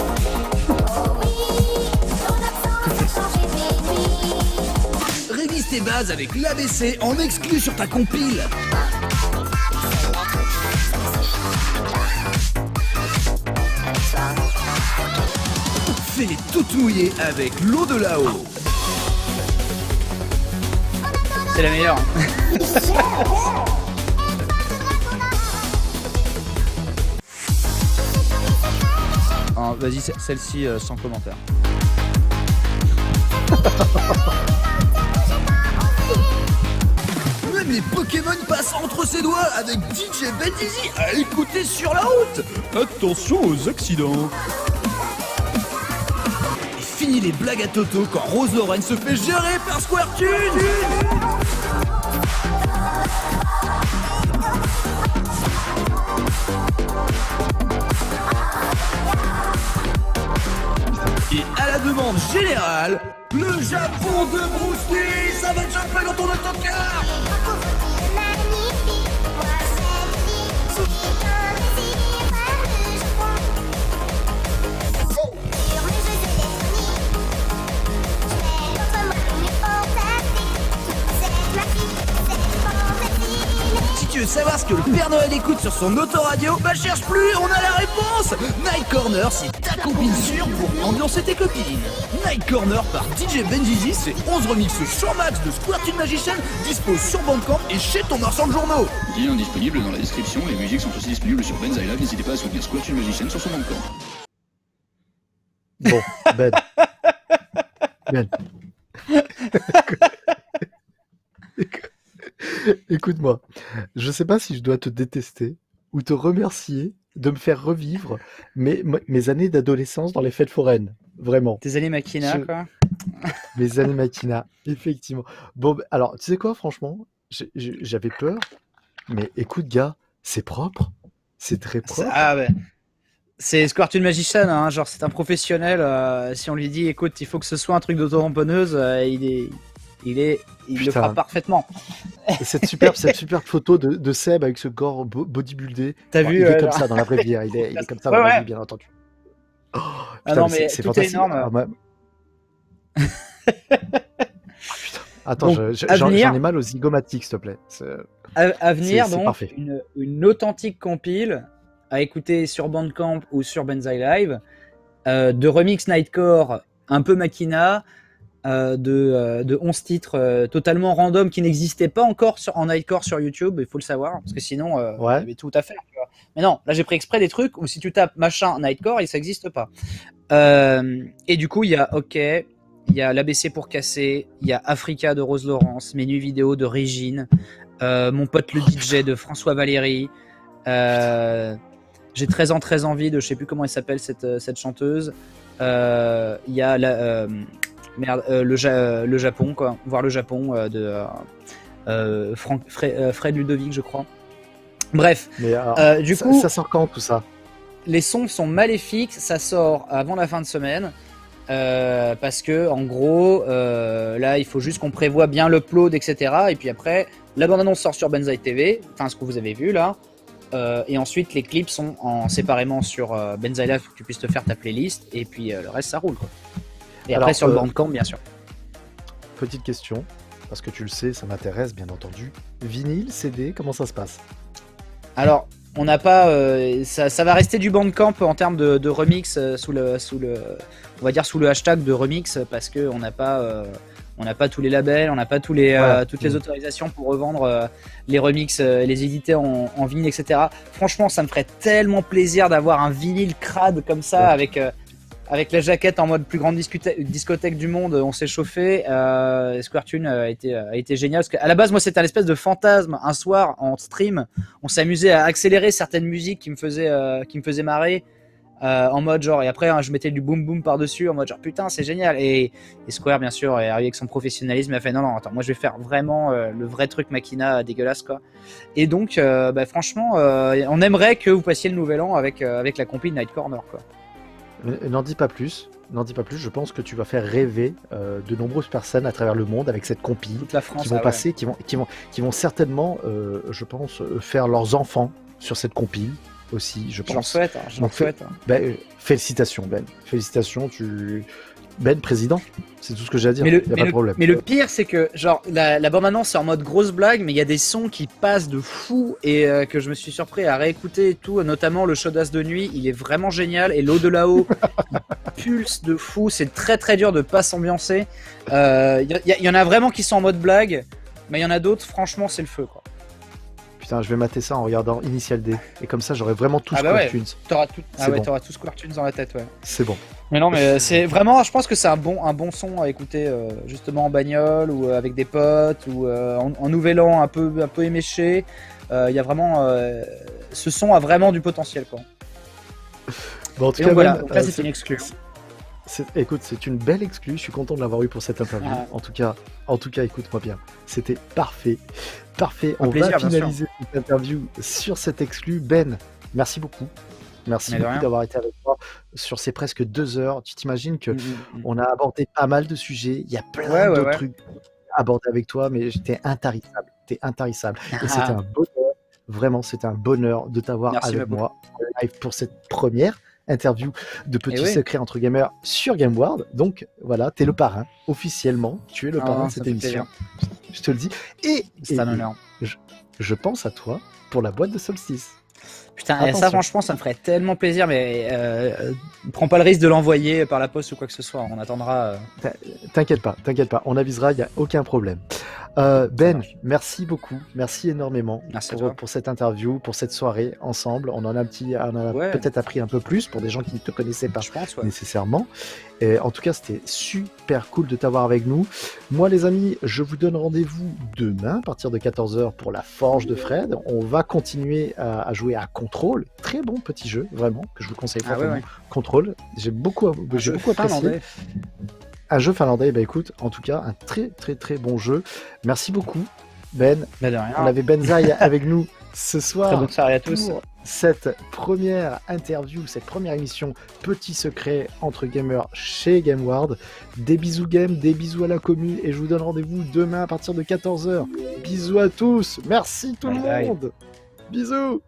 Révise tes bases avec l'ABC en exclu sur ta compile. Fais-les toutes mouillées avec l'eau de là-haut. C'est la meilleure. Oh, vas-y, celle-ci sans commentaire. Même les Pokémon passent entre ses doigts avec DJ Betizy à écouter sur la route. Attention aux accidents. Et fini les blagues à Toto quand Rose Lorraine se fait gérer par Squirtunes. Et à la demande générale, le Japon de Bruce Lee, ça va te jumper dans ton autocar. Si tu veux savoir ce que le Père Noël écoute sur son autoradio, bah cherche plus, on a la réponse. Night Corner, c'est ta copine sûre pour ambiancer tes copines. Night Corner par DJ Benzizi, c'est 11 remixes champ max de Squirtle Magician, dispo sur Bandcamp et chez ton marchand de journaux. Lien disponible dans la description, les musiques sont aussi disponibles sur Benz iLive, n'hésitez pas à soutenir Squirtle Magician sur son Bandcamp. Bon, Ben. Écoute-moi, je sais pas si je dois te détester ou te remercier de me faire revivre mes années d'adolescence dans les fêtes foraines. Vraiment. Tes années Makina, quoi. Mes années Makina, effectivement. Bon, alors, tu sais quoi, franchement, j'avais peur, mais écoute, gars, c'est propre. C'est très propre. Ah, ouais. C'est Squirtle Magician, hein, genre c'est un professionnel. Si on lui dit, écoute, il faut que ce soit un truc d'auto-tamponneuse, il le fera parfaitement. Et cette superbe photo de Seb avec ce corps bodybuildé. T'as vu, il est comme ça dans la vraie vie. Il est comme ça dans la vie, bien entendu. Oh, putain, non, mais c'est tout est énorme. Attends, bon, j'en ai mal aux zygomatiques, s'il te plaît. À venir, donc, une authentique compile à écouter sur Bandcamp ou sur Benzaï Live, de remix Nightcore un peu Machina, de 11 titres totalement random qui n'existaient pas encore en Nightcore sur YouTube, il faut le savoir, parce que sinon il y avait tout à faire. Tu vois. Mais non, là j'ai pris exprès des trucs où si tu tapes machin Nightcore, ça n'existe pas. Et du coup, il y a OK, il y a l'ABC pour casser, il y a Africa de Rose Laurence, Menu vidéo de Régine, Mon pote le DJ de François Valéry. J'ai 13 ans, 13 envies de je sais plus comment elle s'appelle cette chanteuse. Il y a le Japon, quoi. Voir le Japon de Fred Ludovic, je crois. Bref, mais alors, du coup, ça sort quand tout ça? Les sons sont maléfiques, ça sort avant la fin de semaine. Parce que en gros, là, il faut juste qu'on prévoit bien l'upload, etc. Et puis après, la bande-annonce sort sur Benzaï TV, enfin ce que vous avez vu là. Et ensuite, les clips sont séparément sur Benzaï Live pour que tu puisses te faire ta playlist. Et puis le reste, ça roule, quoi. Et Alors, après, sur le Bandcamp, bien sûr. Petite question, parce que tu le sais, ça m'intéresse bien entendu. Vinyle, CD, comment ça se passe? Alors, on n'a pas, ça va rester du Bandcamp en termes de remix sous le, on va dire sous le hashtag de remix, parce que on n'a pas tous les labels, on n'a pas toutes les autorisations pour revendre les remix, les éditer en vinyle, etc. Franchement, ça me ferait tellement plaisir d'avoir un vinyle crade comme ça, avec la jaquette en mode plus grande discothèque du monde. On s'est chauffé. Square-Tune a été génial. Parce qu'à la base, moi, c'était un espèce de fantasme. Un soir, en stream, on s'amusait à accélérer certaines musiques qui me faisaient marrer. En mode genre, et après je mettais du boom boom par dessus en mode genre putain c'est génial, et Square bien sûr est arrivé avec son professionnalisme, il a fait non attends, moi je vais faire vraiment le vrai truc Machina dégueulasse quoi. Et donc franchement on aimerait que vous passiez le nouvel an avec la compil Night Corner quoi. N'en dis pas plus, je pense que tu vas faire rêver de nombreuses personnes à travers le monde avec cette compil. Toute la France qui vont passer, qui vont certainement je pense faire leurs enfants sur cette compil aussi, je pense. J'en souhaite. Félicitations Ben. Félicitations, Ben, président. C'est tout ce que j'ai à dire. Pas de problème. Mais le pire, c'est que genre la bande-annonce c'est en mode grosse blague, mais il y a des sons qui passent de fou et que je me suis surpris à réécouter et tout, notamment le Chaudas de nuit, il est vraiment génial, et l'eau de là-haut il pulse de fou, c'est très très dur de pas s'ambiancer. Il y en a vraiment qui sont en mode blague, mais il y en a d'autres, franchement, c'est le feu quoi. Putain, je vais mater ça en regardant Initial D. Et comme ça, j'aurai vraiment tout Square-Tunes. T'auras tout Square-Tunes dans la tête, ouais. C'est bon. Mais non, mais c'est vraiment, je pense que c'est un bon son à écouter justement en bagnole ou avec des potes ou en nouvel an un peu éméché. Il y a vraiment, ce son a vraiment du potentiel, quoi. Bon, en tout cas, voilà. Ben, là, c'est une exclue. Écoute, c'est une belle exclue. Je suis content de l'avoir eu pour cette interview. En tout cas, écoute-moi bien. C'était parfait. On va finaliser cette interview sur cette exclue. Ben, merci beaucoup. Merci beaucoup d'avoir été avec moi sur ces presque 2 heures. Tu t'imagines que on a abordé pas mal de sujets. Il y a plein d'autres trucs à aborder avec toi, mais t'es intarissable. Et c'était un bonheur. Vraiment, c'était un bonheur de t'avoir avec moi live pour cette première interview de Petits Secrets entre gamers sur GameWard. Donc voilà, t'es le parrain, officiellement. Tu es le parrain de cette émission. Je te le dis. Et c'est un honneur. Je pense à toi pour la boîte de Solstice. Putain, et ça franchement ça me ferait tellement plaisir, mais prends pas le risque de l'envoyer par la poste ou quoi que ce soit, on attendra. T'inquiète pas, on avisera, il n'y a aucun problème. Ben, merci beaucoup, merci énormément pour cette interview, pour cette soirée ensemble. On en a peut-être appris un peu plus pour des gens qui ne te connaissaient pas nécessairement. Et en tout cas, c'était super cool de t'avoir avec nous. Moi, les amis, je vous donne rendez-vous demain à partir de 14h pour la Forge de Fred. On va continuer à jouer à Control. Très bon petit jeu, vraiment, que je vous conseille fortement. Control, j'ai beaucoup apprécié. Un jeu finlandais, écoute, en tout cas, un très très très bon jeu. Merci beaucoup, Ben. On avait Benzaï avec nous ce soir. Très bonne soirée à tous. Pour cette première interview, cette première émission Petit Secret entre gamers chez GameWard. Des bisous game, des bisous à la commu, et je vous donne rendez-vous demain à partir de 14h. Bisous à tous, merci tout le monde. Bisous.